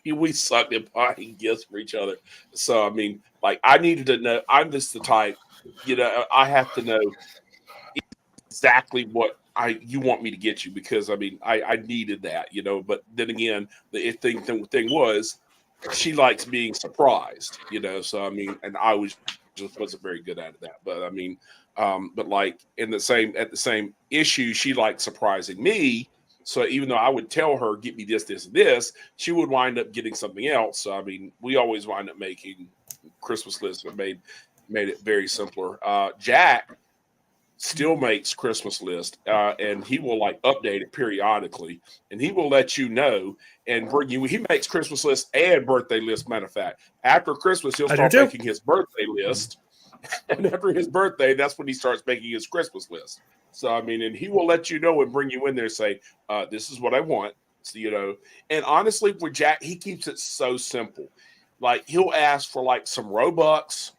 Speaker 1: we sucked at buying gifts for each other. So I mean, like I needed to know. I'm just the type, I have to know exactly what you want me to get you because I mean I needed that, But then again, the thing was she likes being surprised, So I mean, and I just wasn't very good at that. But I mean, but like at the same issue, she liked surprising me. So even though I would tell her, get me this, this, and this, she would wind up getting something else. So I mean, we always wind up making Christmas lists that made it very simpler. Jack still makes Christmas list, and he will like update it periodically, and he will let you know and bring you. He makes Christmas list and birthday list. Matter of fact, after Christmas, he'll start making his birthday list, and after his birthday, that's when he starts making his Christmas list. So I mean, and he will let you know and bring you in there, and say, "This is what I want." So, and honestly, with Jack, he keeps it so simple. Like he'll ask for like some Robux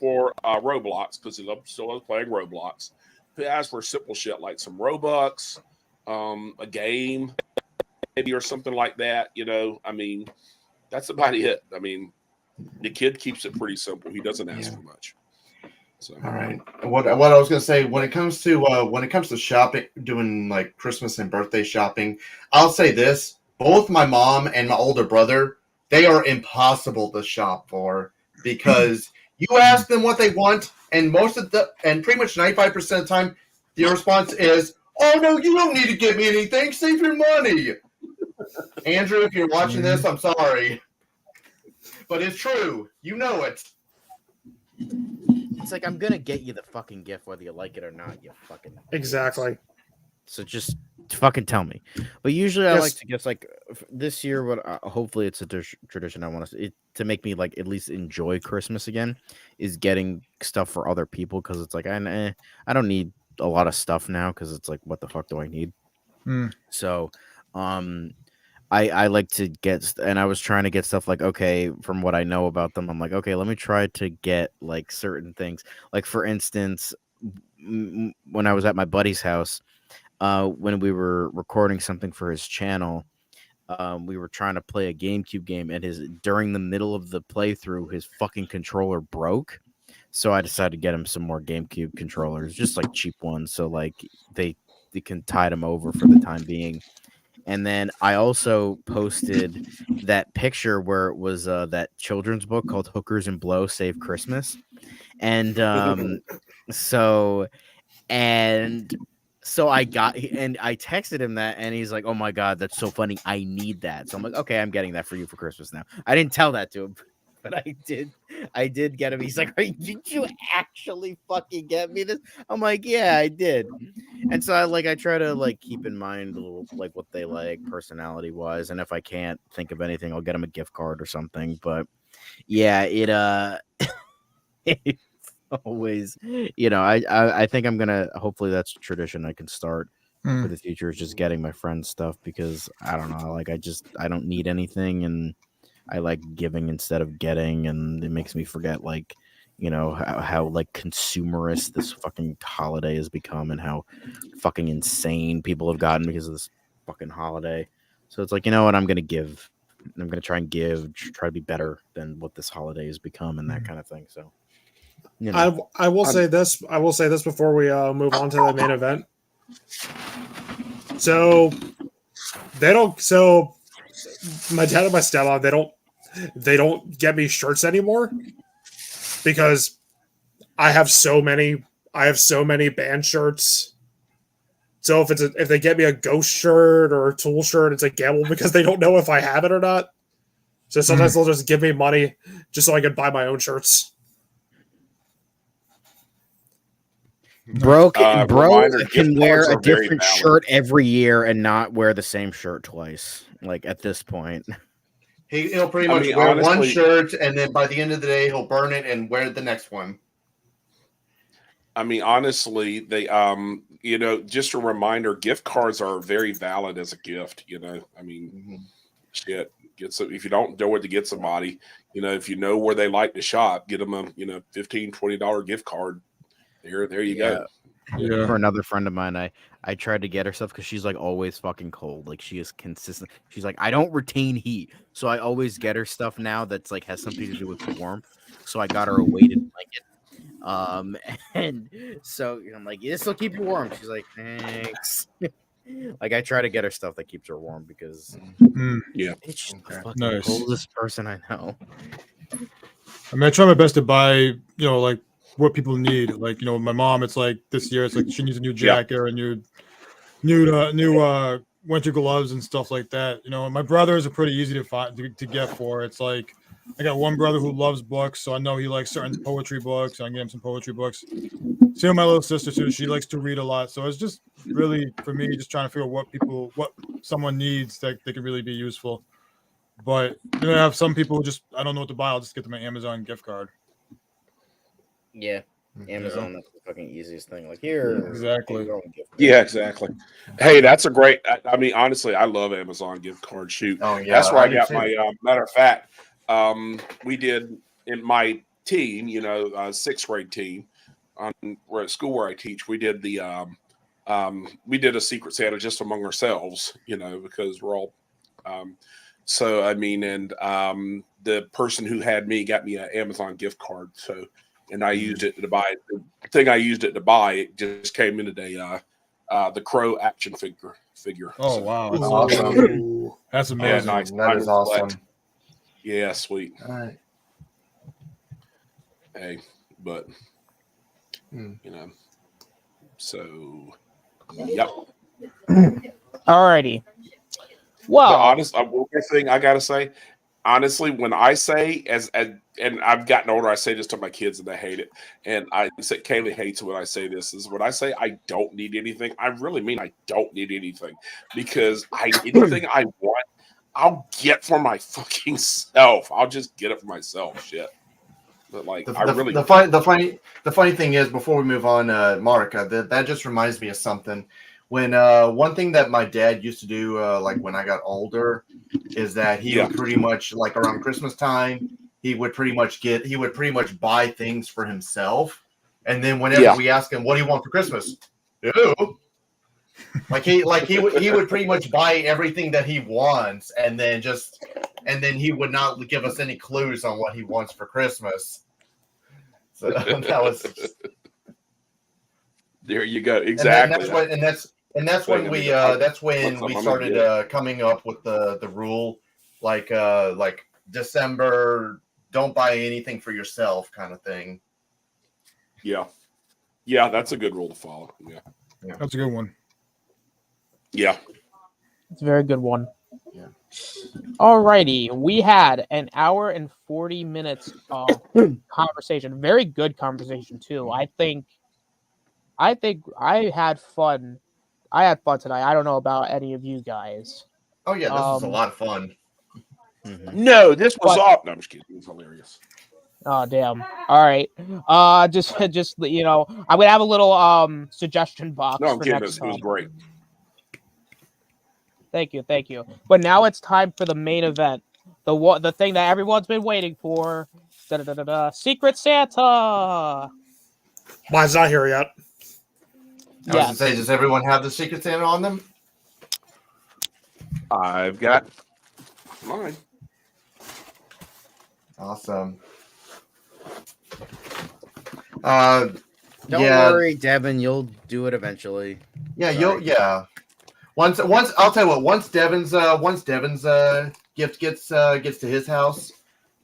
Speaker 1: for Roblox because he still loves playing Roblox. He asks for simple shit like some Robux, a game, maybe or something like that. I mean, that's about it. I mean, the kid keeps it pretty simple. He doesn't ask for much. So.
Speaker 5: All right. What I was gonna say when it comes to shopping, doing like Christmas and birthday shopping, I'll say this: both my mom and my older brother, they are impossible to shop for because you ask them what they want, and pretty much 95% of the time, the response is, "Oh no, you don't need to get me anything. Save your money." Andrew, if you're watching this, I'm sorry, but it's true. You know it.
Speaker 3: It's like I'm gonna get you the fucking gift whether you like it or not. You fucking
Speaker 7: exactly.
Speaker 3: So just fucking tell me. But usually I like to guess like this year. What hopefully it's a tradition I want to make me like at least enjoy Christmas again is getting stuff for other people because it's like I don't need a lot of stuff now because it's like what the fuck do I need? So I like to get, and I was trying to get stuff like, okay, from what I know about them, I'm like, okay, let me try to get like certain things. Like for instance, when I was at my buddy's house, when we were recording something for his channel, we were trying to play a GameCube game, and during the middle of the playthrough, his fucking controller broke. So I decided to get him some more GameCube controllers, just like cheap ones, so like they can tide him over for the time being. And then I also posted that picture where it was that children's book called Hookers and Blow Save Christmas. And so I texted him that, and he's like, "Oh my God, that's so funny. I need that." So I'm like, "Okay, I'm getting that for you for Christmas now." I didn't tell that to him, but I did get him. He's like, "Did you actually fucking get me this?" I'm like, "Yeah, I did." And so I try to like keep in mind a little like what they like personality wise, and if I can't think of anything, I'll get them a gift card or something. But yeah, it's always, I think I'm gonna, hopefully that's a tradition I can start for the future, is just getting my friends stuff because I don't know, like I don't need anything, and I like giving instead of getting, and it makes me forget like how like consumerist this fucking holiday has become and how fucking insane people have gotten because of this fucking holiday. So it's like, you know what, I'm gonna give. I'm gonna try and try to be better than what this holiday has become and that kind of thing. So
Speaker 7: I will say this. I will say this before we move on to the main event. So they don't. So my dad and my stepmom, they don't get me shirts anymore because I have so many band shirts. So if they get me a Ghost shirt or a Tool shirt, it's a gamble because they don't know if I have it or not. So sometimes they'll just give me money just so I can buy my own shirts.
Speaker 3: Bro can wear a different shirt every year and not wear the same shirt twice. Like at this point,
Speaker 5: he'll pretty much wear one shirt, and then by the end of the day, he'll burn it and wear the next one.
Speaker 1: I mean, honestly, they just a reminder: gift cards are very valid as a gift. I mean, shit. If you don't know where to get somebody, if you know where they like to shop, get them a $15-$20 gift card. There you go.
Speaker 8: Yeah.
Speaker 3: For another friend of mine, I tried to get her stuff because she's like always fucking cold. Like she is consistent. She's like, I don't retain heat, so I always get her stuff now that's like has something to do with warmth. So I got her a weighted blanket. And so I'm like, this will keep you warm. She's like, thanks. Like I try to get her stuff that keeps her warm because
Speaker 8: Mm,
Speaker 3: it's just the
Speaker 5: Okay.
Speaker 3: fucking
Speaker 8: Nice.
Speaker 3: coldest person I know.
Speaker 8: I mean, I try my best to buy, like what people need. Like, my mom, it's like this year, it's like she needs a new jacket or a new winter gloves and stuff like that. My brothers are pretty easy to find to get for. It's like I got one brother who loves books, so I know he likes certain poetry books. I can get him some poetry books. Same with my little sister too. She likes to read a lot, so it's just really for me just trying to figure out what someone needs that they can really be useful. But I have some people who just I don't know what to buy. I'll just get them an Amazon gift card.
Speaker 3: Yeah, Amazon, that's the fucking easiest thing. Like here,
Speaker 8: Exactly.
Speaker 3: take your own gift card.
Speaker 1: Yeah, exactly. Hey, that's a great. I mean, honestly, I love Amazon gift card. Shoot,
Speaker 5: Oh yeah,
Speaker 1: that's where I
Speaker 5: do
Speaker 1: got
Speaker 5: too.
Speaker 1: my. Matter of fact, we did in my team, sixth grade team, we're at school where I teach. We did we did a Secret Santa just among ourselves, because we're all. So I mean, and the person who had me got me an Amazon gift card. So, and I used it to buy. The thing I used it to buy, it just came in today. The Crow action figure.
Speaker 8: Oh
Speaker 1: So,
Speaker 8: wow,
Speaker 5: That's
Speaker 8: that's
Speaker 5: awesome.
Speaker 7: Ooh.
Speaker 8: That's
Speaker 1: yeah,
Speaker 8: amazing.
Speaker 1: nice.
Speaker 5: That
Speaker 1: Mine
Speaker 5: is
Speaker 1: was black.
Speaker 5: awesome.
Speaker 1: Yeah, sweet.
Speaker 5: All right.
Speaker 1: Hey, but
Speaker 5: Hmm.
Speaker 1: so yep.
Speaker 2: Alrighty.
Speaker 1: The
Speaker 2: Well,
Speaker 1: honest, one more thing I gotta say, honestly, when I say and I've gotten older, I say this to my kids and they hate it. And I say Kaylee hates when I say this. Is when I say I don't need anything, I really mean I don't need anything because anything I want, I'll get for my fucking self. I'll just get it for myself. Shit. But like, I really
Speaker 5: The funny thing is, before we move on, Mark, that just reminds me of something. When one thing that my dad used to do, like when I got older, is that he would pretty much like around Christmas time, he would pretty much buy things for himself, and then whenever we ask him, "What do you want for Christmas?" Ew. he would pretty much buy everything that he wants, and then he would not give us any clues on what he wants for Christmas. So that was
Speaker 1: there. You go. Exactly.
Speaker 5: And that's when we started coming up with the rule, like December, don't buy anything for yourself, kind of thing.
Speaker 1: Yeah, that's a good rule to follow. Yeah,
Speaker 8: That's a good one.
Speaker 1: Yeah.
Speaker 2: it's a very good one.
Speaker 5: Yeah.
Speaker 2: Alrighty, we had an hour and 40 minutes of conversation. Very good conversation too. I think I had fun. I had fun tonight. I don't know about any of you guys.
Speaker 5: Oh yeah, this was a lot of fun.
Speaker 1: No, this was off. No, I'm just kidding. It was hilarious.
Speaker 2: Oh damn! All right. Just I'm gonna have a little suggestion box.
Speaker 1: No, I'm
Speaker 2: for
Speaker 1: kidding.
Speaker 2: next
Speaker 1: It was
Speaker 2: time.
Speaker 1: great.
Speaker 2: Thank you. But now it's time for the main event, the thing that everyone's been waiting for. Secret Santa.
Speaker 7: Mine's not here yet.
Speaker 5: I was gonna say, does everyone have the Secret Santa on them?
Speaker 1: I've got mine.
Speaker 5: Awesome.
Speaker 3: Don't
Speaker 5: yeah.
Speaker 3: worry, Devin. You'll do it eventually.
Speaker 5: Yeah,
Speaker 3: Sorry.
Speaker 5: Once I'll tell you what. Once Devin's gift gets to his house,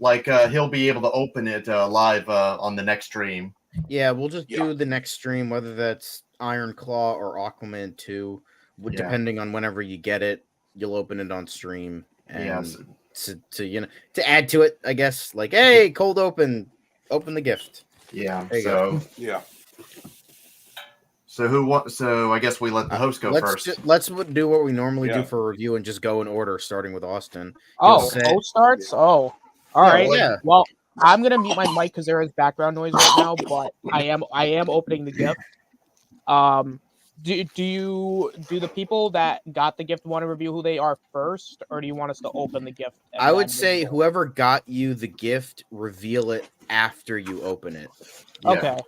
Speaker 5: he'll be able to open it live on the next stream.
Speaker 3: Yeah, we'll just do the next stream, whether that's Iron Claw or Aquaman 2, depending on whenever you get it. You'll open it on stream, and to add to it, I guess. Like, hey, cold open the gift.
Speaker 5: Yeah.
Speaker 3: There you go.
Speaker 5: Yeah. So I guess we let the host go first.
Speaker 3: Let's do what we normally do for a review and just go in order, starting with Austin.
Speaker 2: Host starts. All right.
Speaker 3: Yeah.
Speaker 2: Well, I'm gonna mute my mic because there is background noise right now, but I am opening the gift. Do the people that got the gift want to review who they are first, or do you want us to open the gift?
Speaker 3: I would say whoever got you the gift, reveal it after you open it.
Speaker 2: Okay.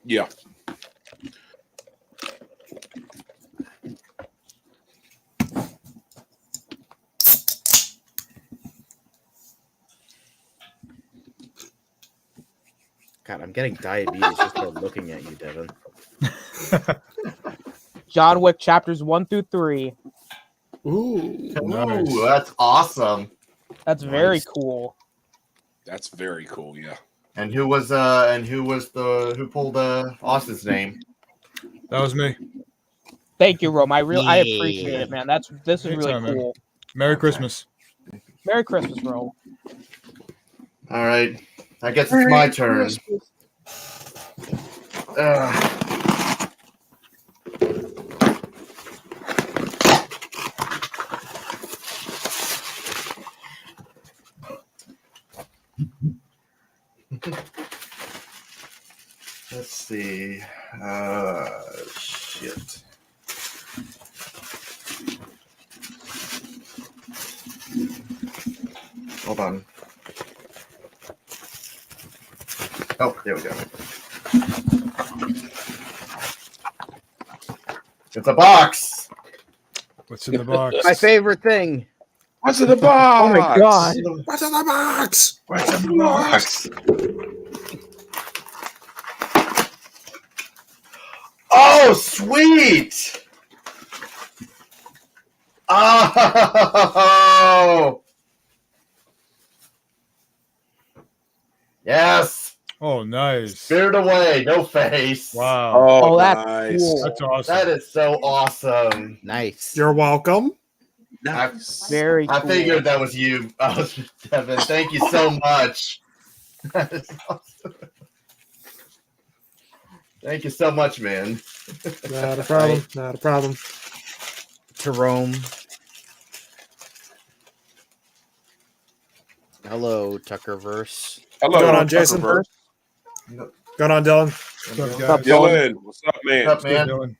Speaker 1: Yeah.
Speaker 3: God, I'm getting diabetes just by looking at you, Devin.
Speaker 2: John Wick chapters 1 through 3.
Speaker 7: Ooh.
Speaker 8: Nice.
Speaker 5: Ooh, that's awesome.
Speaker 2: That's very
Speaker 3: Nice.
Speaker 2: cool.
Speaker 1: That's very cool. Yeah.
Speaker 5: And who pulled Austin's name?
Speaker 8: That was me.
Speaker 2: Thank you, Rome. I appreciate it, man. This is really
Speaker 8: Anytime, man.
Speaker 2: cool.
Speaker 8: Merry Christmas.
Speaker 2: Merry Christmas, Rome.
Speaker 5: All right, I guess it's my turn. Let's see. Shit. Hold on. Oh, there we go. It's a box.
Speaker 8: What's in the box?
Speaker 3: My favorite thing.
Speaker 1: What's in the box?
Speaker 2: Oh my god.
Speaker 7: What's in the box?
Speaker 5: What's in the box? Oh, sweet! Oh! Yes!
Speaker 8: Oh, nice.
Speaker 5: Spirit away, no face.
Speaker 8: Wow.
Speaker 2: Oh, that's
Speaker 1: nice.
Speaker 2: cool.
Speaker 8: That's awesome.
Speaker 5: That is so awesome.
Speaker 3: Nice.
Speaker 7: You're welcome.
Speaker 1: Nice.
Speaker 2: Very cool.
Speaker 5: I figured that was you, Devin. Thank you so much. That is awesome. Thank you so much, man.
Speaker 7: Not a problem. Not a problem.
Speaker 3: To Rome. Hello, Tuckerverse.
Speaker 1: Hello,
Speaker 7: Going on, Jason?
Speaker 1: Tuckerverse.
Speaker 7: Going on, Dylan.
Speaker 8: What's up,
Speaker 2: What's up,
Speaker 8: guys?
Speaker 1: Dylan, what's up, man?
Speaker 5: What's up,
Speaker 8: Good
Speaker 5: man?
Speaker 8: doing?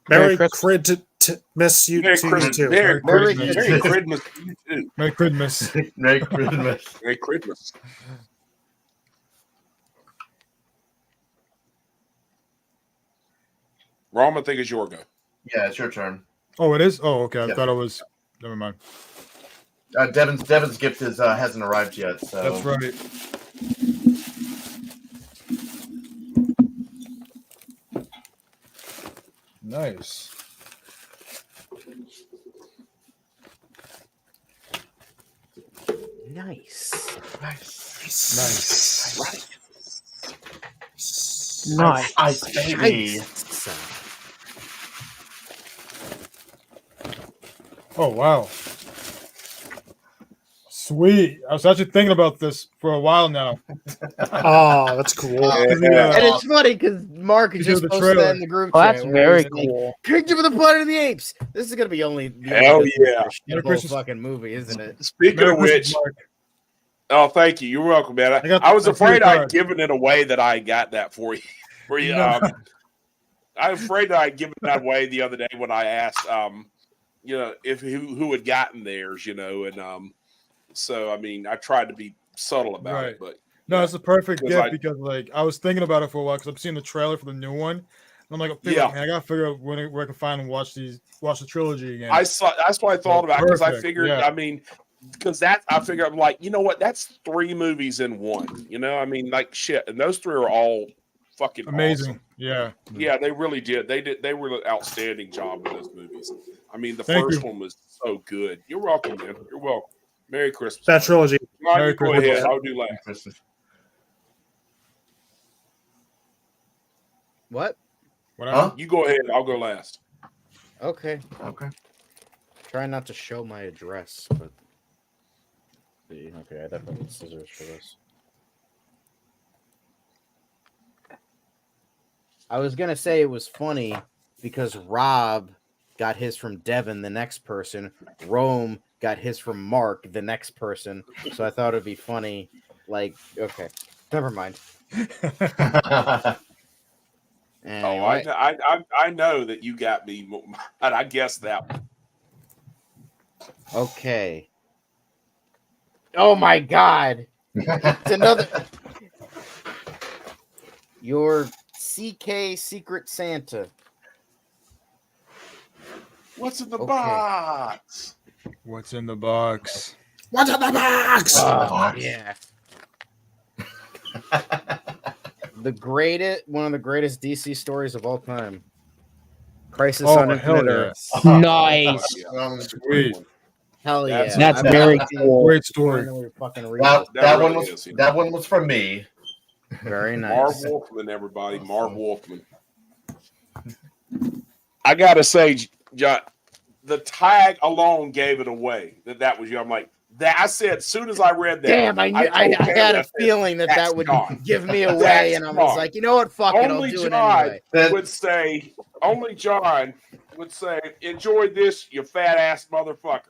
Speaker 7: Merry
Speaker 2: Christmas.
Speaker 7: Miss you
Speaker 1: Merry
Speaker 7: to you
Speaker 1: Christmas.
Speaker 7: too.
Speaker 1: Merry
Speaker 8: Merry
Speaker 1: Christmas.
Speaker 8: Christmas.
Speaker 1: Merry Christmas to you too.
Speaker 8: Merry Christmas.
Speaker 5: Merry Christmas.
Speaker 1: Merry Christmas. Rom, I think it's your go.
Speaker 5: Yeah, it's your turn.
Speaker 8: Oh, it is? Oh, okay. I
Speaker 5: Yeah.
Speaker 8: thought it was. Never mind.
Speaker 5: Devin's gift hasn't arrived yet. So
Speaker 8: That's right. Nice.
Speaker 3: Nice.
Speaker 8: Nice.
Speaker 2: Nice.
Speaker 5: Ice baby.
Speaker 3: Nice.
Speaker 8: Oh, wow. Sweet. I was actually thinking about this for a while now.
Speaker 7: Oh, that's cool.
Speaker 3: And it's funny because Mark
Speaker 8: You
Speaker 3: just
Speaker 8: do the
Speaker 3: posted that
Speaker 8: trailer.
Speaker 3: in the group
Speaker 2: Oh,
Speaker 3: chat.
Speaker 2: that's
Speaker 3: where
Speaker 2: very
Speaker 3: he's like,
Speaker 2: cool.
Speaker 3: Kingdom of the Planet of the Apes. This is gonna be the
Speaker 1: Hell
Speaker 3: only
Speaker 1: yeah.
Speaker 3: shit
Speaker 8: Christmas.
Speaker 3: fucking movie, isn't it?
Speaker 1: Speaking
Speaker 8: Merry
Speaker 1: of
Speaker 8: Christmas,
Speaker 1: which,
Speaker 8: Mark.
Speaker 1: oh, thank you. You're welcome, man.
Speaker 8: I got
Speaker 1: I was
Speaker 8: the
Speaker 1: afraid
Speaker 8: card.
Speaker 1: I'd given it away that I got that for you.
Speaker 8: No.
Speaker 1: I was afraid that I'd given that away the other day when I asked, if who had gotten theirs, and so I mean, I tried to be subtle about
Speaker 8: Right.
Speaker 1: it, but
Speaker 8: No, it's a perfect
Speaker 1: Because
Speaker 8: gift
Speaker 1: I-
Speaker 8: because I was thinking about it for a while because I'm seeing the trailer for the new one. And I'm like,
Speaker 1: Yeah.
Speaker 8: man, I gotta figure out where I can find and watch the trilogy again.
Speaker 1: that's what I thought about because I
Speaker 8: Perfect,
Speaker 1: figured,
Speaker 8: yeah.
Speaker 1: I mean, because I figured I'm like, you know what, that's 3 movies in one. I mean, like shit, and those 3 are all fucking
Speaker 8: Amazing.
Speaker 1: awesome.
Speaker 8: Yeah.
Speaker 1: Yeah, they really did. They were an outstanding job with those movies. I mean, the
Speaker 8: Thank
Speaker 1: first
Speaker 8: you.
Speaker 1: one was so good. You're welcome, man. You're welcome. Merry Christmas.
Speaker 7: That trilogy.
Speaker 1: Ryan,
Speaker 8: Merry
Speaker 1: you go
Speaker 8: Christmas.
Speaker 1: ahead. I'll do last.
Speaker 5: Christmas.
Speaker 3: What?
Speaker 8: What
Speaker 5: Huh?
Speaker 1: You go ahead. I'll go last.
Speaker 3: Okay.
Speaker 5: Okay.
Speaker 3: Try not to show my address, but see. Okay, I definitely need scissors for this. I was gonna say it was funny because Rob got his from Devin, the next person. Rome got his from Mark, the next person. So I thought it'd be funny. Like, okay, never mind. Anyway,
Speaker 1: I know that you got me, and I guessed that one.
Speaker 3: okay. Oh my God! It's another. Your CK Secret Santa.
Speaker 1: What's in the
Speaker 3: Okay.
Speaker 1: box?
Speaker 8: What's in the box?
Speaker 7: What's in the box?
Speaker 3: Oh, yeah. One of the greatest DC stories of all time. Crisis
Speaker 8: Oh,
Speaker 3: on
Speaker 8: hell
Speaker 3: Infinite
Speaker 8: yeah.
Speaker 3: Earths.
Speaker 2: Nice.
Speaker 1: That's a great one.
Speaker 3: Hell yeah.
Speaker 1: That's-
Speaker 2: That's
Speaker 3: I'm
Speaker 2: very
Speaker 3: happy
Speaker 2: cool.
Speaker 8: Great story.
Speaker 3: finally fucking read
Speaker 5: That,
Speaker 3: this.
Speaker 5: that
Speaker 1: really
Speaker 5: one was
Speaker 1: is, yeah.
Speaker 5: that one was from me.
Speaker 3: Very
Speaker 1: Marv
Speaker 3: nice.
Speaker 1: Wolfman, everybody. Marv Wolfman. I gotta say, John, the tag alone gave it away. That was you. I'm like that. I said as soon as I read that.
Speaker 3: Damn, I
Speaker 1: told
Speaker 3: had a
Speaker 1: Taylor,
Speaker 3: feeling that
Speaker 1: "That's
Speaker 3: would
Speaker 1: gone.
Speaker 3: give me away,
Speaker 1: That's
Speaker 3: and I was
Speaker 1: gone."
Speaker 3: like, you know what? Fuck it, I'll
Speaker 1: Only
Speaker 3: do it
Speaker 1: John
Speaker 3: anyway.
Speaker 1: would say. Only John would say, "Enjoy this, you fat ass motherfucker."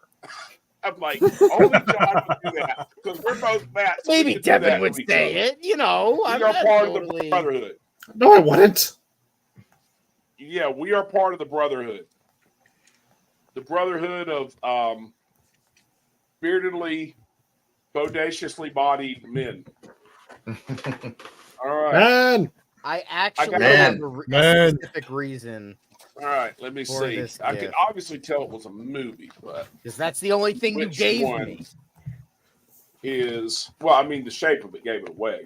Speaker 1: I'm like, only John would do that because we're both fat. So
Speaker 3: Maybe Devin would say it. You know,
Speaker 1: We
Speaker 3: I'm
Speaker 1: are
Speaker 3: not
Speaker 1: part of
Speaker 3: totally...
Speaker 1: the brotherhood.
Speaker 7: No, I wouldn't.
Speaker 1: Yeah, we are part of the brotherhood. The brotherhood of beardedly, bodaciously bodied men. All right.
Speaker 7: Man.
Speaker 3: I actually
Speaker 1: got
Speaker 3: have
Speaker 5: it.
Speaker 3: a specific reason,
Speaker 1: All right, let me
Speaker 3: For
Speaker 1: see.
Speaker 3: this
Speaker 1: I can
Speaker 3: gift.
Speaker 1: obviously tell it was a movie, but
Speaker 3: because that's the only thing you
Speaker 1: Which
Speaker 3: gave
Speaker 1: one?
Speaker 3: me.
Speaker 1: is well, I mean, the shape of it gave it away.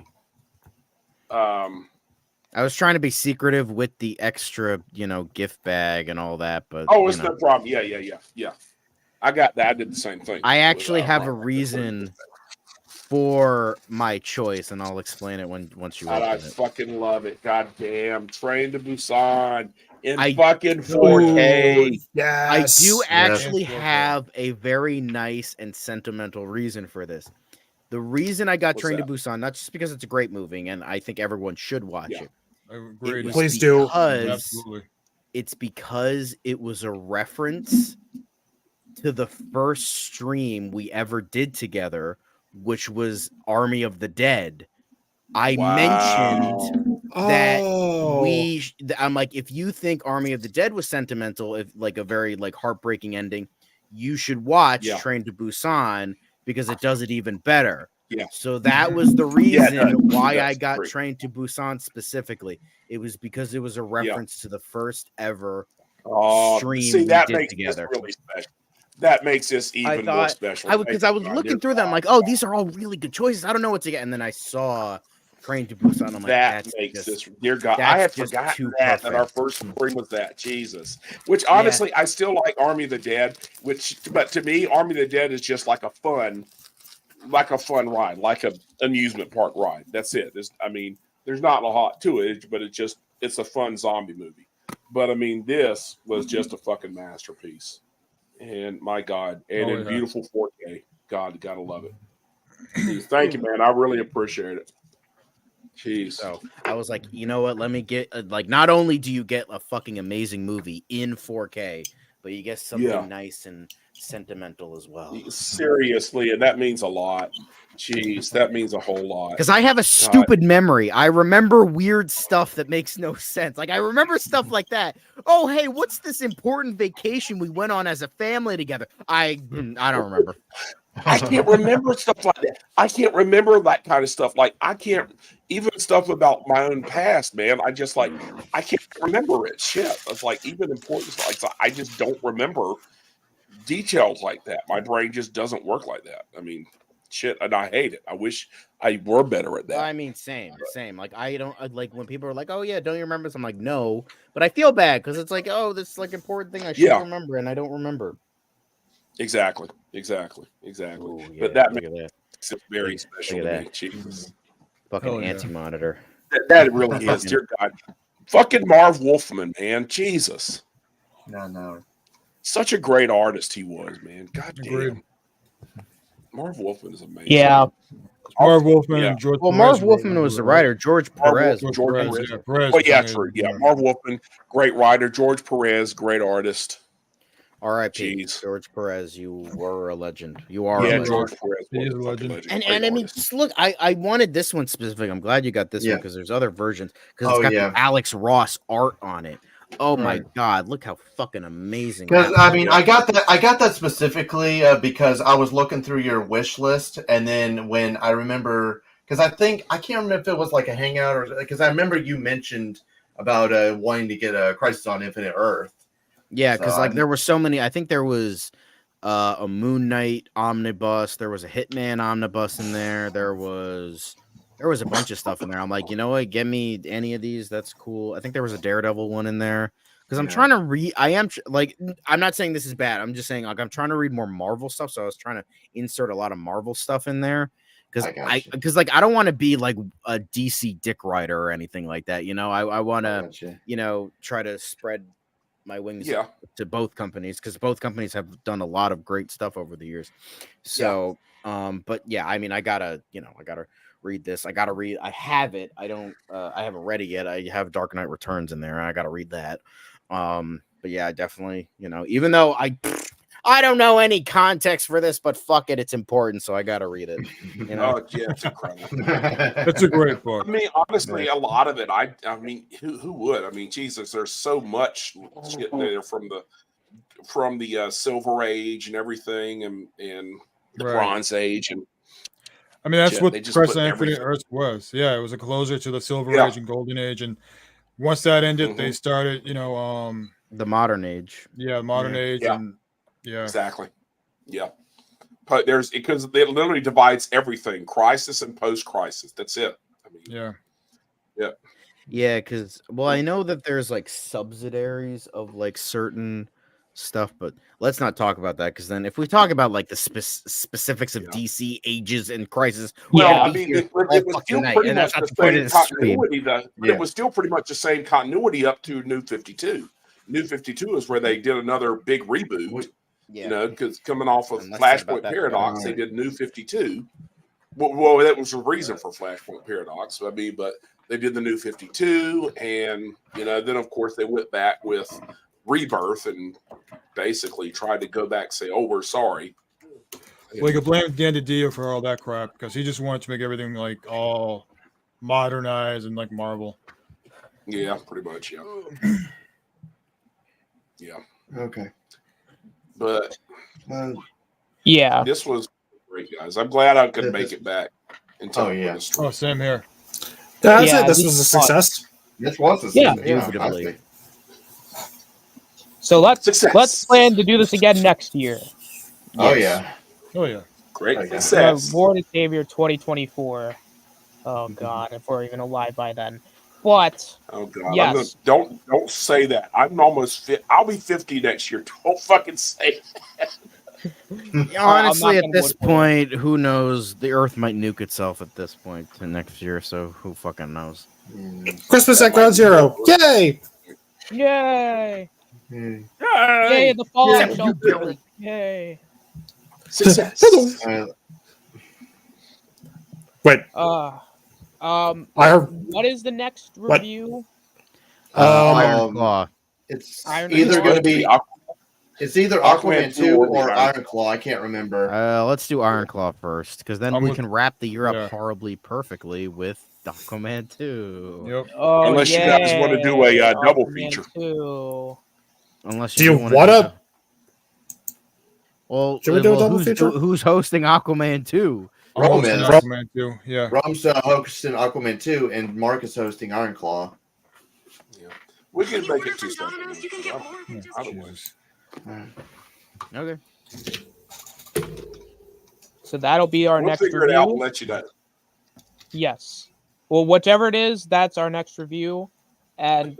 Speaker 3: I was trying to be secretive with the extra, gift bag and all that, but
Speaker 1: Oh, it's no problem. Yeah. I got that. I did the same thing.
Speaker 3: I actually
Speaker 1: With,
Speaker 3: have a
Speaker 1: Robert.
Speaker 3: reason for my choice, and I'll explain it once you
Speaker 1: God, I
Speaker 3: open it.
Speaker 1: fucking love it. God damn. Train to Busan in
Speaker 3: I-
Speaker 1: fucking 4K.
Speaker 7: Ooh, yes.
Speaker 3: I do actually
Speaker 8: Yes.
Speaker 3: have a very nice and sentimental reason for this. The reason I got
Speaker 1: What's
Speaker 3: Train to
Speaker 1: that?
Speaker 3: Busan, not just because it's a great movie, and I think everyone should watch
Speaker 1: Yeah.
Speaker 3: it.
Speaker 8: Agreed.
Speaker 3: was
Speaker 7: Please do.
Speaker 8: Absolutely.
Speaker 3: It's because it was a reference to the first stream we ever did together, which was Army of the Dead. I mentioned that I'm like, if you think Army of the Dead was sentimental, if like a very like heartbreaking ending, you should watch
Speaker 1: Yeah.
Speaker 3: Train to Busan because it does it even better.
Speaker 1: Yeah.
Speaker 3: So that was the
Speaker 1: Yeah, it
Speaker 3: reason
Speaker 1: does.
Speaker 3: why
Speaker 1: It
Speaker 3: I
Speaker 1: does.
Speaker 3: got
Speaker 1: Agree.
Speaker 3: Train to Busan specifically. It was because it was a reference to the first ever stream
Speaker 1: see,
Speaker 3: we
Speaker 1: that
Speaker 3: did
Speaker 1: makes
Speaker 3: together.
Speaker 1: this really special. That makes this even more
Speaker 3: thought-
Speaker 1: special.
Speaker 3: Because I was looking through them like, oh, these are all really good choices. I don't know what to get, and then I saw Train to Busan. I'm like,
Speaker 1: that
Speaker 3: that's
Speaker 1: makes
Speaker 3: just,
Speaker 1: this, dear God. I had
Speaker 3: that's just
Speaker 1: forgotten
Speaker 3: too
Speaker 1: that our
Speaker 3: perfect.
Speaker 1: first stream was that. Jesus. Which honestly, I still like Army of the Dead, but to me, Army of the Dead is just like a fun ride, like a amusement park ride. That's it. There's not a lot to it, but it's a fun zombie movie. But I mean, this was just a fucking masterpiece. And my God, and in beautiful 4K. God, gotta love it. Jeez, thank you, man. I really appreciate it. Jeez.
Speaker 3: So I was like, you know what? Let me get not only do you get a fucking amazing movie in 4K, but you get something nice and sentimental as well.
Speaker 1: Seriously, and that means a lot. Jeez, that means a whole lot.
Speaker 3: Because I have a stupid memory. I remember weird stuff that makes no sense. Like I remember stuff like that. Oh, hey, what's this important vacation we went on as a family together? I don't remember.
Speaker 1: I can't remember stuff like that. I can't remember that kind of stuff. Like I can't even stuff about my own past, man. I can't remember it. Shit. It's like even important stuff. Like, so I just don't remember details like that. My brain just doesn't work like that. I mean, shit, and I hate it. I wish I were better at that.
Speaker 3: I mean, same. Like I don't like when people are like, "Oh yeah, don't you remember this?" I'm like, "No," but I feel bad because it's like, "Oh, this is like important thing I should remember," and I don't remember.
Speaker 1: Exactly.
Speaker 3: Ooh, yeah,
Speaker 1: But that
Speaker 3: makes
Speaker 1: it very special to me. Jesus.
Speaker 3: Fucking anti-monitor.
Speaker 1: That really is, dear God. Fucking Marv Wolfman, man. Jesus.
Speaker 5: No.
Speaker 1: Such a great artist he was, man. God
Speaker 8: Agreed.
Speaker 1: damn. Marv Wolfman is amazing.
Speaker 2: Yeah.
Speaker 8: Marv Wolfman and George.
Speaker 3: Well,
Speaker 8: Perez
Speaker 3: Marv
Speaker 8: were
Speaker 3: Wolfman was the writer. George Perez.
Speaker 8: Perez.
Speaker 1: Oh, yeah, true. Yeah, Marv Wolfman, great writer. George Perez, great artist.
Speaker 3: R.I.P. George Perez, you were a legend. You are a legend.
Speaker 1: George Perez
Speaker 8: He is
Speaker 1: was
Speaker 8: a legend.
Speaker 3: And I mean, just look, I wanted this one specific. I'm glad you got this one because there's other versions. Because it's got the Alex Ross art on it. Oh my God! Look how fucking amazing.
Speaker 5: Because I mean, I got that specifically because I was looking through your wish list, and then when I remember, because I can't remember if it was like a hangout or because I remember you mentioned about wanting to get a Crisis on Infinite Earth.
Speaker 3: Yeah, because there were so many. I think there was a Moon Knight omnibus. There was a Hitman omnibus in there. There was There was a bunch of stuff in there. I'm like, you know what? Get me any of these. That's cool. I think there was a Daredevil one in there because I'm trying to read. I'm not saying this is bad. I'm just saying like I'm trying to read more Marvel stuff. So I was trying to insert a lot of Marvel stuff in there because I don't want to be like a DC dick writer or anything like that. You know, I want to try to spread my wings to both companies because both companies have done a lot of great stuff over the years. So, but yeah, I mean, I gotta read this. I have it. I haven't read it yet. I have Dark Knight Returns in there. I gotta read that. But yeah, definitely, even though I don't know any context for this, but fuck it, it's important, so I gotta read it.
Speaker 1: Oh yeah, it's incredible.
Speaker 8: It's a great book.
Speaker 1: I mean, honestly, a lot of it. I mean, who would? I mean, Jesus, there's so much shit there from the Silver Age and everything, and the Bronze Age, and
Speaker 8: I mean, that's what Crisis on Infinite Earths was. Yeah, it was a closer to the Silver Age and Golden Age, and once that ended, they started,
Speaker 3: the Modern Age.
Speaker 8: Yeah, Modern Age, and
Speaker 1: exactly. Yeah, but because it literally divides everything: crisis and post-crisis. That's it. I mean,
Speaker 3: yeah. Because I know that there's like subsidiaries of like certain stuff, but let's not talk about that because then if we talk about like the specifics of DC ages and crisis,
Speaker 1: I mean, it was still pretty much the same continuity. It was still pretty much the same continuity up to New 52. New 52 is where they did another big reboot. Because coming off of Flashpoint Paradox, they did New 52. Well, that was the reason for Flashpoint Paradox. I mean, but they did the New 52, and then of course they went back with Rebirth and basically tried to go back and say, "Oh, we're sorry."
Speaker 8: Well, you could blame Dan DiDio for all that crap because he just wanted to make everything like all modernized and like Marvel.
Speaker 1: Yeah, pretty much. Yeah. Yeah.
Speaker 5: Okay.
Speaker 1: But
Speaker 2: this
Speaker 1: was great, guys. I'm glad I could make it back and tell the story.
Speaker 8: Oh, same here.
Speaker 7: That's it. This was a success.
Speaker 5: This was a success.
Speaker 2: So let's plan to do this again next year.
Speaker 5: Oh yeah.
Speaker 1: Great success.
Speaker 2: Lord and Savior 2024. Oh God, if we're even alive by then. But
Speaker 1: oh God, don't say that. I'm almost fit. I'll be 50 next year. Don't fucking say that.
Speaker 3: Honestly, at this point, who knows? The Earth might nuke itself at this point to next year, so who fucking knows?
Speaker 7: Christmas at Ground Zero. Yay!
Speaker 2: Yay! Yay! The Fallout shelter. Yay!
Speaker 1: Success.
Speaker 7: Wait.
Speaker 2: What is the next review?
Speaker 3: Iron Claw.
Speaker 5: It's either going to be Aquaman 2 or Iron Claw. I can't remember.
Speaker 3: Let's do Iron Claw first, because then we can wrap the year up horribly perfectly with Aquaman 2.
Speaker 8: Yep.
Speaker 1: Unless you guys want to do a double feature.
Speaker 3: Unless
Speaker 7: do you want to?
Speaker 3: Well,
Speaker 7: should we do a double feature?
Speaker 3: Who's hosting Aquaman 2?
Speaker 8: Aquaman 2, yeah.
Speaker 5: Rom's hosting Aquaman 2, and Mark is hosting Iron Claw.
Speaker 1: Yeah. We can make it 2 seconds.
Speaker 3: Okay.
Speaker 2: So that'll be our next
Speaker 1: figure
Speaker 2: review.
Speaker 1: It out and let you know.
Speaker 2: Yes. Well, whichever it is, that's our next review. And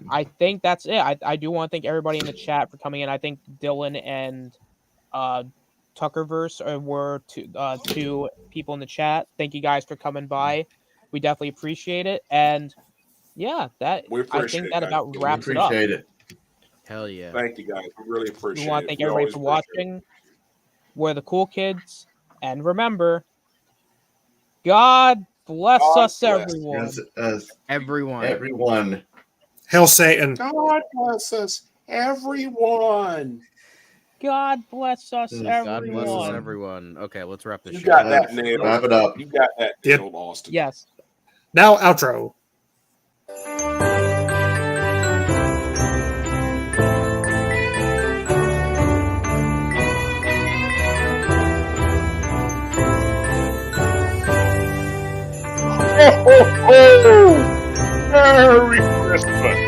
Speaker 2: I think that's it. I do want to thank everybody in the chat for coming in. I think Dylan and Tuckerverse were two people in the chat. Thank you guys for coming by. We definitely appreciate it. And I think that about wraps it up.
Speaker 5: Appreciate it.
Speaker 3: Hell yeah.
Speaker 1: Thank you guys. We really appreciate it.
Speaker 2: We want to thank everybody for watching. We're the cool kids. And remember, God bless us, everyone.
Speaker 5: Everyone.
Speaker 7: Hail Satan.
Speaker 1: God bless us, everyone.
Speaker 2: God bless us, everyone.
Speaker 3: God bless us, everyone. Okay, let's wrap this
Speaker 1: You
Speaker 3: shit
Speaker 1: got
Speaker 3: up.
Speaker 1: that nailed.
Speaker 5: Wrap it up.
Speaker 1: You got that nailed, Austin.
Speaker 2: Yes.
Speaker 7: Now, outro.
Speaker 1: Ho, ho, ho! Merry Christmas.